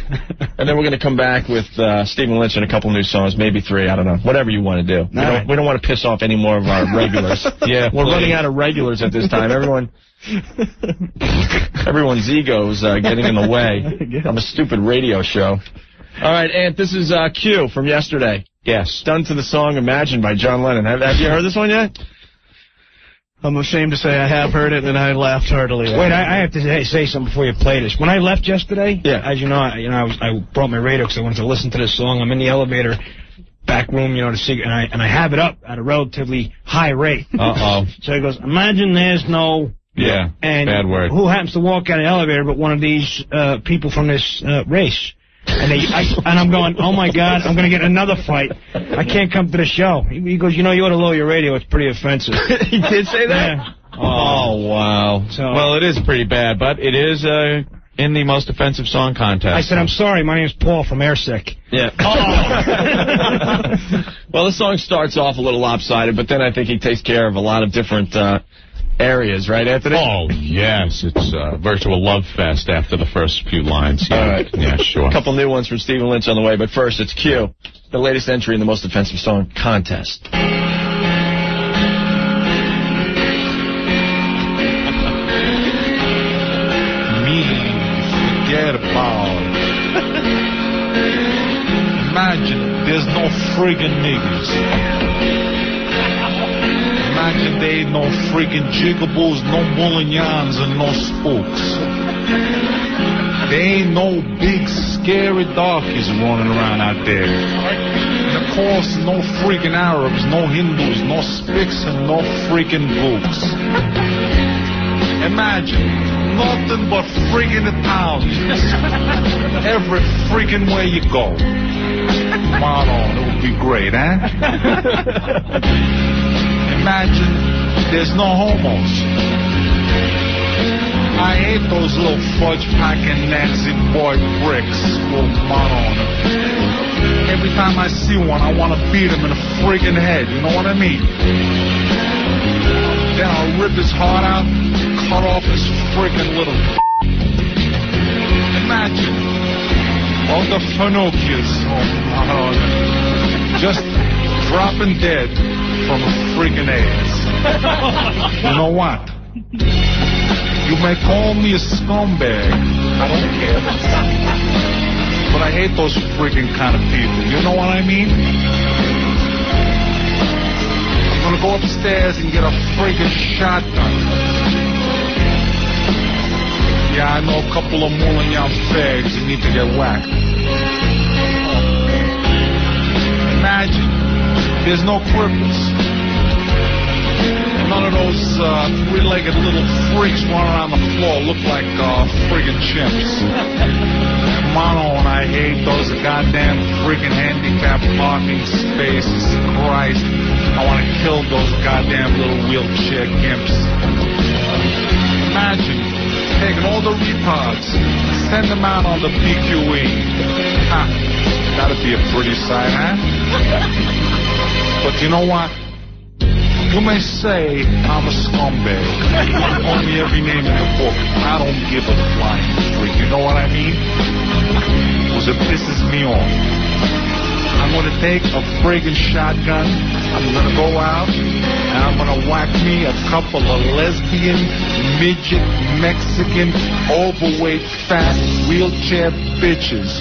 and then we're going to come back with Stephen Lynch and a couple new songs, maybe 3, I don't know, whatever you want to do. We don't want to piss off any more of our regulars. Yeah, we're running out of regulars at this time. Everyone's ego's getting in the way. I'm a stupid radio show. All right, Ant, this is Q from yesterday. Yes. Done to the song Imagine by John Lennon. Have you heard this one yet? I'm ashamed to say I have heard it, and I laughed heartily. Wait, I have to say something before you play this. When I left yesterday, as you know, I brought my radio because I wanted to listen to this song. I'm in the elevator, back room, to see, and I have it up at a relatively high rate. Uh-oh. So he goes, imagine there's no... Yeah, and bad word. Who happens to walk out of the elevator but one of these people from this race? And I'm going, oh, my God, I'm going to get another fight. I can't come to the show. He goes, you ought to lower your radio. It's pretty offensive. He did say that? Yeah. Oh, wow. So, well, it is pretty bad, but it is in the most offensive song contest. I said, I'm sorry. My name's Paul from Airsick. Yeah. Oh. Well, the song starts off a little lopsided, but then I think he takes care of a lot of different... areas, right, Anthony? Oh, yes. It's a virtual love fest after the first few lines. Yeah. All right. Yeah, sure. A couple new ones from Stephen Lynch on the way, but first, it's Q, the latest entry in the most offensive song contest. Me, forget about it. Imagine there's no friggin' niggas. Imagine there ain't no freaking jiggables, no mullignans, and no spooks. There ain't no big, scary darkies running around out there. And of course, no freaking Arabs, no Hindus, no Spics, and no freaking gooks. Imagine, nothing but freaking Italians. Every freaking way you go. Come on, it would be great, huh? Imagine there's no homos. I hate those little fudge-packing Nancy boy bricks with mud on them. Every time I see one, I want to beat him in the friggin' head, you know what I mean? Then I'll rip his heart out, cut off his friggin' little... Imagine all the Finocchios just dropping dead from a freaking AIDS. You know what? You may call me a scumbag. I don't care. But I hate those freaking kind of people. You know what I mean? I'm gonna go upstairs and get a freaking shotgun. Yeah, I know a couple of Moulin fags that need to get whacked. Imagine there's no cripples. None of those three-legged little freaks running around the floor look like friggin' chimps. Mono, and I hate those goddamn friggin' handicapped parking spaces. Christ, I want to kill those goddamn little wheelchair gimps. Imagine taking all the retards, send them out on the PQE. Ha, that'd be a pretty sight, huh? But you know what? You may say I'm a scumbag. Call me every name in the book. I don't give a flying freak. You know what I mean? Because it pisses me off. I'm going to take a friggin' shotgun. I'm going to go out, and I'm going to whack me a couple of lesbian, midget, Mexican, overweight, fat, wheelchair bitches.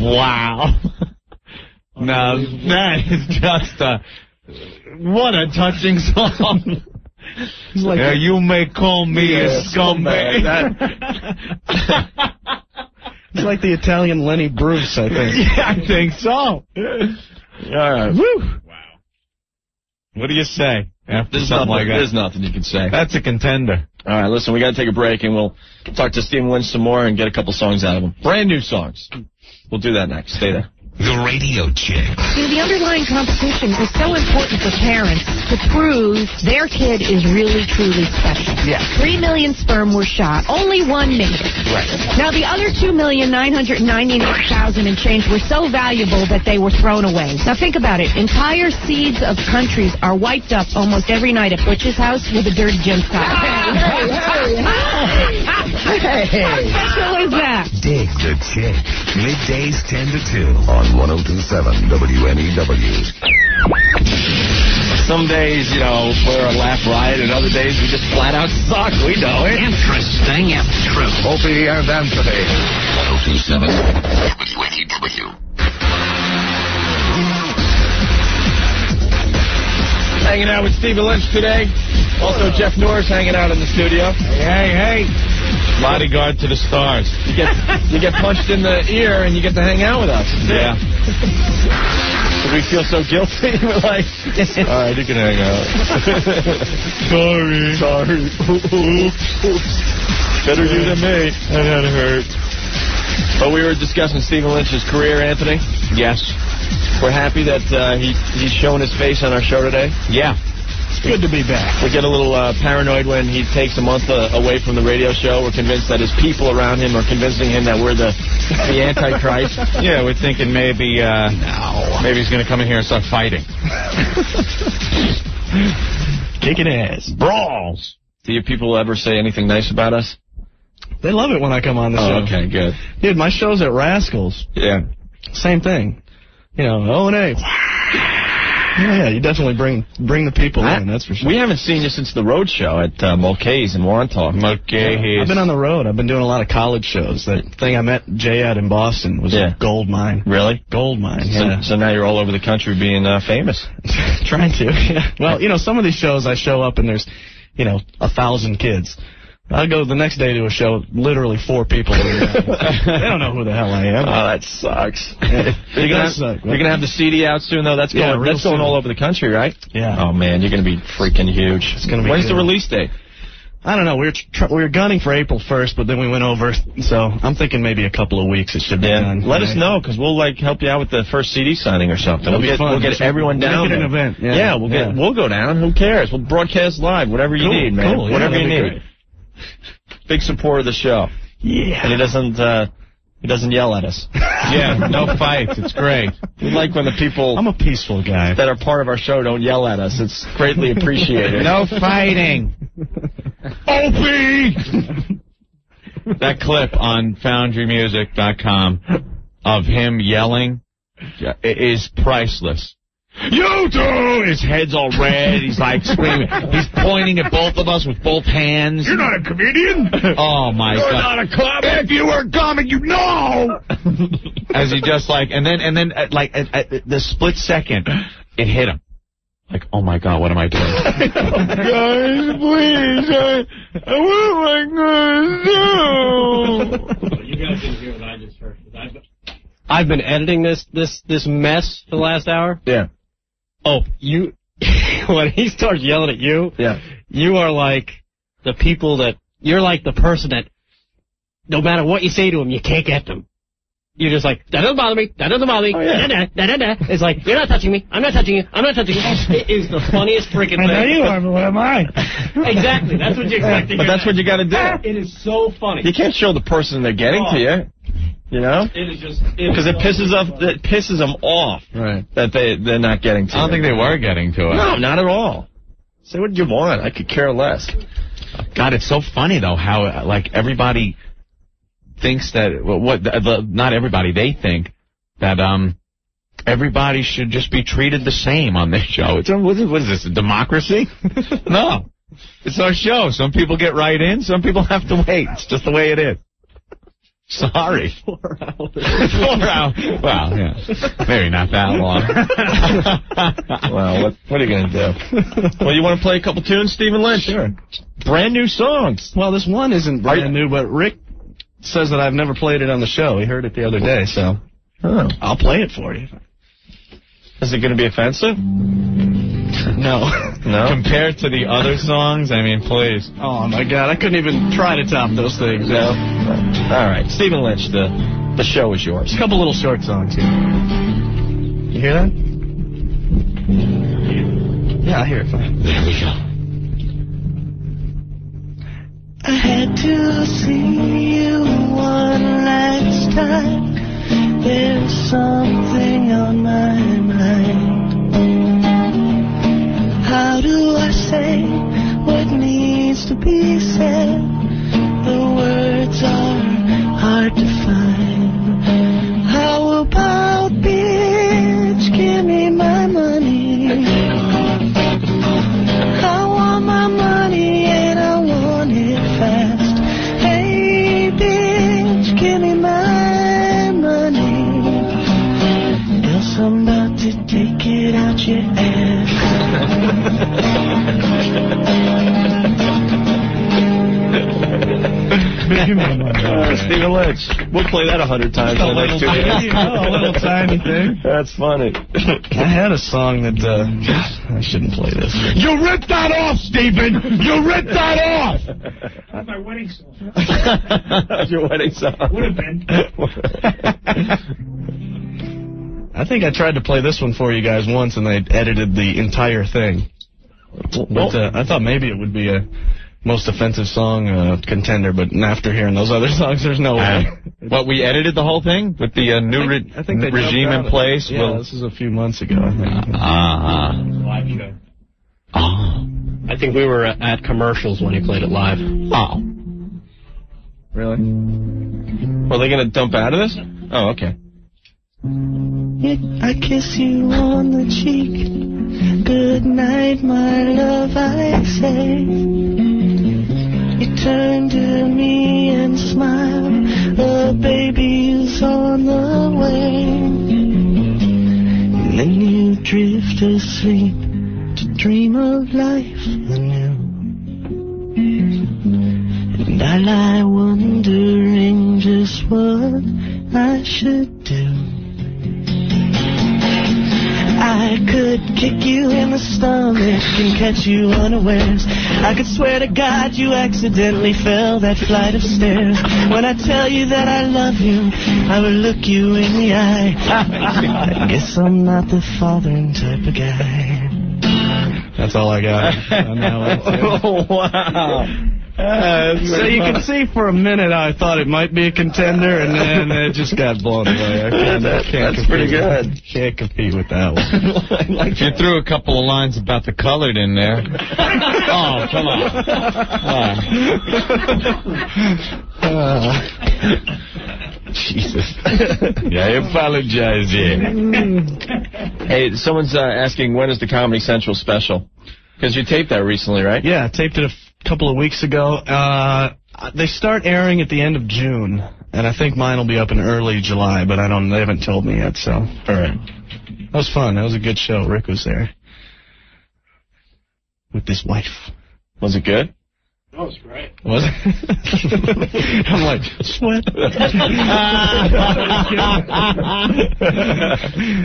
Wow. Now, that is just what a touching song. Like you may call me a scumbag. It's like the Italian Lenny Bruce, I think. Yeah, I think so. All right. Woo. Wow. What do you say after something like that? There's nothing you can say. That's a contender. All right, listen, we got to take a break, and we'll talk to Stephen Lynch some more and get a couple songs out of him. Brand new songs. We'll do that next. Stay there. The Radio Chick. The underlying competition is so important for parents to prove their kid is really, truly special. Yeah. 3 million sperm were shot. Only one made it. Right. Now, the other 2,999,000 and change were so valuable that they were thrown away. Now, think about it. Entire seeds of countries are wiped up almost every night at Butch's house with a dirty gym style. Hey. How special is that? Dig the Chick. Middays 10 to 2 on 102.7 WNEW. Some days, we're a laugh riot, and other days we just flat out suck. We know it. Interesting and true. Opie and Anthony. 102.7 WNEW. Hanging out with Stephen Lynch today. Also, Jeff Norris hanging out in the studio. Hey. Bodyguard to the stars. You get punched in the ear, and you get to hang out with us. Yeah. We feel so guilty. We're like, all right, you can hang out. Sorry. Oops. Better you than me. That had to hurt. But we were discussing Stephen Lynch's career, Anthony. Yes. We're happy that he's showing his face on our show today. Yeah. It's good to be back. We get a little paranoid when he takes a month away from the radio show. We're convinced that his people around him are convincing him that we're the Antichrist. Yeah, we're thinking maybe he's going to come in here and start fighting. Kicking ass. Brawls. Do you people ever say anything nice about us? They love it when I come on the show. Okay, good. Dude, my show's at Rascals. Yeah. Same thing. O&A. Yeah, you definitely bring the people in, that's for sure. We haven't seen you since the road show at Mulcahy's in Wantagh. I've been on the road. I've been doing a lot of college shows. That thing I met Jay at in Boston was a gold mine. Really? Gold mine, yeah. So now you're all over the country being famous. Trying to, yeah. Well, some of these shows I show up and there's, 1,000 kids. I go the next day to a show, literally 4 people. They don't know who the hell I am. Oh, that sucks. You're gonna have the CD out soon, though. That's going all over the country, right? Yeah. Oh man, you're gonna be freaking huge. It's gonna be. When's the release date? I don't know. We were gunning for April 1st, but then we went over. So I'm thinking maybe a couple of weeks it should be done. Let us know, because we'll help you out with the first CD signing or something. We'll get everyone down. Make it an event. Yeah, we'll go down. Who cares? We'll broadcast live. Whatever you need, man. Cool. Whatever you need. Great. Big supporter of the show. Yeah. And he doesn't yell at us. Yeah, no fights. It's great. We like when the people... I'm a peaceful guy. ...that are part of our show don't yell at us. It's greatly appreciated. No fighting. Opie! That clip on FoundryMusic.com of him yelling is priceless. You two! His head's all red. He's like screaming. He's pointing at both of us with both hands. You're not a comedian. Oh, my God. You're not a comic. If you were a comic, you know. As he just and then at the split second, it hit him. Like, oh, my God, what am I doing? Guys, please. What am I going to do? You guys didn't hear what I just heard. I've been editing this mess for the last hour. Yeah. Oh, you, when he starts yelling at you, you are like the people you're like the person that no matter what you say to him, you can't get them. You're just like, that doesn't bother me, that doesn't bother me, da-da-da. It's like, you're not touching me, I'm not touching you, I'm not touching you. It is the funniest freaking thing. I know you are, but what am I? Exactly, that's what you expect to hear. But that's what you got to do. It is so funny. You can't show the person they're getting to you. It is just... Because it pisses them off that they're not getting to it. I don't think they were getting to it. No, not at all. Say what you want. I could care less. God, it's so funny, though, how, everybody thinks that... not everybody, they think that everybody should just be treated the same on this show. What is this, a democracy? No. It's our show. Some people get right in, some people have to wait. It's just the way it is. Sorry. 4 hours. 4 hours. Well, yeah. Maybe not that long. Well, what are you going to do? Well, you want to play a couple tunes, Stephen Lynch? Sure. Brand new songs. Well, this one isn't brand new, but Rick says that I've never played it on the show. He heard it the other day, so I'll play it for you. Is it going to be offensive? No. No? Compared to the other songs, I mean, please. Oh, my God. I couldn't even try to top those things. No? All right. Stephen Lynch, the show is yours. A couple little short songs here. You hear that? Yeah, I hear it fine. There we go. I had to see you one last time. There's something on my mind. How do I say what needs to be said? The words are hard to find. How about, bitch, give me my money? I want my money and I want it fast. Hey, bitch, give me my money. Else I'm about to take it out your ass. Stephen Lynch. We'll play that 100 times in the next 2 days. A little tiny thing. That's funny. I had a song that, I shouldn't play this. You ripped that off, Stephen! You ripped that off! That's my wedding song. That's your wedding song. Would have been. I think I tried to play this one for you guys once, and they edited the entire thing. But I thought maybe it would be a most offensive song contender, but after hearing those other songs, there's no way. What, we edited the whole thing with the new I think they regime in place? Yeah, well, this is a few months ago, I think. Live show. Oh. I think we were at commercials when he played it live. Oh. Really? Were they going to dump out of this? Oh, okay. I kiss you on the cheek. Good night, my love, I say. You turn to me and smile. The baby's on the way. And then you drift asleep to dream of life anew. And I lie wondering just what I should do. I could kick you in the stomach and catch you unawares. I could swear to God you accidentally fell that flight of stairs. When I tell you that I love you, I will look you in the eye. I guess I'm not the fathering type of guy. That's all I got on that one. Oh, wow. So you can see for a minute I thought it might be a contender, and then it just got blown away. That's pretty good. Can't compete with that one. You threw a couple of lines about the colored in there. Oh, come on. Jesus. I apologize here. Hey, someone's asking, when is the Comedy Central special? Because you taped that recently, right? Yeah, I taped it a couple of weeks ago. They start airing at the end of June, and I think mine will be up in early July, but they haven't told me yet, so. All right. That was fun. That was a good show. Rick was there. With his wife. Was it good? That was great. Was it? I'm like, sweat.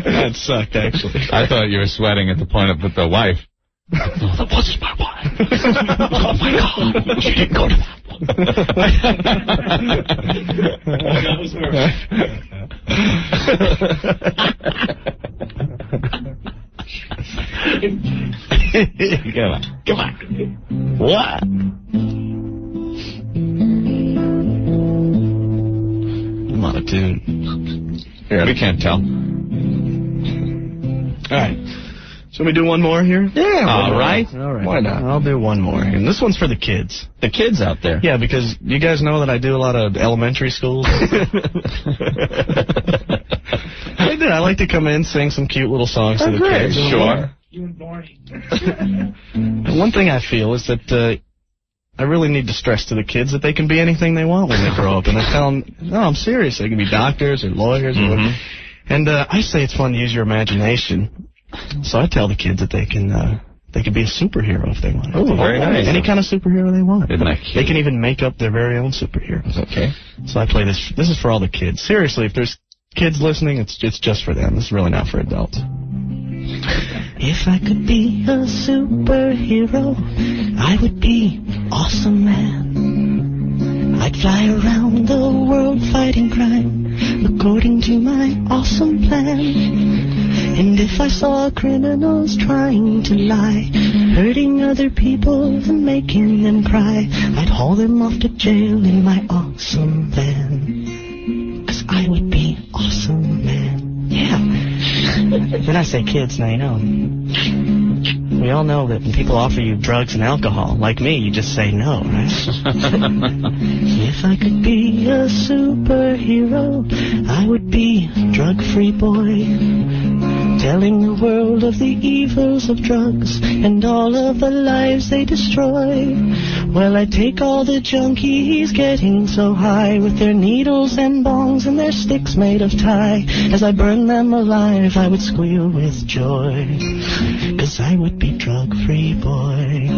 That sucked, actually. I thought you were sweating at the point of with the wife. That wasn't my wife. Oh, my God. She didn't go to that one. That was her. Come on. What? I'm out of tune. Yeah, we can't tell. All right. Shall we do one more here? Yeah. All right. Why not? I'll do one more. And this one's for the kids. The kids out there. Yeah, because you guys know that I do a lot of elementary schools. like to come in, sing some cute little songs to the great. kids. Sure. And one thing I feel is that I really need to stress to the kids that they can be anything they want when they grow up. And I tell them, no, I'm serious. They can be doctors or lawyers. Or whatever. And I say it's fun to use your imagination. So I tell the kids that they can be a superhero if they want. Oh, very nice. Any kind of superhero they want. Isn't that cute? They can even make up their very own superheroes. Okay. So I play this. This is for all the kids. Seriously, if there's kids listening, it's just for them. This is really not for adults. If I could be a superhero, I would be awesome man. I'd fly around the world fighting crime, according to my awesome plan. And if I saw criminals trying to lie, hurting other people and making them cry, I'd haul them off to jail in my awesome van. 'Cause I would be awesome man. Yeah. When I say kids, now you know. We all know that when people offer you drugs and alcohol, like me, you just say no, right? If I could be a superhero, I would be a drug-free boy, telling the world of the evils of drugs and all of the lives they destroy. Well, I'd take all the junkies getting so high with their needles and bongs and their sticks made of tie. As I burn them alive, I would squeal with joy, 'cause I would be drug-free boy.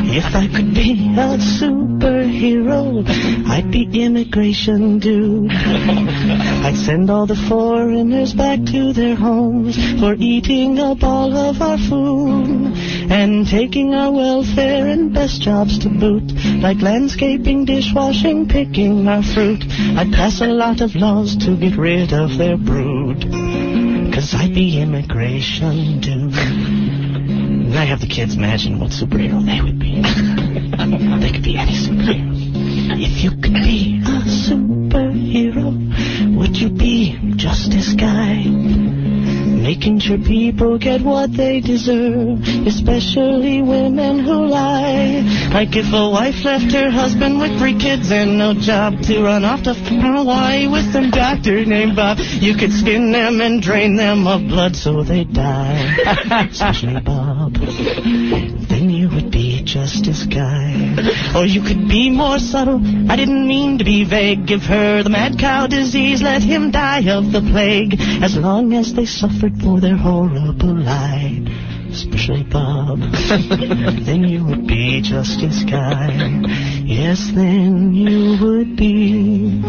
If I could be a superhero, I'd be immigration dude. I'd send all the foreigners back to their homes for eating up all of our food and taking our welfare and best jobs to boot, like landscaping, dishwashing, picking our fruit. I'd pass a lot of laws to get rid of their brood, 'cause I'd be immigration dude. And I have the kids imagine what superhero they would be. They could be any superhero. If you could be a superhero, would you be Justice Guy? Making sure people get what they deserve, especially women who lie. Like if a wife left her husband with 3 kids and no job to run off to Hawaii with some doctor named Bob, you could skin them and drain them of blood so they die. Especially Bob. Then you would be Justice Guy. Or you could be more subtle. I didn't mean to be vague. Give her the mad cow disease, let him die of the plague, as long as they suffered for their horrible lie. Especially Bob. Then you would be Justice Guy. Yes, then you would be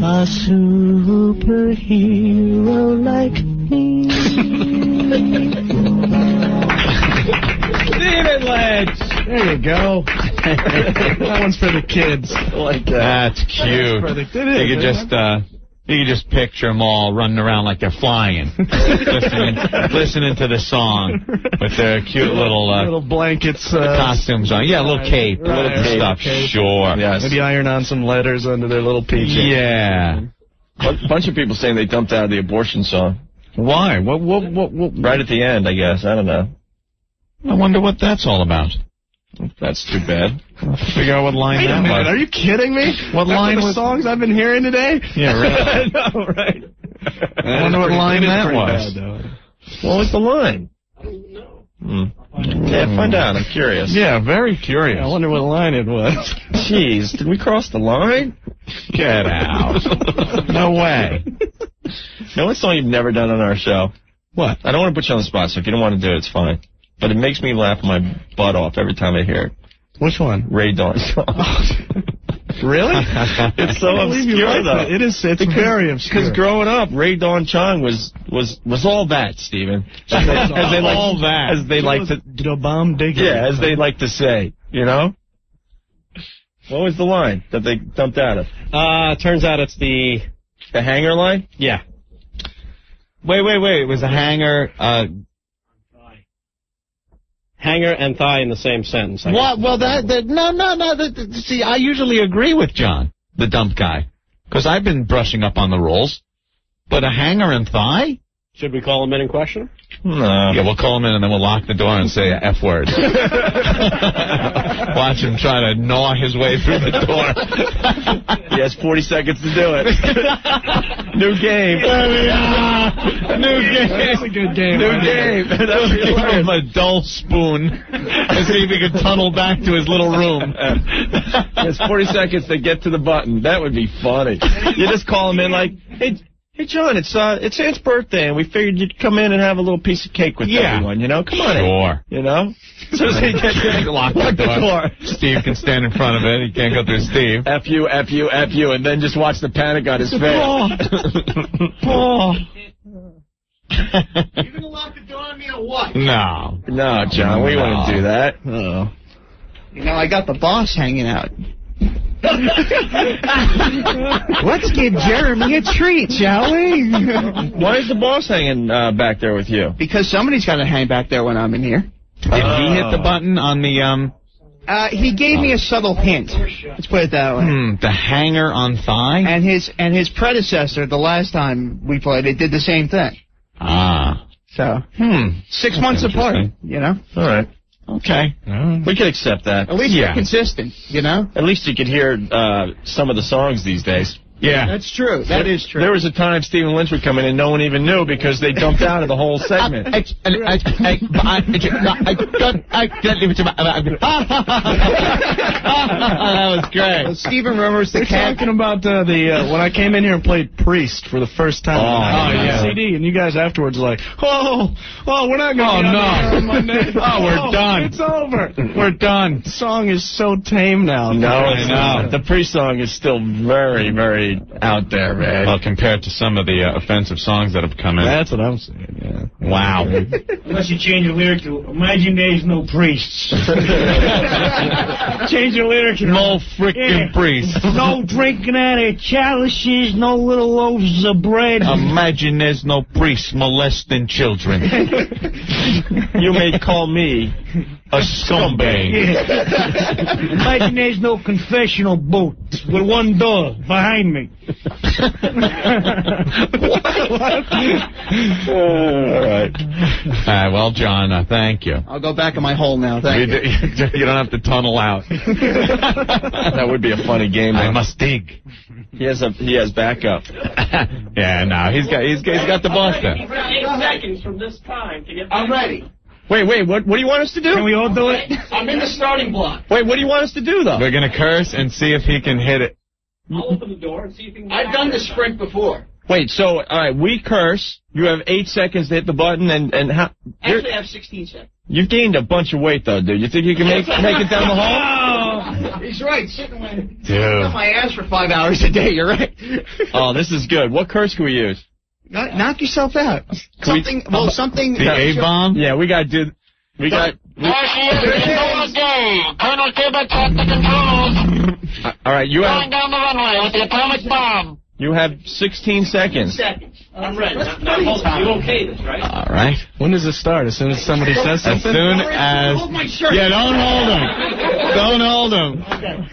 a superhero like me. Steven Ledge! There you go. That one's for the kids. Like that. That's cute. You could just picture them all running around like they're flying, listening to the song with their cute little blankets, costumes on. Yeah, a little cape, right, little stuff. cape. Sure. Yes. Maybe iron on some letters under their little PJ. Yeah. A bunch of people saying they dumped out the abortion song. Why? What? Right at the end, I guess. I don't know. I wonder what that's all about. That's too bad. I'll figure out what line Wait a that minute, was. are you kidding me? What After line the was songs I've been hearing today? Yeah, right. I know, right? I wonder what line that was. What was the line? I don't know. Yeah, find out. I'm curious. Yeah, very curious. I wonder what line it was. Jeez, did we cross the line? Get out. No way. You know what song you've never done on our show? What? I don't want to put you on the spot, so if you don't want to do it, it's fine. But it makes me laugh my butt off every time I hear it. Which one? Ray Dawn song. Really? It's so obscure, though. It's very obscure. Because growing up, Ray Dawn Chong was all that, Stephen. As they like to say, you know? What was the line that they dumped out of? Turns out it's the hanger line? Yeah. Wait. It was a hanger. Hanger and thigh in the same sentence. What? Well, no. See, I usually agree with John, the dump guy, because I've been brushing up on the rules. But a hanger and thigh? Should we call him in and question him? No. Yeah, we'll call him in and then we'll lock the door and say a F word. Watch him try to gnaw his way through the door. He has 40 seconds to do it. New game. New game. That's a good game. New game. Give him a dull spoon and see if he can tunnel back to his little room. He has 40 seconds to get to the button. That would be funny. You just call him in like, Hey, John, it's Aunt's birthday, and we figured you'd come in and have a little piece of cake with everyone, you know? Come on in. You know? As soon as he gets in, lock the door. Steve can stand in front of it. He can't go through Steve. F you, and then just watch the panic on his face. Paul. You gonna lock the door on me or what? No, John, we wouldn't do that. You know, I got the boss hanging out. Let's give Jeremy a treat, shall we? Why is the boss hanging back there with you? Because somebody's got to hang back there when I'm in here. Did he hit the button on the, he gave me a subtle hint. Let's put it that way. The hanger on thigh? And his predecessor, the last time we played it, did the same thing. So, 6 months apart, you know? All right. Okay. We can accept that. At least you're consistent, you know? At least you could hear some of the songs these days. Yeah. That's true. That is true. There was a time Stephen Lynch would come in and no one even knew because they dumped out of the whole segment. That was great. Well, Stephen remembers the cat. Talking about when I came in here and played Priest for the first time. yeah. CD, and you guys afterwards were like, we're not going to on Monday. We're done. It's over. We're done. The song is so tame now. No, it's not. The Priest song is still very, very out there, man. Well, compared to some of the offensive songs that have come in. That's what I'm saying, yeah. Wow. Unless you change your lyric to, imagine there's no priests. Change your lyric to, no frickin' priests. No drinking out of chalices, no little loaves of bread. Imagine there's no priests molesting children. You may call me a scumbag. Imagine there's no confessional booth with one door behind me. All right. Well, John, thank you. I'll go back in my hole now. Thank you. You don't have to tunnel out. That would be a funny game. I must dig. He has backup. Yeah, no, he's got the boss there. 8 seconds from this time to get. I'm ready. Wait, what do you want us to do? Can we all do it? I'm in the starting block. Wait, what do you want us to do, though? We're going to curse and see if he can hit it. I'll open the door and see if he can. I've done the sprint before. Wait, so, all right, we curse. You have 8 seconds to hit the button, and how... Actually, I have 16 seconds. You've gained a bunch of weight, though, dude. You think you can make it down the hall? Oh, he's right. Sitting on Dude. my ass for 5 hours a day. You're right. Oh, this is good. What curse can we use? Knock yourself out. Something. The A-bomb? Yeah, we got to do... We got... Colonel Cuba, talk the controls. All right, you have... Going down the runway with the atomic bomb. You have 16 seconds. I'm ready. Now, hold on. You okay this, right? All right. When does it start? As soon as somebody says something? As soon as... Hold my shirt. Yeah, don't hold him. Don't hold him. Okay.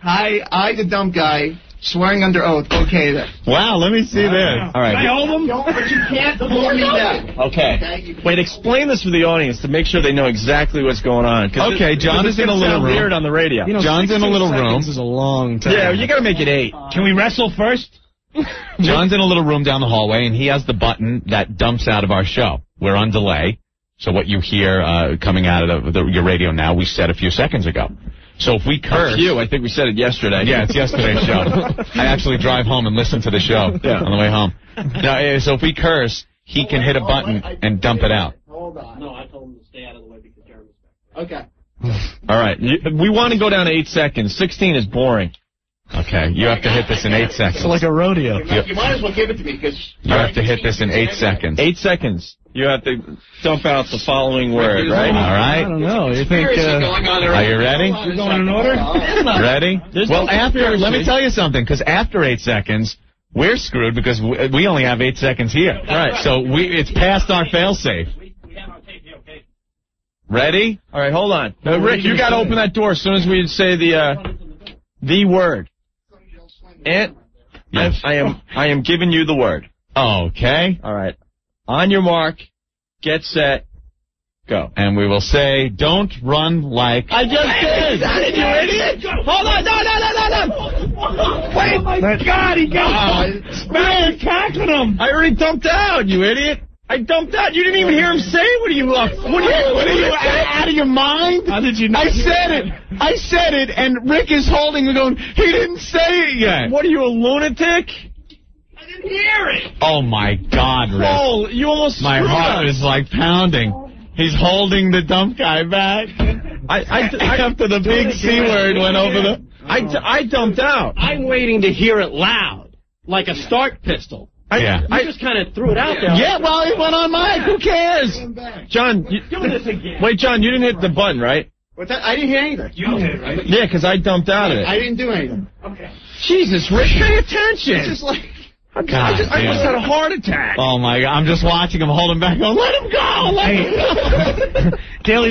I, the dumb guy, swearing under oath. Okay, then. Wow, let me see this. All right. Can I hold him? But you can't hold me down. Okay. Wait, explain this for the audience to make sure they know exactly what's going on. Okay, John is in a little room. Weird on the radio. You know, John's in a little room. This is a long time. Yeah, you got to make it 8. Can we wrestle first? John's in a little room down the hallway, and he has the button that dumps out of our show. We're on delay, so what you hear coming out of your radio now, we said a few seconds ago. So if we curse... I think we said it yesterday. Yeah, it's yesterday's show. I actually drive home and listen to the show on the way home. Now, so if we curse, he can hit a button and dump it out. Hold on. No, I told him to stay out of the way because Jeremy's back. Okay. All right. We want to go down to 8 seconds. 16 is boring. Okay, you have to hit this in 8 seconds. It's like a rodeo. You might as well give it to me because... You have to hit this in 8 seconds. 8 seconds. You have to dump out the following word, right? All right. I don't know. You think... Are you ready? You're going in order? Ready? Well, let me tell you something, because after 8 seconds, we're screwed because we only have 8 seconds here. All right. So it's past our fail-safe. We have our tape here, okay? Ready? All right, hold on. Now, Rick, you got to open that door as soon as we say the word. And yes. I am giving you the word. Okay. All right. On your mark, get set, Go. And we will say, don't run like... I just did! You idiot! Hold on, no! Wait! Oh, my God, he got man tackling him! I already dumped out, you idiot! I dumped out. You didn't even hear him say it. What are you out of your mind? How did you know? I said it, and Rick is holding and going, he didn't say it yet. What are you, a lunatic? I didn't hear it! Oh, my God, Rick. Oh, you almost My heart is like pounding. He's holding the dump guy back. After the big C word went over the... I dumped out. I'm waiting to hear it loud, like a start pistol. Yeah. I just kind of threw it out there. Yeah, well, it went on mic. Who cares? John, Do this again. wait, John, you didn't hit the button, right? What's that? I didn't hear anything. You didn't hear it, right? Yeah, because I dumped out of it. I didn't do anything. Okay. Jesus, Rick, pay attention. It's just like... I just had a heart attack. Oh, my God. I'm just watching him hold him back going, let him go! Let him go! Daily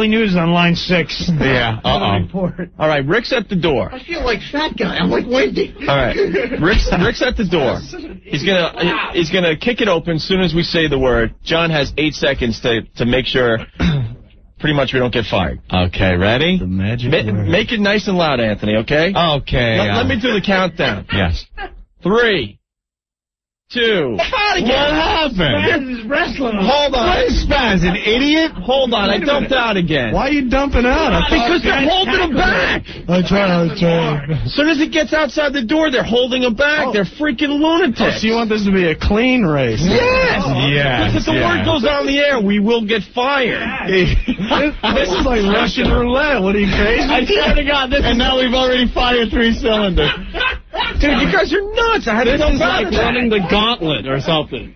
News is on line 6. Yeah, uh-oh. All right, Rick's at the door. I feel like fat guy. I'm like Wendy. All right, Rick's at the door. He's gonna kick it open as soon as we say the word. John has 8 seconds to make sure pretty much we don't get fired. Okay, ready? The magic Make it nice and loud, Anthony, okay? Okay. Let me do the countdown. Yes. 3, 2. What happened? Spaz is wrestling. Hold on. What is Spaz, an idiot? Hold on, I dumped out again. Why are you dumping out? Because they're holding him back. I tried. As soon as he gets outside the door, they're holding him back. They're freaking lunatics. So you want this to be a clean race? Yes. Yes. If the word goes on the air, we will get fired. This is like Russian roulette. What are you, crazy? I swear to God, and now we've already fired 3 cylinders. Dude, you guys are nuts. I had to dump out like of that. running the gauntlet or something.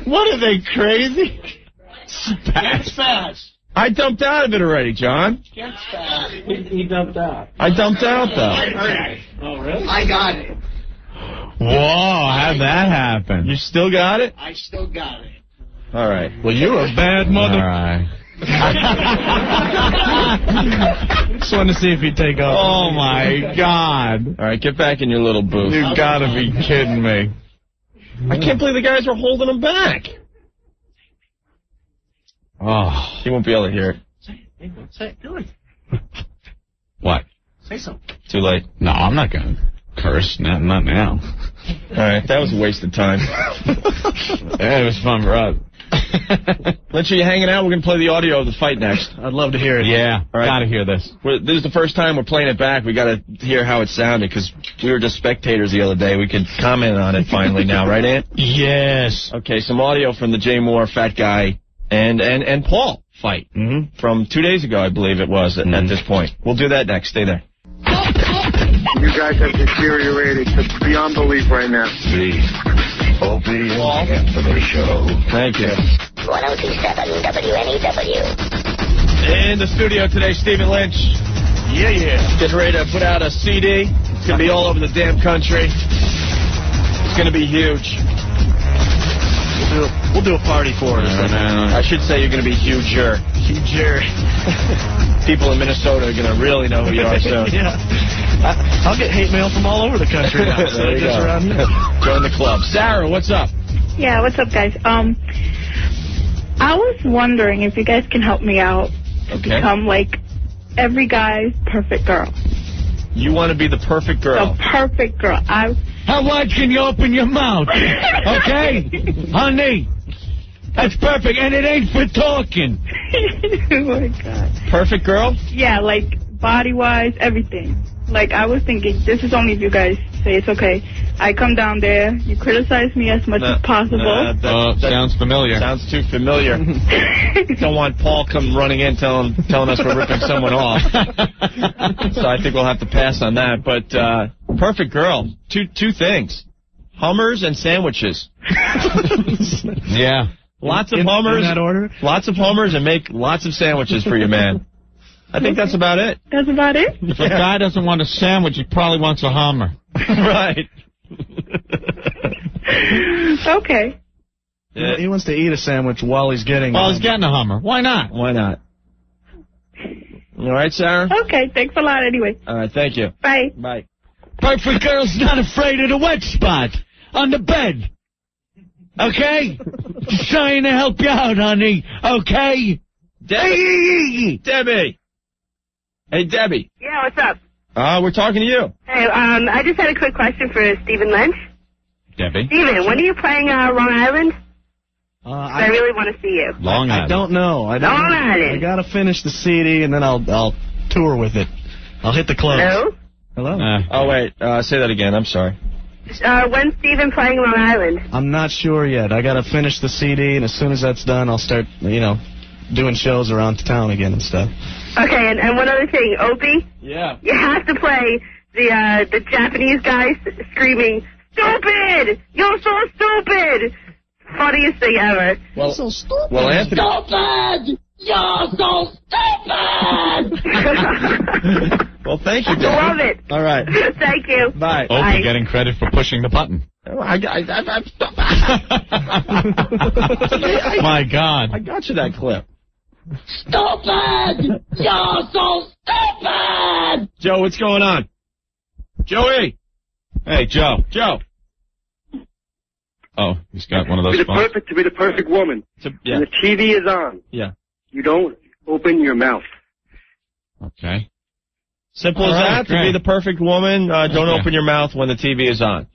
What are they, crazy? Spaz. I dumped out of it already, John. Get Spaz. He dumped out. I dumped out, though. Oh, really? I got it. Whoa, how'd that happen? You still got it? I still got it. All right. Well, you're a bad mother. All right. Just wanted to see if he'd take off. Oh, my God. All right, get back in your little booth. You gotta be kidding me. I can't believe the guys are holding him back. Oh. He won't be able to hear it. Say it. Do it. What? Say something. Too late. No, I'm not gonna curse. Not now. All right, that was a waste of time. Yeah, it was fun for us. Lynch, are you hanging out? We're going to play the audio of the fight next. I'd love to hear it. Yeah, All right. gotta hear this. This is the first time we're playing it back. We got to hear how it sounded because we were just spectators the other day. We could comment on it finally now, right, Ant? Yes. Okay, some audio from the Jay Moore, Fat Guy, and Paul fight from 2 days ago, I believe it was, at this point. We'll do that next. Stay there. You guys have deteriorated to beyond belief right now. Opie and Anthony Show. Thank you. 1027 WNEW. In the studio today, Stephen Lynch. Yeah. Getting ready to put out a CD. It's going to be all over the damn country. It's going to be huge. We'll do a party for it. I should say you're going to be huger. Huger. People in Minnesota are going to really know who you are soon. Yeah. I'll get hate mail from all over the country now. So There you just go. around here. Join the club. Sarah, what's up? Yeah, what's up, guys? I was wondering if you guys can help me out to become, like, every guy's perfect girl. You want to be the perfect girl. The perfect girl. How wide can you open your mouth? Okay? Honey, that's perfect, and it ain't for talking. Oh, my God. Perfect girl? Yeah, like, body-wise, everything. Like, I was thinking, this is only if you guys say it's okay. I come down there, you criticize me as much as possible. Sounds familiar. Sounds too familiar. Don't want Paul come running in telling us we're ripping someone off. So I think we'll have to pass on that. But perfect girl. Two things. Hummers and sandwiches. Yeah. Lots of Hummers. In that order? Lots of Hummers and make lots of sandwiches for your man. I think that's about it. That's about it? If a guy doesn't want a sandwich, he probably wants a Hummer. Right. Okay. Yeah. He wants to eat a sandwich while he's getting Well, he's getting a Hummer. Why not? Why not? All right, Sarah? Okay, thanks a lot anyway. All right, thank you. Bye. Bye. Perfect girl's not afraid of the wet spot on the bed. Okay? Just trying to help you out, honey. Okay? Debbie. Debbie. Hey, Debbie. Yeah, what's up? We're talking to you. Hey, I just had a quick question for Stephen Lynch. Debbie. Stephen, when are you playing Long Island? I really want to see you. Long Island. I don't know. Long Island. I gotta finish the CD and then I'll tour with it. I'll hit the clubs. Hello? Oh, wait. Say that again. I'm sorry. When's Stephen playing Long Island? I'm not sure yet. I gotta finish the CD, and as soon as that's done, I'll start, doing shows around town again and stuff. Okay, and one other thing, Opie. Yeah. You have to play the Japanese guy screaming, "Stupid! You're so stupid!" Funniest thing ever. Well, so stupid. Well, Anthony. Stupid! You're so stupid! Well, thank you, I love it. All right. Thank you. Bye. Opie getting credit for pushing the button. My God. I got you that clip. Stupid! You're so stupid! Joe, what's going on? Joey! Hey, Joe. Joe! Oh, he's got one of those To phones. be the perfect woman. Yeah. When the TV is on, Yeah. you don't open your mouth. Okay. Simple as All right, that. To be the perfect woman, don't open your mouth when the TV is on.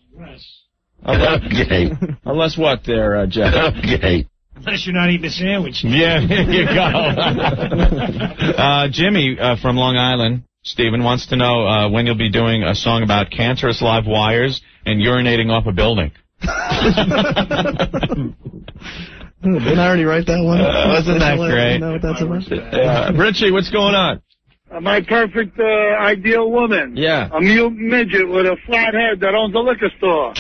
Okay. Unless what there, Jeff? Okay. Unless you're not eating a sandwich. Yeah, there you go. Jimmy from Long Island, Stephen, wants to know when you'll be doing a song about cancerous live wires and urinating off a building. Didn't I already write that one? Wasn't that great? You know what that's about? Richie, what's going on? My perfect ideal woman. Yeah. A mute midget with a flat head that owns a liquor store.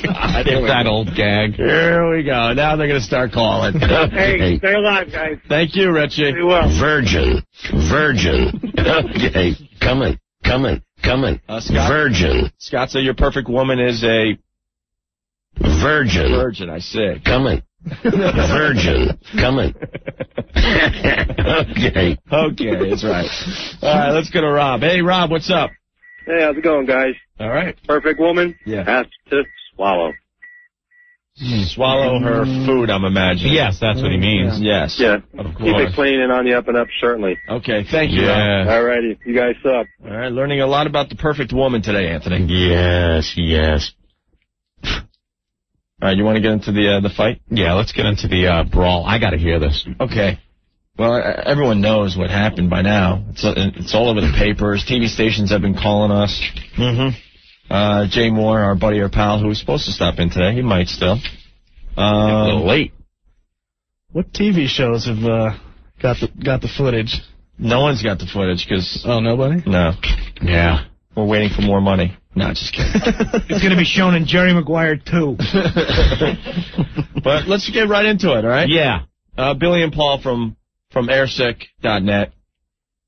God, That old gag. Here we go. Now they're going to start calling. Hey, stay alive, guys. Thank you, Richie. Be well. Virgin. Okay. Coming. Scott? Virgin. Scott said your perfect woman is a Virgin. virgin, I say. Coming. Virgin. Coming. Okay. Okay, that's right. All right, let's go to Rob. Hey, Rob, what's up? Hey, how's it going, guys? All right. Perfect woman Yeah. has to swallow. Swallow her food, I'm imagining. Yes, that's what he means. Yes. Yeah. Of Keep course. it clean and on the up and up, certainly. Okay, thank you, Rob. Yeah. All righty. You guys suck. All right, learning a lot about the perfect woman today, Anthony. Yes. All right, you want to get into the fight? Yeah, let's get into the brawl. I got to hear this. Okay. Well, everyone knows what happened by now. It's all over the papers. TV stations have been calling us. Mm-hmm. Jay Moore, our buddy, our pal, who was supposed to stop in today. He might still. A little late. What TV shows have got the footage? No one's got the footage because... Oh, nobody? No. Yeah. We're waiting for more money. No, just kidding. It's going to be shown in Jerry Maguire 2. But let's get right into it, all right? Yeah. Billy and Paul from airsick.net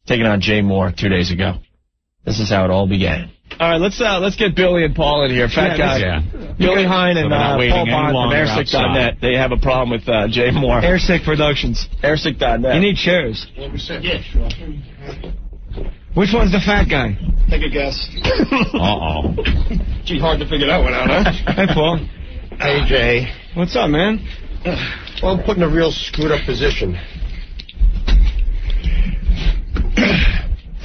taking on Jay Moore 2 days ago. This is how it all began. All right, let's get Billy and Paul in here. Fat guy. Yeah. Billy Hine and Paul Bond from airsick.net. airsick.net. They have a problem with Jay Moore. Airsick Productions. Airsick.net. You need chairs. Which one's the fat guy? Take a guess. Uh-oh. Gee, hard to figure that one out, huh? Hey, Paul. Hey, Jay. What's up, man? Well, I'm put in a real screwed up position.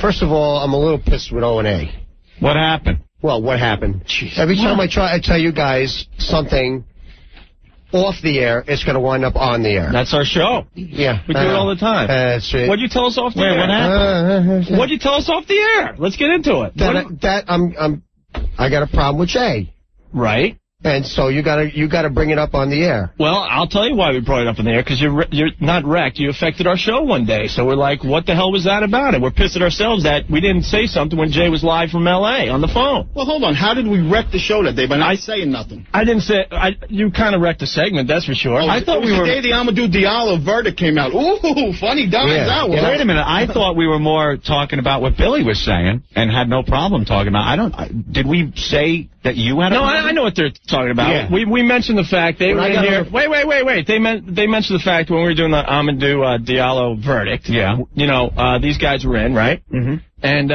First of all, I'm a little pissed with O&A. What happened? Well, what happened? Every time I tell you guys something off the air, it's going to wind up on the air. That's our show. Yeah. We do it all the time. That's it. What'd you tell us off the air? What happened? Uh, What'd you tell us off the air? Let's get into it. I got a problem with Jay. Right. And so you gotta bring it up on the air. Well, I'll tell you why we brought it up in the air, because you're not wrecked. You affected our show one day. So we're like, what the hell was that about? And we're pissed at ourselves that we didn't say something when Jay was live from L.A. on the phone. Well, hold on. How did we wreck the show that day by not saying nothing? I didn't say... you kind of wrecked the segment, that's for sure. I thought we were... The day the Amadou Diallo verdict came out. Ooh, funny dimes that was. Wait a minute. I thought we were more talking about what Billy was saying and had no problem talking about. Did we say that you had a problem? I know what they're talking about. Yeah. We mentioned the fact they were in here. Wait. They mentioned the fact when we were doing the Amadou Diallo verdict. Yeah. You know, these guys were in, right? Mm-hmm. And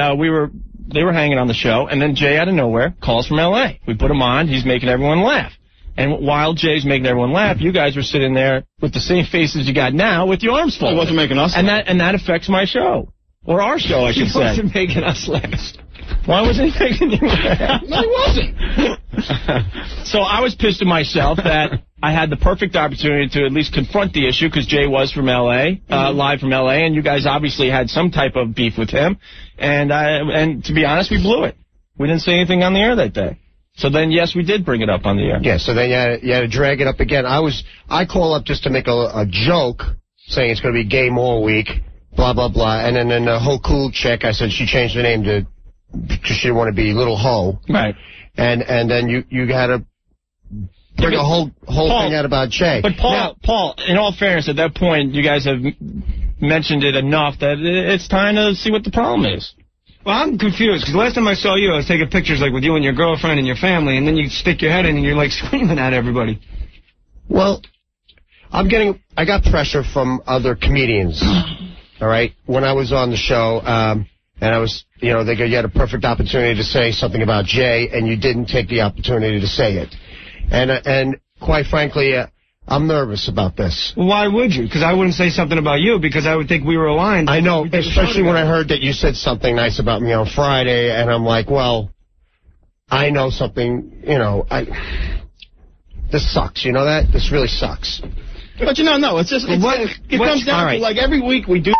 they were hanging on the show, and then Jay out of nowhere calls from L.A. We put him on. He's making everyone laugh. And while Jay's making everyone laugh, you guys were sitting there with the same faces you got now with your arms folded. He wasn't making us laugh. And that affects my show. Or our show, I should say. He wasn't making us laugh. Why wasn't he making you laugh? No, he wasn't. So I was pissed at myself that I had the perfect opportunity to at least confront the issue because Jay was from L.A., live from L.A., and you guys obviously had some type of beef with him. And to be honest, we blew it. We didn't say anything on the air that day. So then, yes, we did bring it up on the air. Yeah, so then you had to drag it up again. I call up just to make a joke, saying it's going to be gay more week, blah, blah, blah. And then the whole cool chick, I said she changed her name because she didn't want to be Little Ho. Right. And then you had to bring a whole thing out about Jay. But Paul, in all fairness, at that point, you guys have mentioned it enough that it's time to see what the problem is. Well, I'm confused, because last time I saw you, I was taking pictures like with you and your girlfriend and your family, and then you stick your head in and you're like screaming at everybody. Well, I got pressure from other comedians, all right, when I was on the show, and I was, you had a perfect opportunity to say something about Jay, and you didn't take the opportunity to say it. And quite frankly, I'm nervous about this. Why would you? Because I wouldn't say something about you, because I would think we were aligned. I know, especially when I heard that you said something nice about me on Friday, and I'm like, well, I know something, this sucks, you know that? This really sucks. But no, it's just, it comes down to, like, every week we do,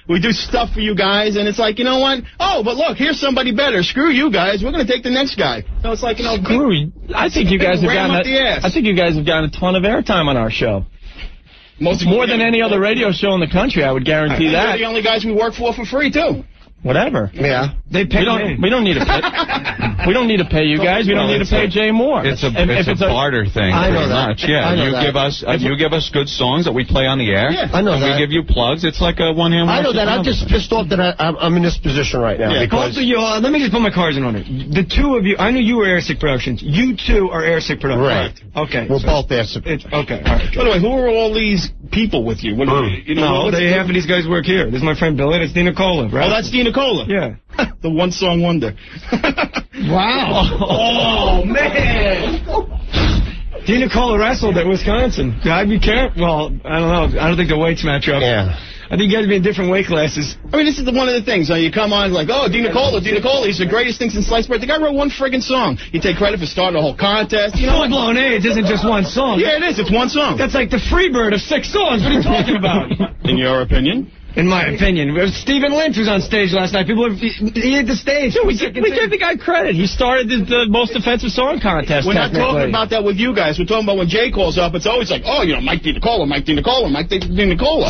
we do stuff for you guys, and it's like, you know what? Oh, but look, here's somebody better. Screw you guys. We're going to take the next guy. So it's like, Screw you. I think you guys have gotten a ton of airtime on our show. More than any other radio show in the country, I would guarantee that. We're the only guys we work for free, too. Whatever. Yeah. They pay me. We don't need to pay. We don't need to pay you guys. We don't need to pay Jay more. It's a barter thing. I know pretty that. much. Yeah. You give us good songs that we play on the air. Yeah. I know that. We give you plugs. It's like a one-hand. I know that. I'm just pissed off that I'm in this position right now. Yeah. Because Both of you, let me just put my cards in order. The two of you, I knew you were Airsick Productions. You two are Airsick Productions. Right. Okay. We're both Airsick. Okay. All right. By the way, who are all these people with you? Half of these guys work here. This is my friend Billy. That's Dina Cola, right? Oh, that's Dina Cola. Yeah. The one-song wonder. Wow. Oh, man. Dina Cola wrestled at Wisconsin. I'd be careful. Well, I don't know. I don't think the weights match up. Yeah. I think you guys be in different weight classes. I mean, this is one of the things. You come on like, oh, Dina Cola, he's the greatest thing since sliced bread. The guy wrote one friggin' song. You take credit for starting a whole contest. Full-blown AIDS isn't just one song. Yeah, it is. It's one song. That's like the Freebird of 6 songs. What are you talking about? In your opinion? In my opinion. Stephen Lynch was on stage last night. He hit the stage. We give the guy credit. He started the most offensive song contest. We're not talking about that with you guys. We're talking about when Jay calls up, it's always like, oh, Mike Dina Cola.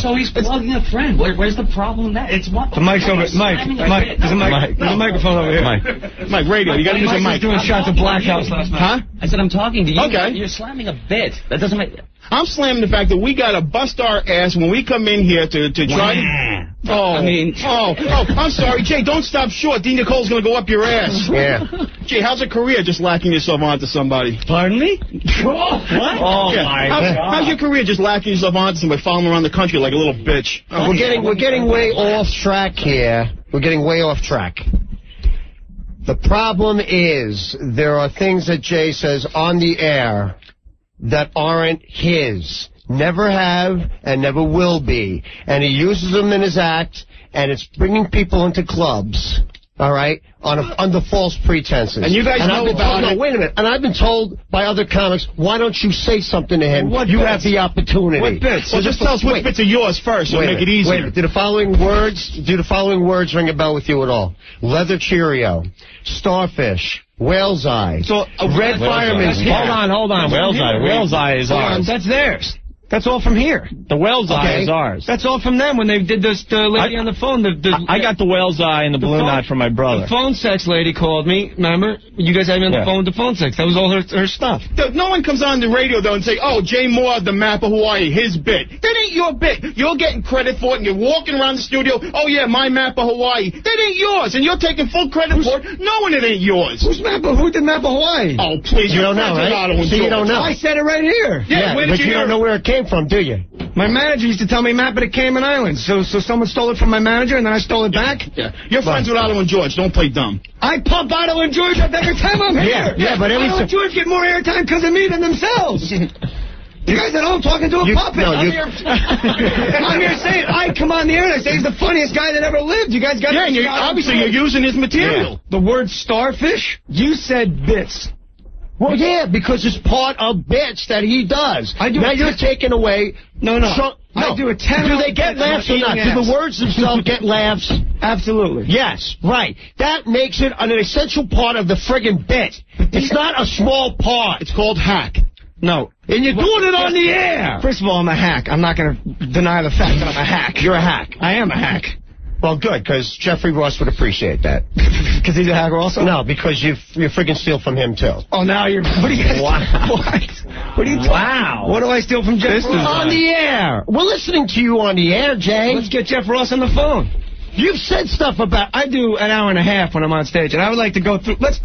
So he's plugging a friend. Where's the problem in that? It's what? The mic's over. Mike, there's a microphone over here. Mike, radio. You got to use a mic. Mike was doing shots of Black House last night. Huh? I said, I'm talking to you. Okay. You're slamming a bit. That doesn't make... I'm slamming the fact that we got to bust our ass when we come in here to try to... Oh, I'm sorry, Jay, don't stop short. Dean Nicole's going to go up your ass. Yeah. Jay, how's a career just lacking yourself onto somebody? Pardon me? What? Oh, yeah. My God. How's your career just lacking yourself onto somebody, following around the country like a little bitch? We're getting way off track here. We're getting way off track. The problem is there are things that Jay says on the air that aren't his. Never have and never will be. And he uses them in his act, and it's bringing people into clubs, all right, under false pretenses. And you guys know about it. Wait a minute. And I've been told by other comics, why don't you say something to him? You have the opportunity. What bits? Well, just tell us which bits are yours first, so make it easier. Wait, do the following words ring a bell with you at all? Leather Cheerio, Starfish, Whale's Eye, Red Fireman's Hat. Hold on. Whale's Eye is ours. That's theirs. That's all from here. The Whale's Eye is ours. That's all from them when they did this lady on the phone. I got the Whale's Eye and the balloon knot from my brother. The phone sex lady called me, remember? You guys had me on the phone with the phone sex. That was all her stuff. No one comes on the radio, though, and say, oh, Jay Moore, the map of Hawaii, his bit. That ain't your bit. You're getting credit for it, and you're walking around the studio, oh, yeah, my map of Hawaii. That ain't yours, and you're taking full credit for it, knowing it ain't yours. Who did map of Hawaii? Oh, please. You don't know, right? So you don't know. I said it right here. Yeah, but you don't know where it came from, do you? My manager used to tell me map of the Cayman Islands. So someone stole it from my manager, and then I stole it back? Yeah. You're friends with Otto and George. Don't play dumb. I pump Otto and George up every time I'm here. Yeah, but Otto and George get more airtime because of me than themselves. You guys at home talking to a puppet. No, I'm here saying, I come on the air and I say he's the funniest guy that ever lived. You guys got and obviously you're using his material. Yeah. The word starfish? You said bits. Well, yeah, because it's part of bits that he does. Now you're taking away... No. I do a 10. Do they get laughs or not? Do the words themselves get laughs? Absolutely. Yes, right. That makes it an essential part of the friggin' bit. It's not a small part. It's called hack. No. And you're doing it on the air. First of all, I'm a hack. I'm not going to deny the fact that I'm a hack. You're a hack. I am a hack. Well, good, because Jeffrey Ross would appreciate that. Because he's a hacker also? No, because you friggin' steal from him, too. Oh, now you're... What are you guys... Wow. What are you... Wow. What do I steal from Jeff Ross? On the air. We're listening to you on the air, Jay. Let's get Jeff Ross on the phone. You've said stuff about... I do an hour and a half when I'm on stage, and I would like to go through... Let's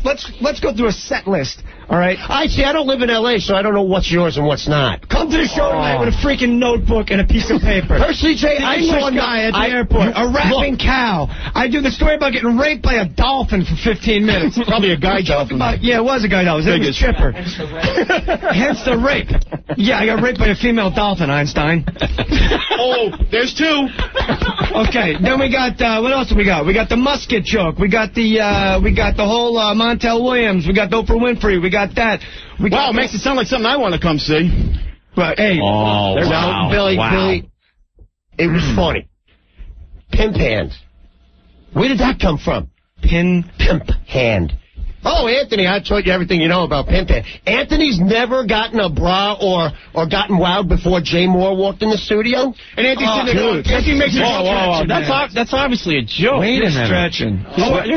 go through a set list, all right? I don't live in L.A., so I don't know what's yours and what's not. Come to the show tonight with a freaking notebook and a piece of paper. Personally, Jay, I saw a guy at the airport, a rapping cow. I do the story about getting raped by a dolphin for 15 minutes. Probably a guy dolphin. Yeah, it was a guy dolphin. It was Chipper. Hence the rape. Yeah, I got raped by a female dolphin, Einstein. Oh, there's two. Okay, then we got, what else do we got? We got the musket joke. We got the whole Montel Williams. We got the Oprah Winfrey. We got that. Wow, it makes it sound like something I want to come see. But, hey. Oh, wow. Billy, it was funny. Pimp hand. Where did that come from? Pimp hand. Oh, Anthony, I told you everything you know about Pimp hand. Anthony's never gotten a bra or gotten wowed before Jay Moore walked in the studio. And Anthony's sitting there. Anthony makes Whoa. That's obviously a joke. Wait a minute. Stretching. Anthony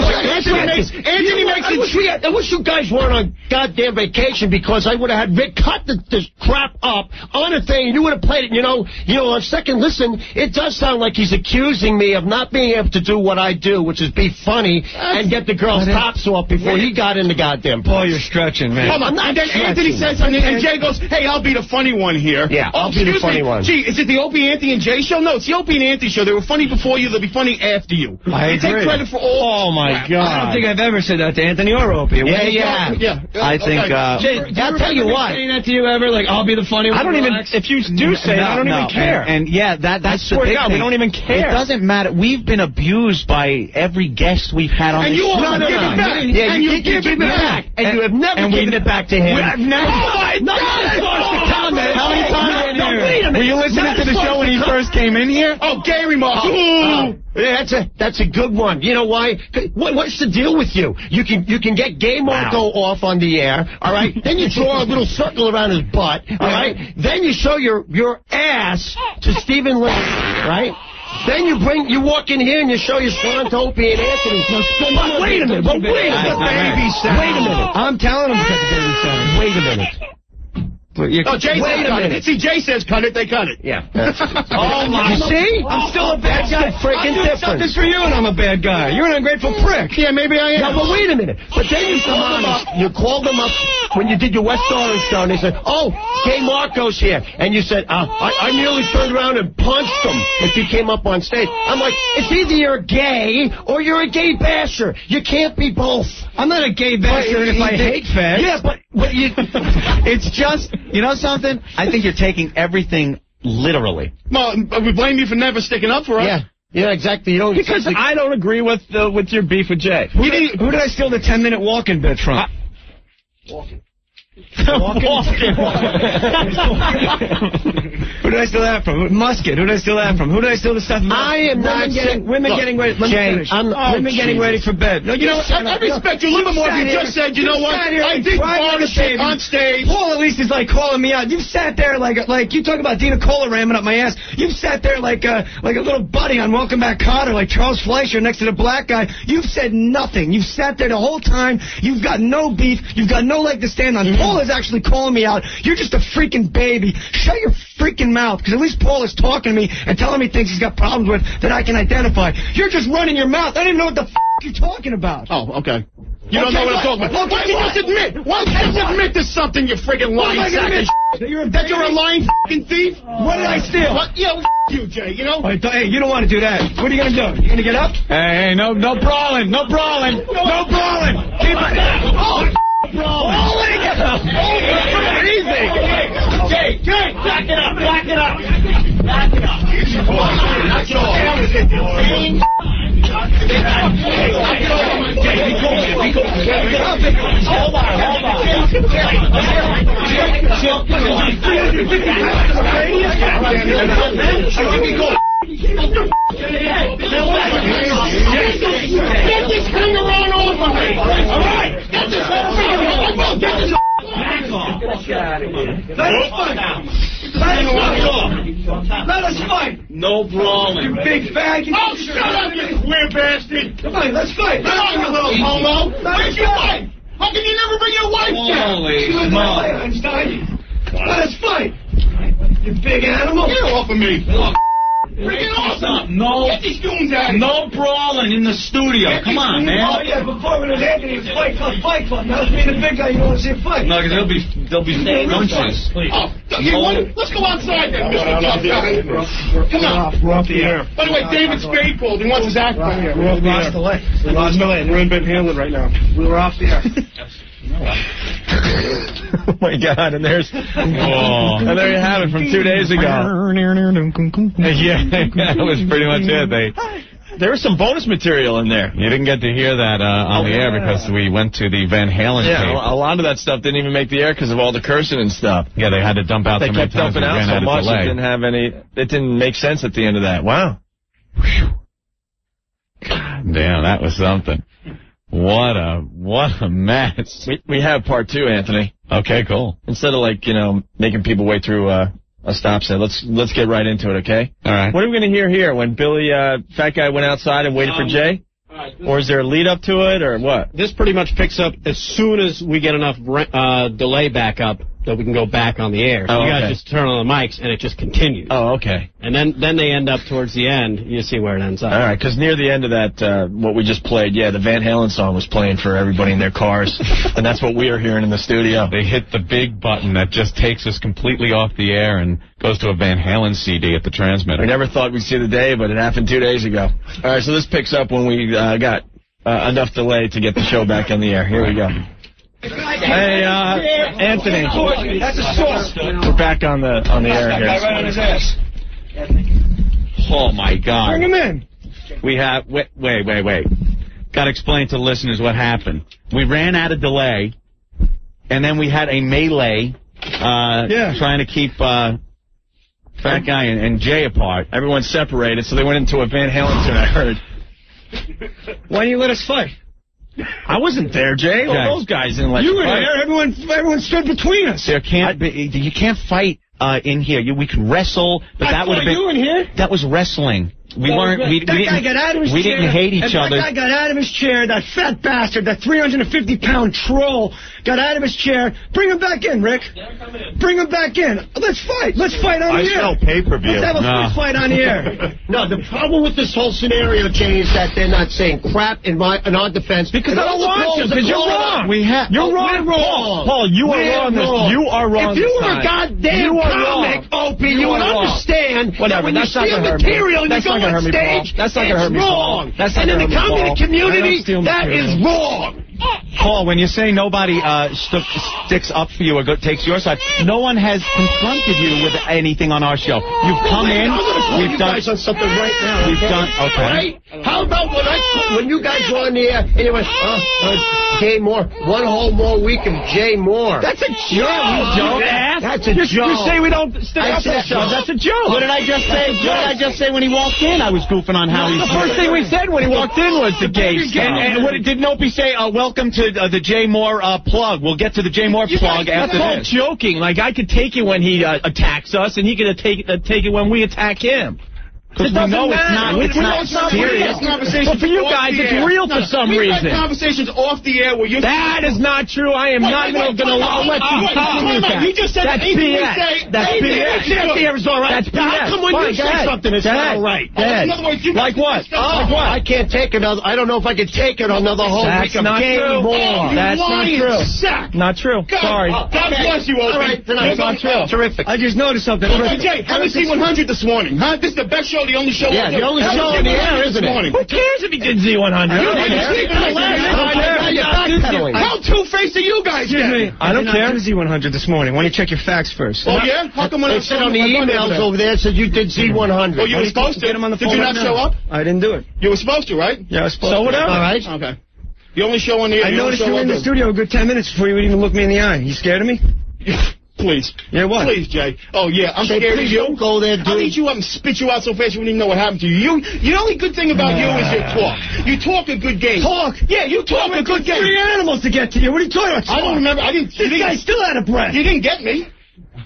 makes it. I wish you guys weren't on goddamn vacation because I would have had Rick cut this crap up on a thing and you would have played it. You know, on second listen, it does sound like he's accusing me of not being able to do what I do, which is be funny and get the girls' tops off before he got in the goddamn place. Oh, you're stretching, man. Come on. And then Anthony says something, and Jay goes, hey, I'll be the funny one here. Yeah, I'll be the funny one. Gee, is it the Opie, Anthony, and Jay show? No, it's the Opie and Anthony show. They were funny before you. They'll be funny after you. I agree. Take credit for all. Oh, my God. I don't think I've ever said that to Anthony or Opie. Yeah. I think... Jay, I'll tell you what. Saying that to you ever? Like, I'll be the funny one. I don't even... If you do say it, I don't even care. And yeah, that's the big thing. We don't even care. It doesn't matter. We've been abused by every guest we've had on the show. And you give it back. Yeah, you give it back. And you have never given it back to him. I've never... Oh, my God! How many times were you listening to the show when he first came in here? Oh, gay remarks. Yeah, that's a good one. You know why? What's the deal with you? You can get Gay Marco off on the air, all right? Then you draw a little circle around his butt, all right? Then you show your ass to Stephen Lynn, right? Then you walk in here and you show your swan to Opie and Anthony. But wait a minute. Wait a minute. I'm telling him to cut the baby sound. Wait a minute. Jay says cut it. See, Jay says cut it, they cut it. Yeah. Oh, my. You see? I'm still a bad guy. Freaking different. Something's for you and I'm a bad guy. You're an ungrateful prick. Yeah, maybe I am. Yeah, but wait a minute. But then you called them up when you did your West Orange show and they said, oh, Gay Marco's here. And you said, I nearly turned around and punched him if he came up on stage. I'm like, it's either you're gay or you're a gay basher. You can't be both. I'm not a gay basher if I hate fags. Yeah, but you... It's just, you know something? I think you're taking everything literally. Well, we blame you for never sticking up for us. Yeah, exactly. Because I don't agree with your beef with Jay. Who did I steal the 10-minute walking bit from? Walking. Who did I steal that from? Musket. Who did I steal that from? Who did I steal the stuff from? I am not women getting ready. Let me finish. Women getting ready for bed. No, you know what? I respect you a little more if you just said, you know what? I did shit on stage. Paul at least is like calling me out. You've sat there like you talk about Dina Cola ramming up my ass. You've sat there like a little buddy on Welcome Back Kotter, like Charles Fleischer next to the black guy. You've said nothing. You've sat there the whole time. You've got no beef. You've got no leg to stand on. Paul is actually calling me out. You're just a freaking baby. Shut your freaking mouth, because at least Paul is talking to me and telling me things he's got problems with that I can identify. You're just running your mouth. I don't even know what the you're talking about. Oh, okay. You don't know what I'm talking about. Why don't you just admit? Why don't you just admit to something, you friggin' lying sack of shit? That you're a lying fucking thief? What did I steal? Yeah, you, Jay, you know? Hey, you don't want to do that. What are you going to do? You going to get up? Hey, no brawling. No brawling. No brawling. Keep it down. Brawling. Easy. Jay, back it up. Back it up. Back it up. That's all. Hold on. Get this thing around over me. All right? Get this thing around. Get this back off. Get out of here. Let us fight. No brawling. You big fag. Oh, shut up, you queer bastard. Come on, let's fight. Come on, you little homo. Where's your wife? How can you never bring your wife down? Holy smoke. Einstein. Let us fight. You big animal. Get off of me. Bring it off. No. Get these goons out of here. No brawling in the studio. Come on, man. Oh, yeah, before when it was Anthony, it was Fight Club. Now it's me the big guy, you don't want to see a fight. No, because there'll be punches. Oh, let's go outside then, Mr. Tough Guy. Come on. We're off the air. By the way, David Spade called. He wants his act on here. We're off the air. We lost the leg. We're in Ben Hamlin right now. We were off the air. Oh my God! And there you have it from 2 days ago. Yeah, that was pretty much it. There was some bonus material in there. You didn't get to hear that on the air because we went to the Van Halen tape. A lot of that stuff didn't even make the air because of all the cursing and stuff. Yeah, they had to dump out so many times. They kept dumping out so much it didn't have any. It didn't make sense at the end of that. Wow. God damn, that was something. What a mess. We have part 2, Anthony. Okay, cool. Instead of making people wait through a stop sign, let's get right into it, okay? All right. What are we going to hear here when Billy Fat Guy went outside and waited for Jay? Or is there a lead up to it or what? This pretty much picks up as soon as we get enough delay back up that we can go back on the air. So you guys just turn on the mics and it just continues. Oh, okay. And then they end up towards the end. You see where it ends up. All right, because near the end of that, what we just played, the Van Halen song was playing for everybody in their cars. And that's what we are hearing in the studio. They hit the big button that just takes us completely off the air and goes to a Van Halen CD at the transmitter. We never thought we'd see the day, but it happened 2 days ago. All right, so this picks up when we got enough delay to get the show back on the air. Here we go. Hey, Anthony. That's a source. We're back on the air here. Right on his ass. Oh, my God. Bring him in. We have... Wait. Got to explain to the listeners what happened. We ran out of delay, and then we had a melee trying to keep Fat Guy and Jay apart. Everyone separated, so they went into a Van Halen tune, I heard. Why didn't you let us fight? I wasn't there, Jay. All those guys didn't let you you fight. were there. Everyone stood between us. There can't be. You can't fight in here. We could wrestle, but that would have been. You in here? That was wrestling. We weren't. We guy got out of his chair. We didn't hate each other. That guy got out of his chair. That fat bastard, that 350-pound troll, got out of his chair. Bring him back in, Rick. Bring him back in. Let's fight. Let's fight on the air. I sell pay-per-view. Let's have a first fight on the air. No, the problem with this whole scenario, Jay, is that they're not saying crap in our defense. Because I don't want to. Because you're wrong. You're wrong. Paul, you are wrong. You are wrong. If you were a goddamn comic, Opie, you would understand that when you steal material and you go on stage, that's not going to hurt me, Paul. That's not going to hurt me, Paul. And in the comedy community, that is wrong. Paul, when you say nobody sticks up for you or takes your side, no one has confronted you with anything on our show. You've come in. We've done something right now. We've done okay. Right? How about when you guys were on the air and you went, Jay Moore, one whole more week of Jay Moore. That's a joke. That's a joke. You say we don't stick up for ourselves. That's a joke. What did I just say? What did I just say when he walked in? I was goofing on how he's. The first thing we said when he walked in was the gay stuff. And what didn't Opie say? Welcome to the Jay Moore plug. We'll get to the Jay Moore plug after this. That's all joking. Like, I could take it when he attacks us, and he could take it when we attack him. Because we know it's not serious. But for you guys, it's real for some reason. We've had conversations off the air where you... That is not true. I am not even going to let you continue that. You just said that's BS. That's BS. That's here is all right. That's BS. How come when you say something, it's not all right? Like what? Like what? I can't take another... I don't know if I can take it another whole week of game more. That's not true. Not true. Sorry. God bless you, Opie. That's not true. Terrific. I just noticed something. Jay, how is Z100 this morning? Huh? This is the best show, the only show. Yeah, the only show on the air, isn't it? Who cares if he did Z100? How two-faced are you guys? I don't care. Z100 this morning. Why don't you check your facts first? Oh, yeah? How come when They said on the emails over there, said you did Z100. Oh, you were supposed to? Get him on the Did phone you not right show now. up? I didn't do it. You were supposed to, right? Yeah, I was supposed to. So whatever. All right. Okay. The only show on the air. I noticed you were in the studio a good 10 minutes before you would even look me in the eye. You scared of me? Please. Yeah, what? Please, Jay. Oh, yeah, I'm scared of you. Don't go there, dude. I'll eat you up and spit you out so fast you wouldn't even know what happened to you. The only good thing about you is your talk. You talk a good game. Talk? Yeah, you talk a good game. 3 animals to get to you. What are you talking about? I don't remember. This guy's still out of breath. You didn't get me.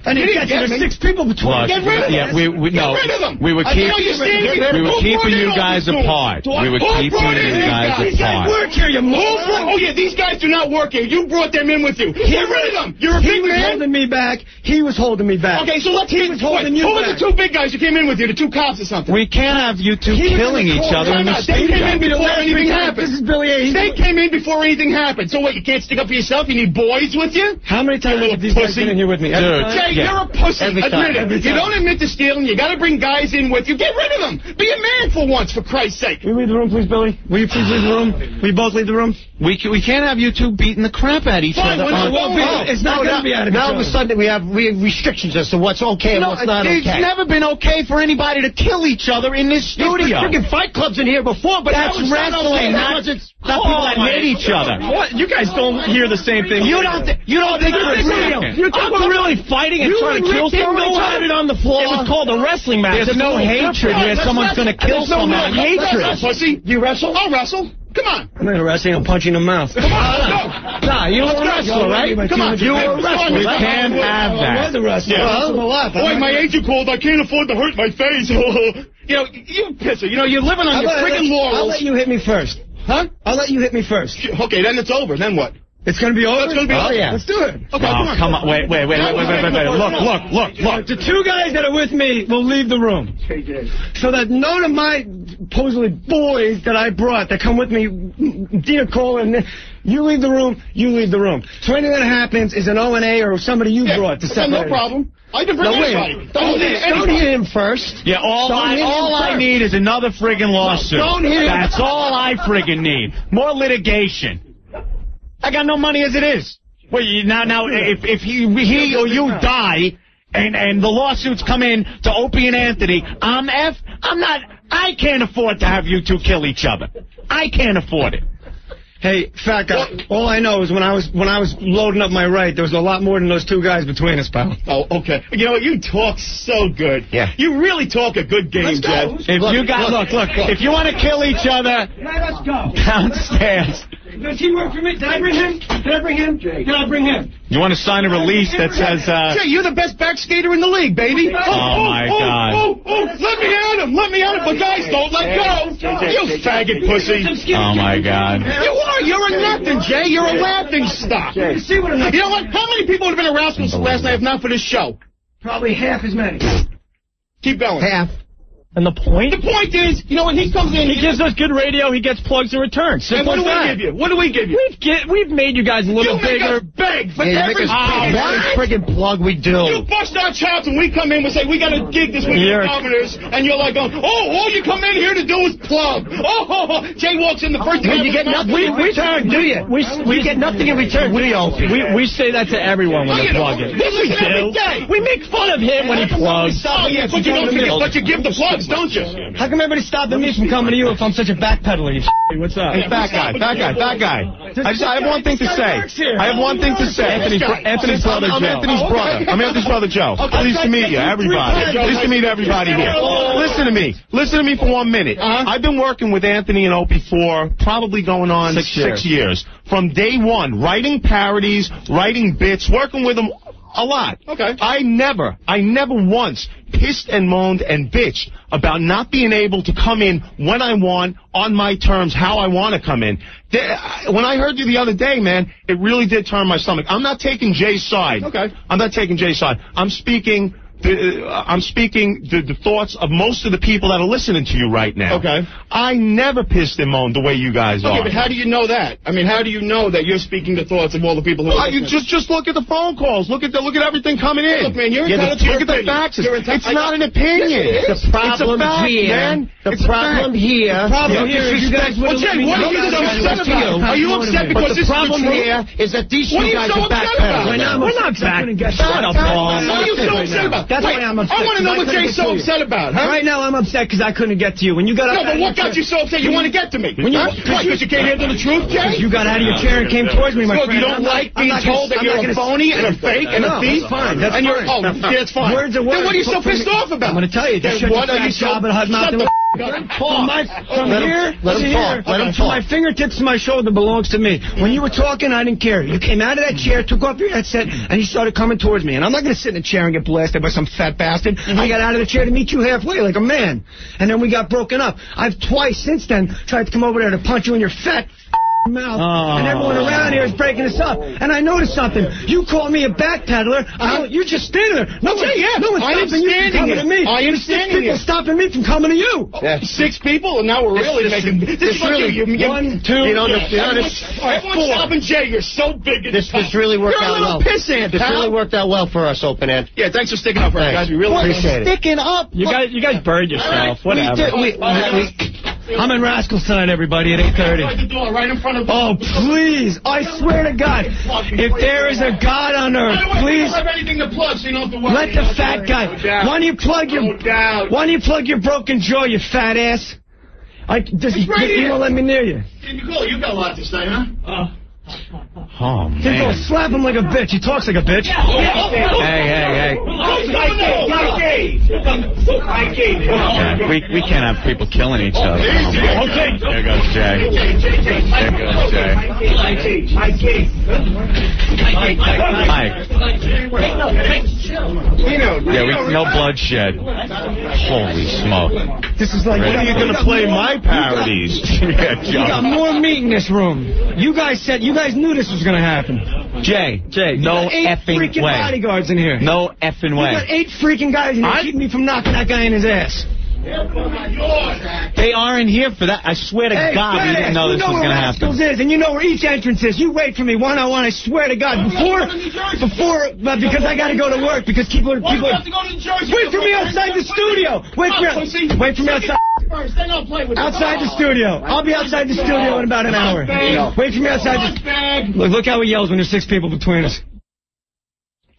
And you didn't get me. There's 6 people between. Get rid of them. Yeah, Get rid of them. We were keeping you guys apart. We were keeping you guys These guys apart. work here, you moron. Oh, yeah, these guys do not work here. You brought them in with you. Get rid of them. You're a big man. He was holding me back. He was holding me back. Okay, so let's He was holding you Who back. are the 2 big guys who came in with you, the 2 cops or something? We can't have you two killing each other in the They came in studio. before anything happened. This is Billy A. They came in before anything happened. So what, you can't stick up for yourself? You need boys with you? How many times have these guys been in here with me? Dude. Jay, you're a pussy. Admit it. You don't admit to stealing. You got to bring guys in with you. Get rid of them. Be a man for once, for Christ's sake. Will you leave the room, please, Billy? Will you please leave the room? Will you both leave the room? We can't have you two beating the crap out of each other. It's not going to be out of Now all of a sudden we have restrictions as to what's okay and what's not okay. It's never been okay for anybody to kill each other in this studio. There's freaking fight clubs in here before, but that's wrestling, not people that hate each other. What? You guys don't hear the same thing. You don't think for a second. You think we're really fighting and trying to kill someone? It on the floor. It was called a wrestling match. There's no hatred where someone's going to kill someone. Hatred. Pussy. You wrestle? I'll wrestle. Come on. I'm not wrestling. I'm punching in the mouth. Come on. Nah, you were a wrestler, right? Come on. You were a wrestler. We can't have that. I was a wrestler. Boy, my agent called. I can't afford to hurt my face. You know, you pisser. You know, you're living on your friggin' laurels. I'll let you hit me first. Huh? I'll let you hit me first. Okay, then it's over. Then what? It's going to be over? It's going to be over. Yeah. Let's do it. Okay, come on. Wait. Look. The 2 guys that are with me will leave the room. So that none of my supposedly boys that I brought that come with me, Dina Cole, and you leave the room, you leave the room. So anything that happens is an O&A or somebody you brought to separate. No problem. I can bring anybody. Don't hit him first. Yeah, all I need is another friggin' lawsuit. Don't hit him. That's all I friggin' need. More litigation. I got no money as it is. Well, now, if he or you die, and the lawsuits come in to Opie and Anthony, I can't afford to have you two kill each other. I can't afford it. Hey, fat guy, all I know is when I was loading up my right, there was a lot more than those 2 guys between us, pal. Oh, okay. You know what? You talk so good. Yeah. You really talk a good game, Jeff. Look. If you want to kill each other, let's go. Downstairs. Does he work for me? Did I bring him? Did I bring him? You want to sign a release that says... Jay, you're the best back skater in the league, baby. Oh, my God. Let me at him. But guys, don't let go. You faggot pussy. Oh, my God. You are. You're a nothing, Jay. You're a laughing stock. You know what? How many people would have been around since last night if not for this show? Probably half as many. Keep going. Half. And the point? The point is, you know, when he comes in... He gives us good radio, he gets plugs in return. Simple and what do we give you? We've made you guys a little bigger. Beg for Every every... friggin' plug we do. You bust our chops and we come in and say, we got to gig this with the governors, and you're like, all you come in here to do is plug. Jay walks in the first thing... You get nothing in return, do you? We get nothing in return, do you, Opie? We say that to everyone when they plug in. This is every day. We make fun of him when he plugs. Oh, yeah, but you give the plugs, don't you? How come everybody stopping me from coming to you if I'm such a backpedaler? What's up? Hey, fat guy. I have one thing to say. Anthony's brother, Joe. I'm Anthony's brother, Joe. Pleased to meet you, everybody. Pleased to meet everybody here. Listen to me for 1 minute. I've been working with Anthony and Opie for probably going on 6 years. From day one, writing parodies, writing bits, working with them A lot. Okay. I never once pissed and moaned and bitched about not being able to come in when I want, on my terms, how I want to come in. When I heard you the other day, man, it really did turn my stomach. I'm not taking Jay's side. Okay. I'm not taking Jay's side. I'm speaking the thoughts of most of the people that are listening to you right now. Okay. I never pissed and moaned the way you guys are. Okay, but how do you know that? I mean, how do you know that you're speaking the thoughts of all the people who are You just look at the phone calls. Look at everything coming in. Look, man, you're entitled to your Look at the opinion. faxes. It's not an opinion. The problem here. The problem here. You guys Well, Jay, what are you so upset about? Are you upset because the problem here is that these two guys are backpedaling. We're not back. Shut up, Paul. What are you so upset about? That's why I'm upset. I want to know what Jay's so upset about, huh? Right now, I'm upset because I couldn't get to you. When you got No, but what got you so upset you want to get to me? Why? Because you can't handle the truth, Jay? You got out of your chair and came towards me, my Look, friend. you don't like being told that you're a phony and a fake and a thief? That's fine. That's fine. fine. Oh, that's fine. Words are words. Then what are you so pissed off about? I'm going to tell you. Just shut your fat job and hot mouth. From here to my fingertips to my shoulder belongs to me. When you were talking, I didn't care. You came out of that chair, took off your headset, and you started coming towards me. And I'm not going to sit in a chair and get blasted by some fat bastard. I got out of the chair to meet you halfway like a man. And then we got broken up. I've twice since then tried to come over there to punch you in your fat mouth, and everyone around here is breaking us up. And I noticed something. You call me a backpedaler. You're just standing there. No one's stopping you from coming to me. I am standing here. People stopping me from coming to you. Yeah. 6 people, and now we're really making. This is really one, two. Everyone's stopping Jay. You're so big. This really worked out well. This really worked out well for us, Open Ant. Yeah, thanks for sticking up for us, guys. We really appreciate it. Sticking up. You guys buried yourself. Whatever. I'm in Rascals tonight, everybody, at 8:30. Right in front of. Oh, please! I swear to God, if there is a God on earth, please. I don't have anything to plug, so you don't have to worry. Let the fat guy. Why don't you plug your broken jaw, you fat ass? You won't let me near you. You got a lot to say, huh? Oh, man. Go slap him like a bitch. He talks like a bitch. Hey. We can't have people killing each other. There goes Jay. Mike. No bloodshed. Holy smoke. This is like, when are you going to play my parodies? You got more meat in this room. You guys knew this was going to happen. Jay, no effing freaking way. Bodyguards in here. No effing way. You got 8 freaking guys in here keeping me from knocking that guy in his ass. They aren't here for that. I swear to God, we didn't know this was going to happen. And you know where each entrance is. You wait for me one-on-one. I swear to God. Because I got to go to work. Because people. Wait for me outside the studio. Wait for me outside. Outside the studio. I'll be outside the studio in about an hour. Wait for me outside the. Look how he yells when there's 6 people between us.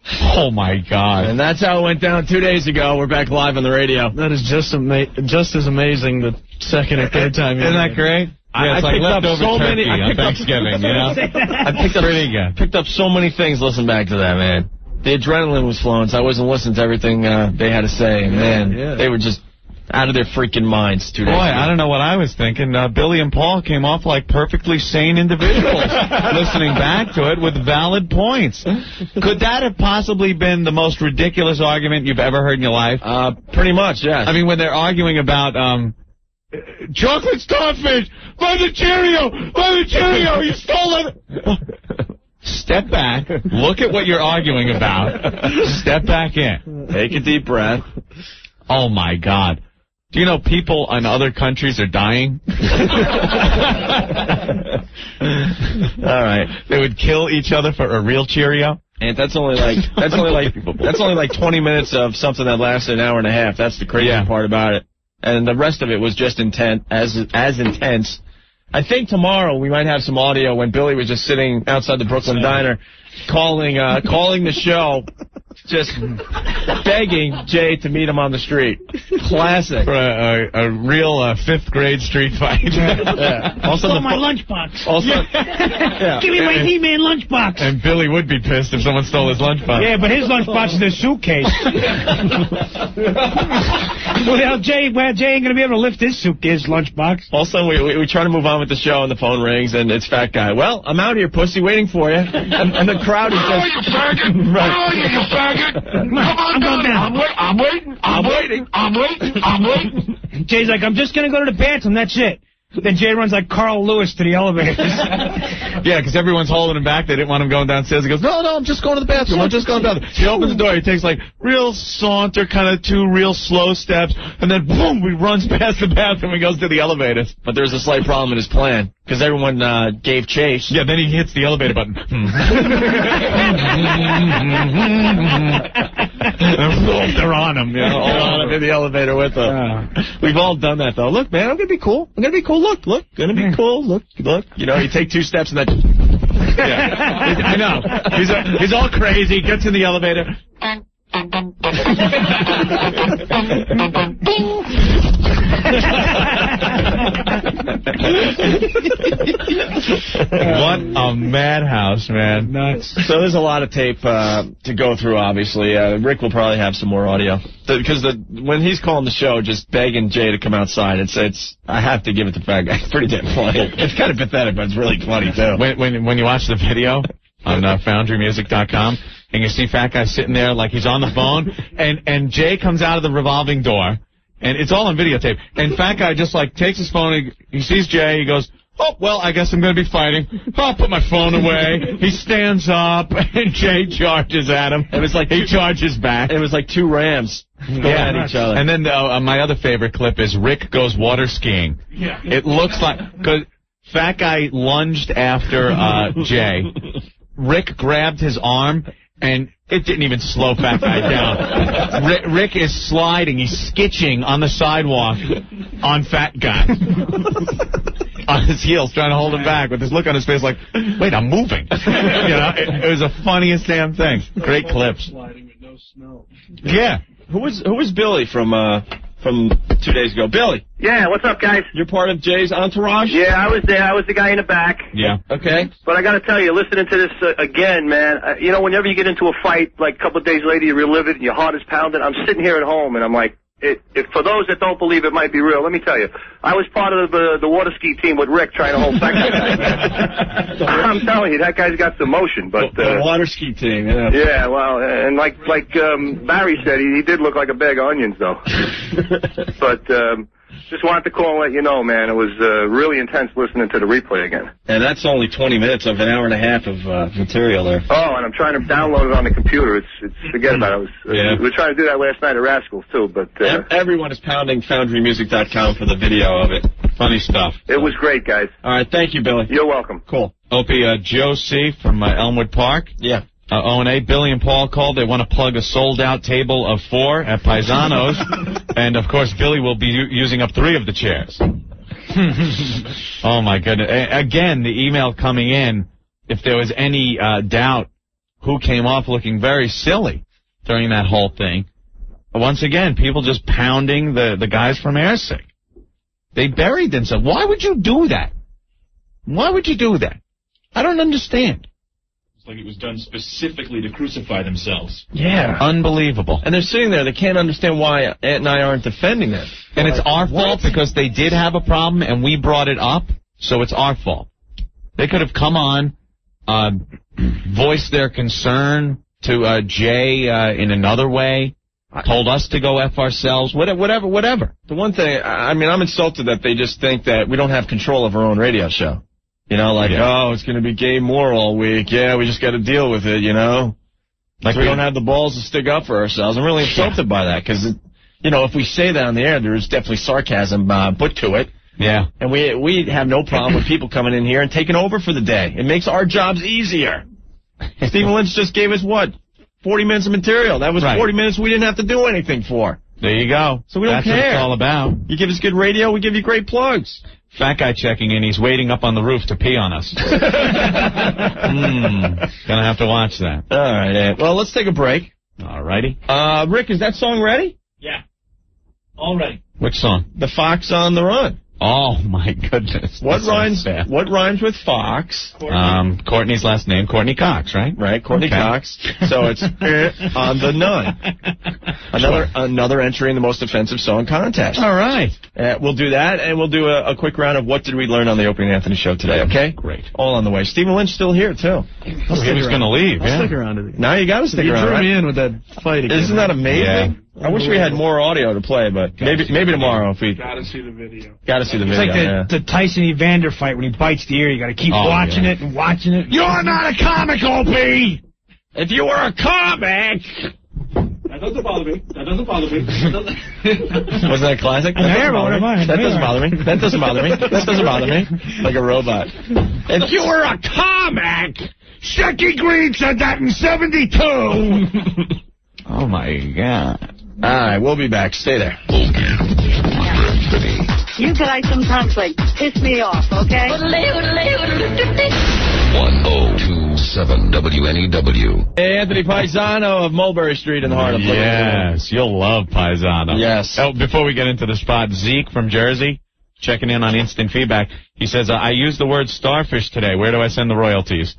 Oh, my God. And that's how it went down 2 days ago. We're back live on the radio. That is just as amazing the second or third time. Isn't that great? Yeah, it's like leftover turkey on Thanksgiving, you know? I picked up so many things listening back to that, man. The adrenaline was flowing, so I wasn't listening to everything they had to say. And, man, they were just out of their freaking minds 2 days ago. Boy, I don't know what I was thinking. Billy and Paul came off like perfectly sane individuals listening back to it with valid points. Could that have possibly been the most ridiculous argument you've ever heard in your life? Pretty much, yes. I mean, when they're arguing about chocolate starfish, by the Cheerio, you stole it. Step back, look at what you're arguing about, step back in. Take a deep breath. Oh, my God. Do you know people in other countries are dying? All right. They would kill each other for a real Cheerio? And that's only like 20 minutes of something that lasted an hour and a half. That's the crazy part about it. And the rest of it was just as intense. I think tomorrow we might have some audio when Billy was just sitting outside the Brooklyn Diner calling the show, just begging Jay to meet him on the street. Classic. For a real 5th grade street fight. Also, my lunchbox. Also, give me my He-Man lunchbox. And Billy would be pissed if someone stole his lunchbox. Yeah, but his lunchbox is in a suitcase. Well, Jay ain't going to be able to lift his suitcase lunchbox. Also, we try to move on with the show, and the phone rings, and it's Fat Guy. Well, I'm out here, pussy, waiting for you. And the crowd is just... you faggot! Right. You faggot! Come on down. I'm waiting. Jay's like, I'm just going to go to the bathroom, that's it. Then Jay runs like Carl Lewis to the elevators. Yeah, because everyone's holding him back. They didn't want him going downstairs. He goes, no, I'm just going to the bathroom. I'm just going down there. He opens the door. He takes like real saunter, kind of 2 real slow steps, and then boom, he runs past the bathroom and goes to the elevators. But there's a slight problem in his plan, because everyone gave chase. Yeah, then he hits the elevator button. They're on him. All on him in the elevator with him. We've all done that, though. Look, man, I'm going to be cool. Look, going to be cool. Look. You know, you take 2 steps and then... Yeah, I know. He's all crazy, gets in the elevator. What a madhouse, man. Nuts. So there's a lot of tape to go through, obviously. Rick will probably have some more audio. Because when he's calling the show, just begging Jay to come outside, it's I have to give it to Fat Guy. It's pretty damn funny. It's kind of pathetic, but it's really funny, too. When you watch the video on FoundryMusic.com, and you see Fat Guy sitting there like he's on the phone, and Jay comes out of the revolving door, and it's all on videotape, and Fat Guy just like takes his phone, he sees Jay, he goes, oh, well, I guess I'm going to be fighting. I'll put my phone away. He stands up, and Jay charges at him. It was like he charges back. It was like 2 rams going at each other. And then my other favorite clip is Rick goes water skiing. Yeah. It looks like, because Fat Guy lunged after Jay. Rick grabbed his arm, and it didn't even slow Fat Guy down. Rick is sliding. He's skitching on the sidewalk on Fat Guy. On his heels, trying to hold him back with this look on his face like, wait, I'm moving. It was the funniest damn thing. Great clips. Sliding with no snow. Yeah. Who was Billy from 2 days ago? Billy. Yeah, what's up, guys? You're part of Jay's entourage? Yeah, I was there. I was the guy in the back. Yeah. Okay. But I got to tell you, listening to this again, man, whenever you get into a fight, like a couple of days later, you relive it and your heart is pounding. I'm sitting here at home, and I'm like, for those that don't believe it might be real, let me tell you, I was part of the water ski team with Rick trying to hold Fat Guy. I'm telling you, that guy's got some motion. But the water ski team, yeah. Yeah, well, and like Barry said, he did look like a bag of onions, though. But just wanted to call and let you know, man, it was really intense listening to the replay again. And that's only 20 minutes of an hour and a half of material there. Oh, and I'm trying to download it on the computer. It's forget about it. We were trying to do that last night at Rascals, too, but... everyone is pounding FoundryMusic.com for the video of it. Funny stuff. It was great, guys. All right, thank you, Billy. You're welcome. Cool. Opie, Joe C. from Elmwood Park. Yeah. O&A, Billy and Paul called. They want to plug a sold-out table of 4 at Paisano's. And, of course, Billy will be using up 3 of the chairs. Oh, my goodness. Again, the email coming in, if there was any doubt who came off looking very silly during that whole thing, once again, people just pounding the guys from Airsick. They buried themselves. Why would you do that? Why would you do that? I don't understand. Like it was done specifically to crucify themselves. Yeah. Unbelievable. And they're sitting there. They can't understand why Ant and I aren't defending them. And it's our fault because they did have a problem and we brought it up, so it's our fault. They could have come on, voiced their concern to Jay in another way, told us to go F ourselves, whatever. The one thing, I'm insulted that they just think that we don't have control of our own radio show. Oh, it's going to be gay more all week. Yeah, we just got to deal with it, Like we don't have the balls to stick up for ourselves. I'm really insulted by that because, if we say that on the air, there's definitely sarcasm put to it. Yeah. And we have no problem with people coming in here and taking over for the day. It makes our jobs easier. Stephen Lynch just gave us, 40 minutes of material. That was 40 minutes we didn't have to do anything for. There you go. So we don't care. That's what it's all about. You give us good radio, we give you great plugs. Fat Guy checking in. He's waiting up on the roof to pee on us. Gonna have to watch that. All right. Well, let's take a break. All righty. Rick, is that song ready? Yeah. All ready. Which song? The Fox on the Run. Oh, my goodness. What rhymes with Fox? Courtney's last name, Courtney Cox, right? Right, Courtney Cox. So it's on the Nun. Another entry in the most offensive song contest. All right. We'll do that, and we'll do a quick round of what did we learn on the Opie and Anthony show today, okay? Great. All on the way. Stephen Lynch still here, too. He was going to leave, I'll stick around to the Now you got to stick around, You drew right? me in with that fight again. Isn't that amazing? Yeah. I wish we had more audio to play, but maybe tomorrow if we... Gotta see the video. Gotta see the video, It's like the Tyson Evander fight when he bites the ear. You gotta keep watching it and watching it. You're not a comic, Opie! If you were a comic... That doesn't bother me. That doesn't bother me. Was that a classic? That doesn't bother me. That doesn't bother me. That doesn't bother me. Like a robot. If you were a comic, Shecky Green said that in 72. Oh, my God. All right, we'll be back. Stay there. You guys sometimes, piss me off, okay? 1027 WNEW. Hey, Anthony Paisano of Mulberry Street in the heart of Liverpool. Yes, you'll love Paisano. Yes. Oh, before we get into the spot, Zeke from Jersey, checking in on instant feedback. He says, I used the word starfish today. Where do I send the royalties?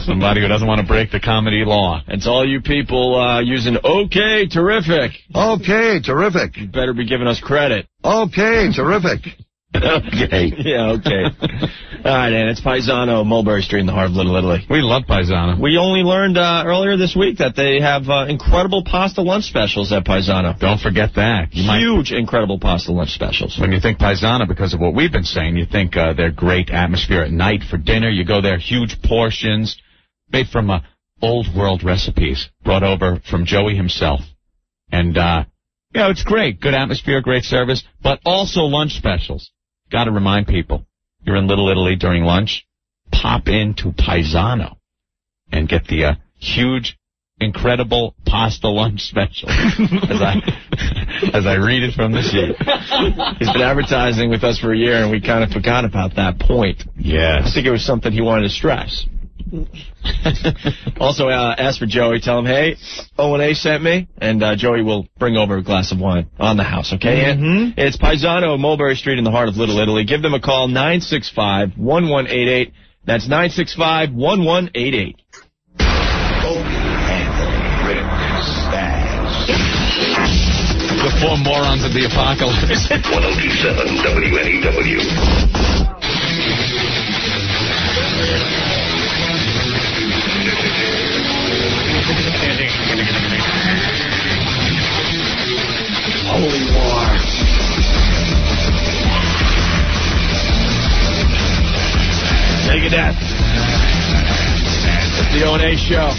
Somebody who doesn't want to break the comedy law. It's all you people using okay, terrific. Okay, terrific. You better be giving us credit. Okay, terrific. Okay. Yeah, okay. All right, and it's Paisano, Mulberry Street in the heart of Little Italy. We love Paisano. We only learned earlier this week that they have incredible pasta lunch specials at Paisano. Don't forget that. Huge, incredible pasta lunch specials. When you think Paisano, because of what we've been saying, you think they're great atmosphere at night for dinner. You go there, huge portions, made from old world recipes, brought over from Joey himself. And, it's great. Good atmosphere, great service, but also lunch specials. Got to remind people, you're in Little Italy during lunch, pop into Paisano and get the huge, incredible pasta lunch special. as I read it from the sheet. He's been advertising with us for a year, and we kind of forgot about that point. Yes. I think it was something he wanted to stress. Also, ask for Joey. Tell him, hey, O&A sent me, and Joey will bring over a glass of wine on the house, okay? Mm-hmm. It's Paisano, Mulberry Street in the heart of Little Italy. Give them a call, 965-1188. That's 965-1188. The four morons of the apocalypse. 1027 WNEW. Holy war. Take a death. It's the O&A show.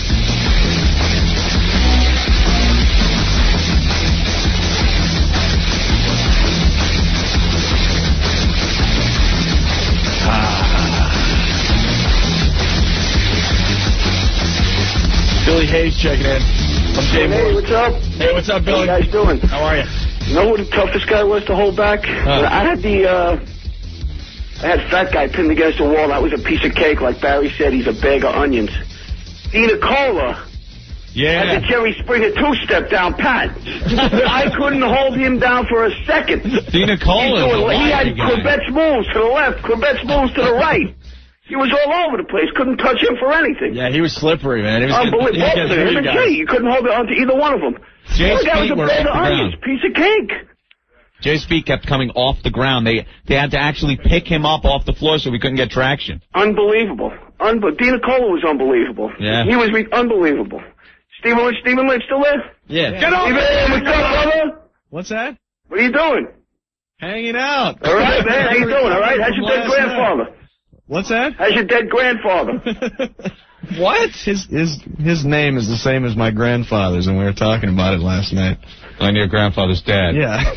Billy Hayes checking in. I'm Jay Moore. Hey, what's up? Hey, what's up, Billy? How you guys doing? How are you? You know who the toughest guy was to hold back? I had fat guy pinned against the wall. That was a piece of cake. Like Barry said, he's a bag of onions. Dina Cola had the Jerry Springer two-step down pat. I couldn't hold him down for a second. Dina Cola. He had Quebec's moves to the left, Quebec's moves to the right. He was all over the place. Couldn't touch him for anything. Yeah, he was slippery, man. He was unbelievable. Both of him and Jay, you couldn't hold it onto either one of them. Jay's that was feet a were bag off of the onions, ground. piece of cake. Jay's feet kept coming off the ground. They had to actually pick him up off the floor so we couldn't get traction. Unbelievable. Dina Cola was unbelievable. Yeah. He was unbelievable. Stephen Lynch still there? Yeah. Get on there. What's up, brother? What's that? What are you doing? Hanging out. All right, man. How you doing? All right? How's your dead grandfather? What's that? How's your dead grandfather? What? His name is the same as my grandfather's, and we were talking about it last night. On your grandfather's dad. Yeah.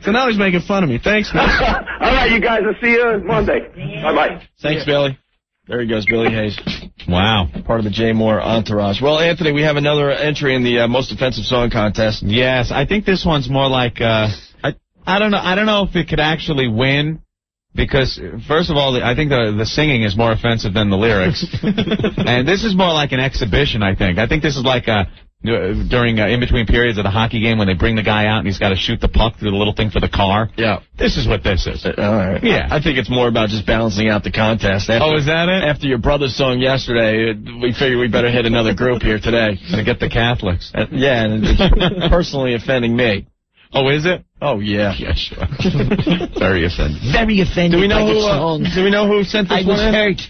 So now he's making fun of me. Thanks, man. All right, you guys. I'll see you Monday. Bye-bye. Thanks, Billy. There he goes, Billy Hayes. Wow. Part of the Jay Moore entourage. Well, Anthony, we have another entry in the most offensive song contest. Yes, I think this one's more like, I don't know if it could actually win. Because, first of all, I think the singing is more offensive than the lyrics. And this is more like an exhibition, I think. I think this is like during in between periods of the hockey game when they bring the guy out and he's got to shoot the puck through the little thing for the car. Yeah. This is what this is. All right. Yeah. I think it's more about just balancing out the contest. Oh, is that it? After your brother's song yesterday, we figured we better hit another group here today. To get the Catholics. Yeah, and it's personally offending me. Oh, is it? Oh, yeah. Yeah, sure. Very offended. Very offended. Do we know who sent this one in? I was hurt.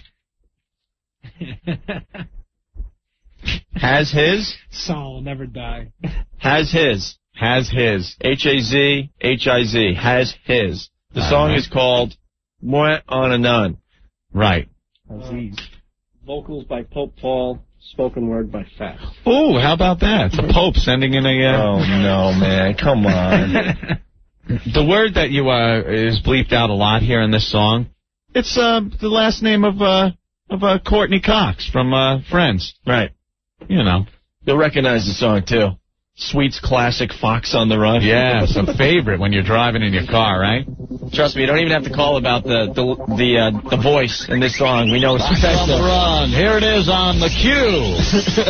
Has his? Saul will never die. Has his. Has his. H-A-Z-H-I-Z. Has his. The song is called Moi on a Nun. Right. Vocals by Pope Paul, spoken word by Fat. Oh, how about that? The Pope sending in a... Oh, no, man. Come on. The word that you is bleeped out a lot here in this song, it's the last name of Courtney Cox from Friends. Right. You know. You'll recognize the song, too. Sweet's classic Fox on the Run. Yeah, it's a favorite when you're driving in your car, right? Trust me, you don't even have to call about the voice in this song. We know it's Fox on the Run. Here it is on the Q.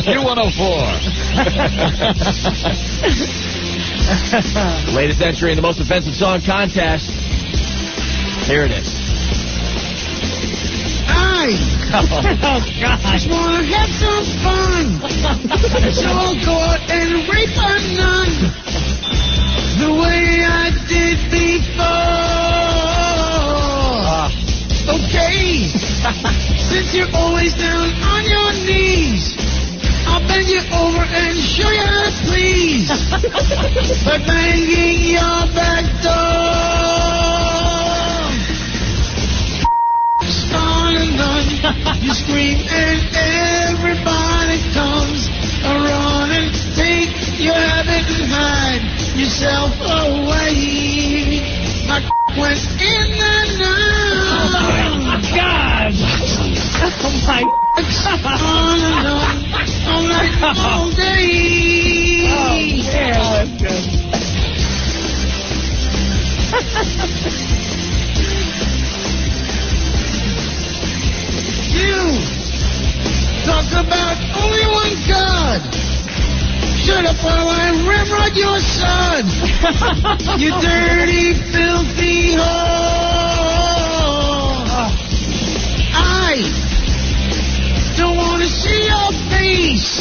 Q104. Latest entry in the most offensive song contest. Here it is. Oh, God. Just wanna have some fun. So I'll go out and rape a nun the way I did before. Okay. Since you're always down on your knees, I'll bend you over and show you how to please by banging your back door. On and on, you scream and everybody comes around and take your habit and hide yourself away. My went in the night. Oh, my God. Oh, my on and on, all night, all day. Oh, yeah, that's good. You talk about only one God. Shut up while I ramrod your son. You dirty, filthy whore. I don't want to see your face.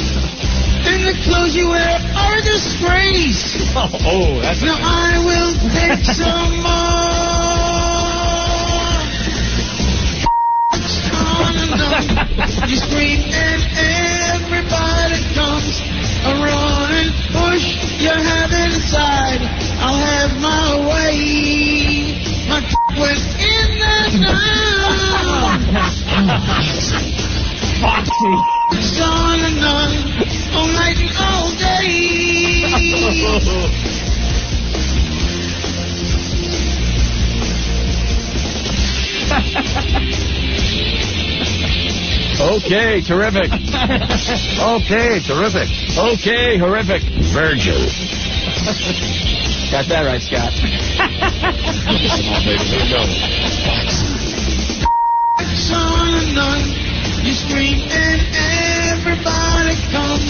And the clothes you wear are a disgrace. Oh, that's now I will take some more. You scream and everybody comes around and push your habit aside. I'll have my way. My was in the night. Foxy. It's on and on, all night and all day. Okay, terrific. Okay, terrific. Okay, horrific. Virgil. Got that right, Scott. On and on, you scream and everybody comes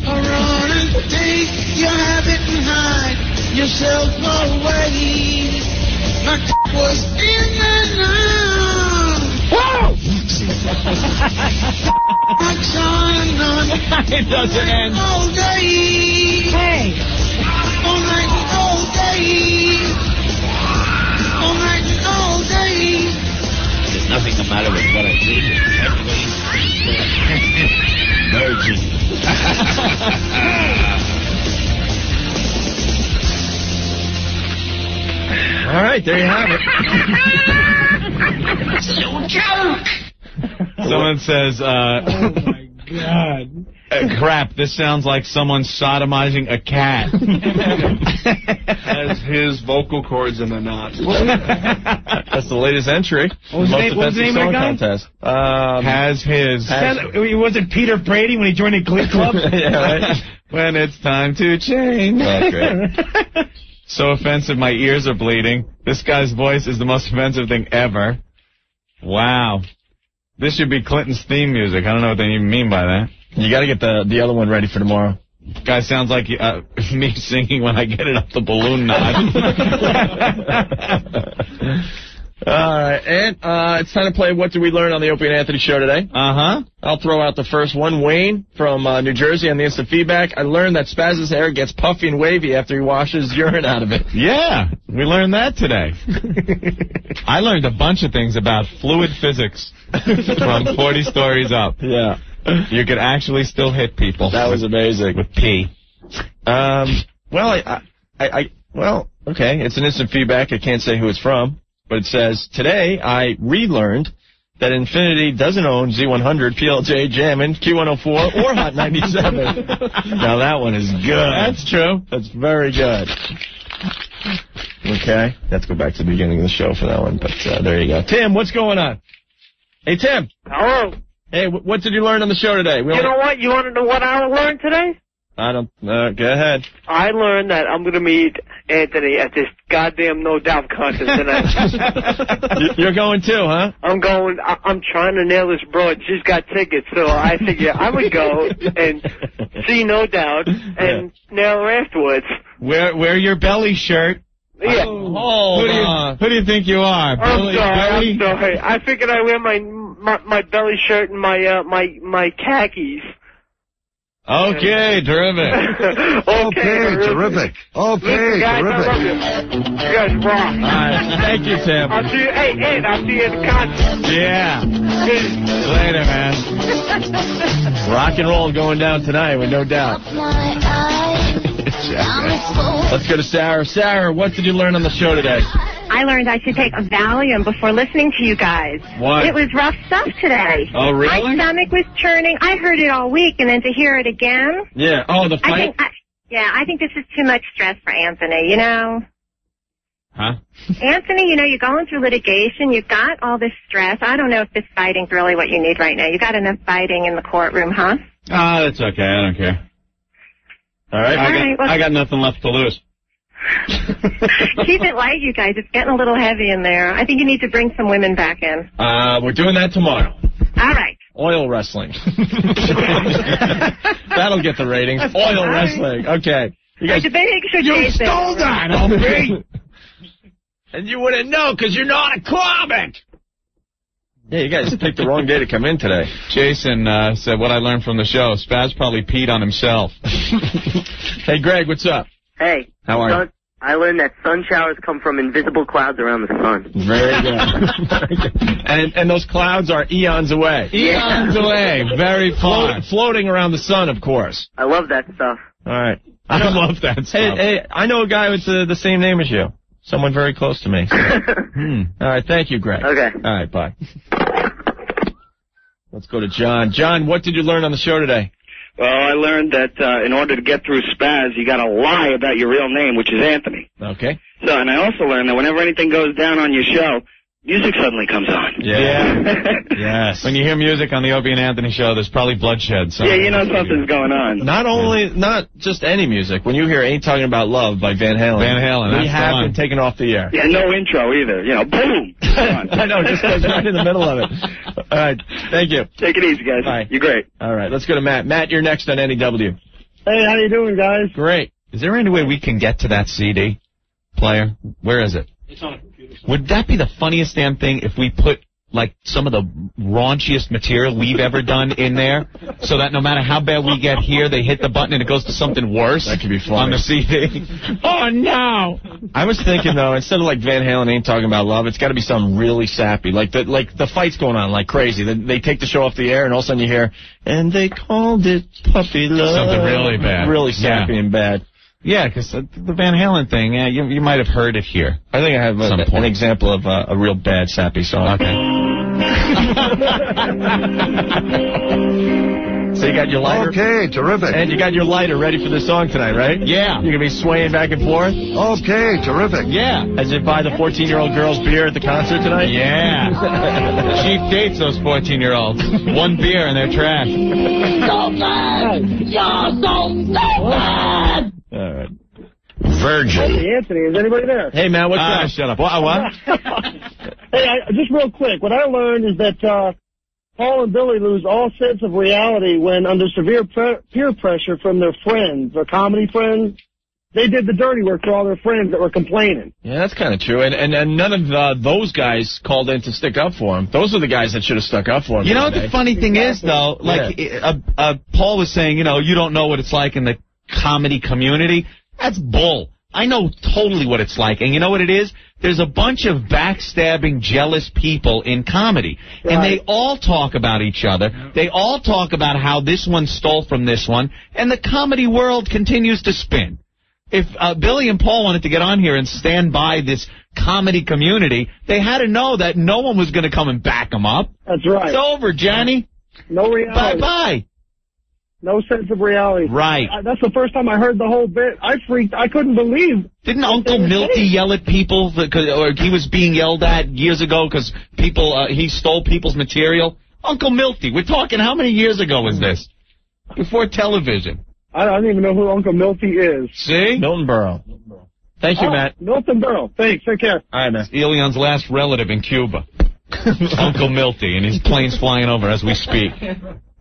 around and take your habit and hide yourself away. My was in the night. Whoa! It doesn't end. All day. Hey. All night and all day. All night and all day. There's nothing the matter with what I did. Virgin. All right, there you have it. You joke. Someone says, oh, my God. Crap, this sounds like someone sodomizing a cat. Has his vocal cords in a knot. That's the latest entry. What was the name of the guy? Contest. Has his. Was it Peter Brady when he joined the Glee Club? Yeah, right. When it's time to change. Oh, great. So offensive, my ears are bleeding. This guy's voice is the most offensive thing ever. Wow. This should be Clinton's theme music. I don't know what they even mean by that. You got to get the other one ready for tomorrow. Guy sounds like me singing when I get it up the balloon notch. All right, and it's time to play What Did We Learn on the Opie and Anthony show today. Uh-huh. I'll throw out the first one. Wayne from New Jersey on the instant feedback. I learned that Spaz's hair gets puffy and wavy after he washes urine out of it. Yeah, we learned that today. I learned a bunch of things about fluid physics from 40 stories up. Yeah. You could actually still hit people. That was amazing. With pee. Well, okay, it's an instant feedback. I can't say who it's from. But it says, today I relearned that Infinity doesn't own Z100, PLJ Jammin', Q104, or Hot 97. Now that one is good. That's true. That's very good. Okay, let's go back to the beginning of the show for that one, but there you go. Tim, what's going on? Hey, Tim. Hello. Hey, what did you learn on the show today? You know what? You want to know what I learned today? I don't. Go ahead. I learned that I'm going to meet Anthony at this goddamn No Doubt concert tonight. You're going too, huh? I'm going. I'm trying to nail this broad. She's got tickets, so I figure I would go and see No Doubt and nail her afterwards. Wear your belly shirt. Yeah. Who do you think you are? I'm sorry. I figured I wear my belly shirt and my khakis. Okay, terrific. Okay, terrific. Okay, guys, terrific. I love you. You guys rock. All right, thank you, Tim. I'll see you. Hey, Ed, I'll see you at the concert. Yeah. Later, man. Rock and roll going down tonight, with no doubt. Let's go to Sarah. Sarah, what did you learn on the show today? I learned I should take a Valium before listening to you guys. Why? It was rough stuff today. Oh, really? My stomach was churning. I heard it all week, and then to hear it again. Yeah. Oh, the fight? I think this is too much stress for Anthony, you know? Huh? Anthony, you know, you're going through litigation. You've got all this stress. I don't know if this fighting's really what you need right now. You got enough fighting in the courtroom, huh? That's okay. I don't care. All right. I got nothing left to lose. Keep it light, you guys. It's getting a little heavy in there. I think you need to bring some women back in. We're doing that tomorrow. All right. Oil wrestling. That'll get the ratings. Oil wrestling. Okay. You guys, you stole that, Opie. And you wouldn't know because you're not a comic. Yeah, you guys picked the wrong day to come in today. Jason said what I learned from the show. Spaz probably peed on himself. Hey, Greg, what's up? Hey. How are you? I learned that sun showers come from invisible clouds around the sun. Very good. And those clouds are eons away. Eons away. Very far. Floating around the sun, of course. I love that stuff. All right. I love that stuff. Hey, I know a guy with the same name as you. Someone very close to me. So. All right, thank you, Greg. Okay. All right, bye. Let's go to John. John, what did you learn on the show today? Well, I learned that in order to get through Spaz, you got to lie about your real name, which is Anthony. Okay. So, and I also learned that whenever anything goes down on your show, music suddenly comes on. Yeah. Yes. When you hear music on the Opie and Anthony show, there's probably bloodshed. Yeah, you know something's going on. Not just any music. When you hear Ain't Talking About Love by Van Halen. Van Halen, we have been taken off the air. Yeah, no intro either. You know, boom. I know, just goes right in the middle of it. All right, thank you. Take it easy, guys. Bye. You're great. All right, let's go to Matt. Matt, you're next on NEW. Hey, how you doing, guys? Great. Is there any way we can get to that CD player? Where is it? It's on a computer. Would that be the funniest damn thing if we put, like, some of the raunchiest material we've ever done in there, so that no matter how bad we get here, they hit the button and it goes to something worse? That could be funny. On the CD. Oh, no! I was thinking, though, instead of, like, Van Halen Ain't Talking About Love, it's got to be something really sappy. Like the fight's going on like crazy. They take the show off the air, and all of a sudden you hear, and they called it puppy love. Something really bad. Really sappy and bad. Yeah, because the Van Halen thing, you might have heard it here. I think I have an example of a real bad sappy song. Okay. So you got your lighter? Okay, terrific. And you got your lighter ready for the song tonight, right? Yeah. You're going to be swaying back and forth? Okay, terrific. Yeah. As you buy the 14-year-old girl's beer at the concert tonight? Yeah. Cheap dates, those 14-year-olds. One beer and they're trash. Stupid! You're so stupid! All right. Virgin. Hey, Anthony, is anybody there? Hey, man, what's up? Shut up. What? Hey, just real quick, what I learned is that Paul and Billy lose all sense of reality when, under severe peer pressure from their friends, their comedy friends, they did the dirty work for all their friends that were complaining. Yeah, that's kind of true. And none of those guys called in to stick up for him. Those are the guys that should have stuck up for him. You know what the funny thing is, though? Like, Paul was saying, you don't know what it's like in the comedy community. That's bull. I know totally what it's like. And you know what it is? There's a bunch of backstabbing, jealous people in comedy. Right. And they all talk about each other. They all talk about how this one stole from this one. And the comedy world continues to spin. If Billy and Paul wanted to get on here and stand by this comedy community, they had to know that no one was going to come and back them up. That's right. It's over, Johnny. No reality. Bye-bye. No sense of reality. Right. That's the first time I heard the whole bit. I freaked. I couldn't believe. Didn't Uncle Milty yell at people, or he was being yelled at years ago because he stole people's material? Uncle Milty. We're talking, how many years ago was this? Before television. I don't even know who Uncle Milty is. See? Milton Berle. Thank you, Matt. Milton Berle. Thanks. Take care. All right, man. Elion's last relative in Cuba. Uncle Milty, and his plane's flying over as we speak.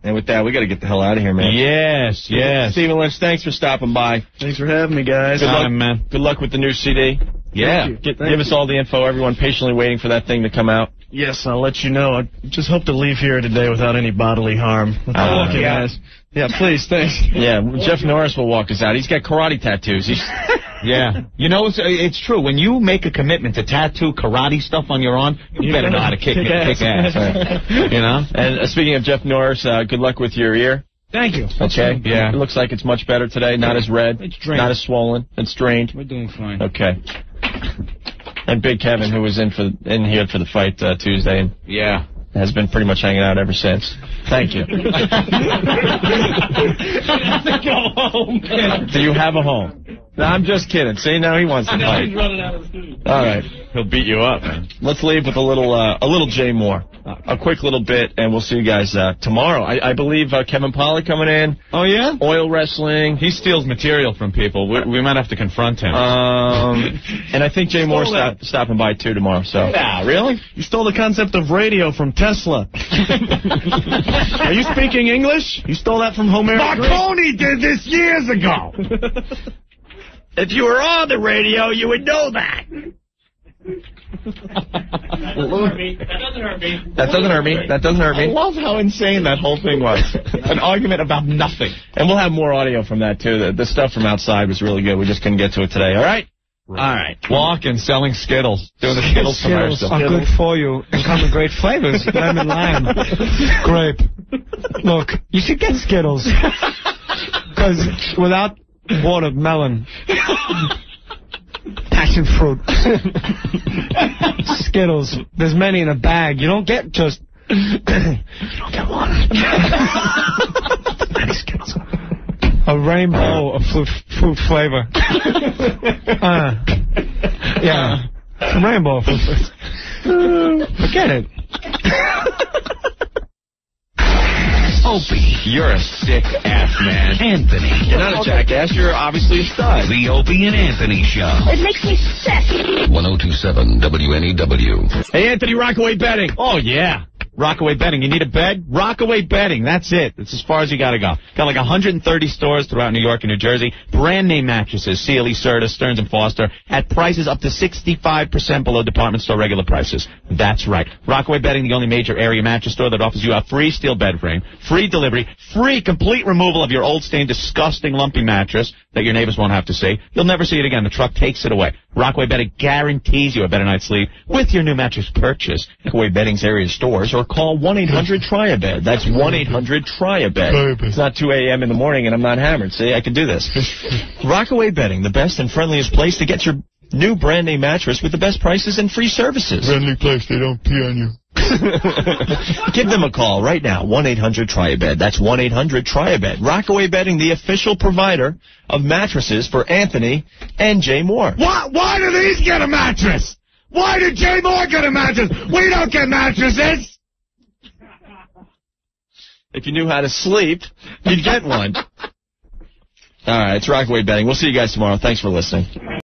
And with that, we got to get the hell out of here, man. Yes. Stephen Lynch, thanks for stopping by. Thanks for having me, guys. Good luck, man. Good luck with the new CD. Yeah. Give us all the info. Everyone patiently waiting for that thing to come out. Yes, I'll let you know. I just hope to leave here today without any bodily harm. Guys. Yeah, please, thanks. Yeah, Jeff Norris will walk us out. He's got karate tattoos. Yeah. You know, it's true. When you make a commitment to tattoo karate stuff on your arm, you better know how to kick ass. You know? And speaking of Jeff Norris, good luck with your ear. Thank you. Okay. Yeah. It looks like it's much better today. Not as red. It's drained. Not as swollen. It's drained. We're doing fine. Okay. And Big Kevin, who was in here for the fight Tuesday, and has been pretty much hanging out ever since. Thank you. Go home. Do you have a home? No, I'm just kidding. See, now he wants to fight. He's running out of the studio. All right. He'll beat you up, man. Let's leave with a little Jay Moore. A quick little bit, and we'll see you guys tomorrow. I believe Kevin Pollak coming in. Oh, yeah? Oil wrestling. He steals material from people. We might have to confront him. And I think Jay Moore stopping by, too, tomorrow. So. Yeah, really? You stole the concept of radio from Tesla. Are you speaking English? You stole that from Homer. Marconi did this years ago. If you were on the radio, you would know that. That doesn't hurt me. I love how insane that whole thing was. An argument about nothing. And we'll have more audio from that, too. The stuff from outside was really good. We just couldn't get to it today. All right? All right. Walking, selling Skittles. Doing the Skittles commercial. Are good for you and come in great flavors. Lemon, lime, grape. Look, you should get Skittles. Because without watermelon, passion fruit, Skittles, there's many in a bag. You don't get just... you don't get one. Many Skittles. A rainbow of fruit flavor. Yeah. A rainbow of fruit flavor. Forget it. Opie. You're a sick ass man. Anthony. You're not a jackass. You're obviously a stud. The Opie and Anthony Show. It makes me sick. 1027 WNEW. Hey, Anthony, Rockaway Betting. Oh, yeah. Rockaway Betting. You need a bed? Rockaway Betting. That's it. That's as far as you got to go. Got like 130 stores throughout New York and New Jersey. Brand name mattresses, Sealy, Serta, Stearns & Foster, at prices up to 65% below department store regular prices. That's right. Rockaway Betting, the only major area mattress store that offers you a free steel bed frame, free delivery, free complete removal of your old stained, disgusting, lumpy mattress that your neighbors won't have to see. You'll never see it again. The truck takes it away. Rockaway Betting guarantees you a better night's sleep with your new mattress purchase. Rockaway Betting's area stores or call 1-800-TRY-A-BED. That's 1-800-TRY-A-BED. It's not 2 a.m. in the morning and I'm not hammered. See, I can do this. Rockaway Betting, the best and friendliest place to get your new brand name mattress with the best prices and free services. Friendly place, they don't pee on you. Give them a call right now, 1-800-TRY-A-BED. That's 1-800-TRY-A-BED. Rockaway Betting, the official provider of mattresses for Anthony and Jay Moore. Why do these get a mattress? Why did Jay Moore get a mattress? We don't get mattresses. If you knew how to sleep, you'd get one. All right, it's Rockaway Betting. We'll see you guys tomorrow. Thanks for listening.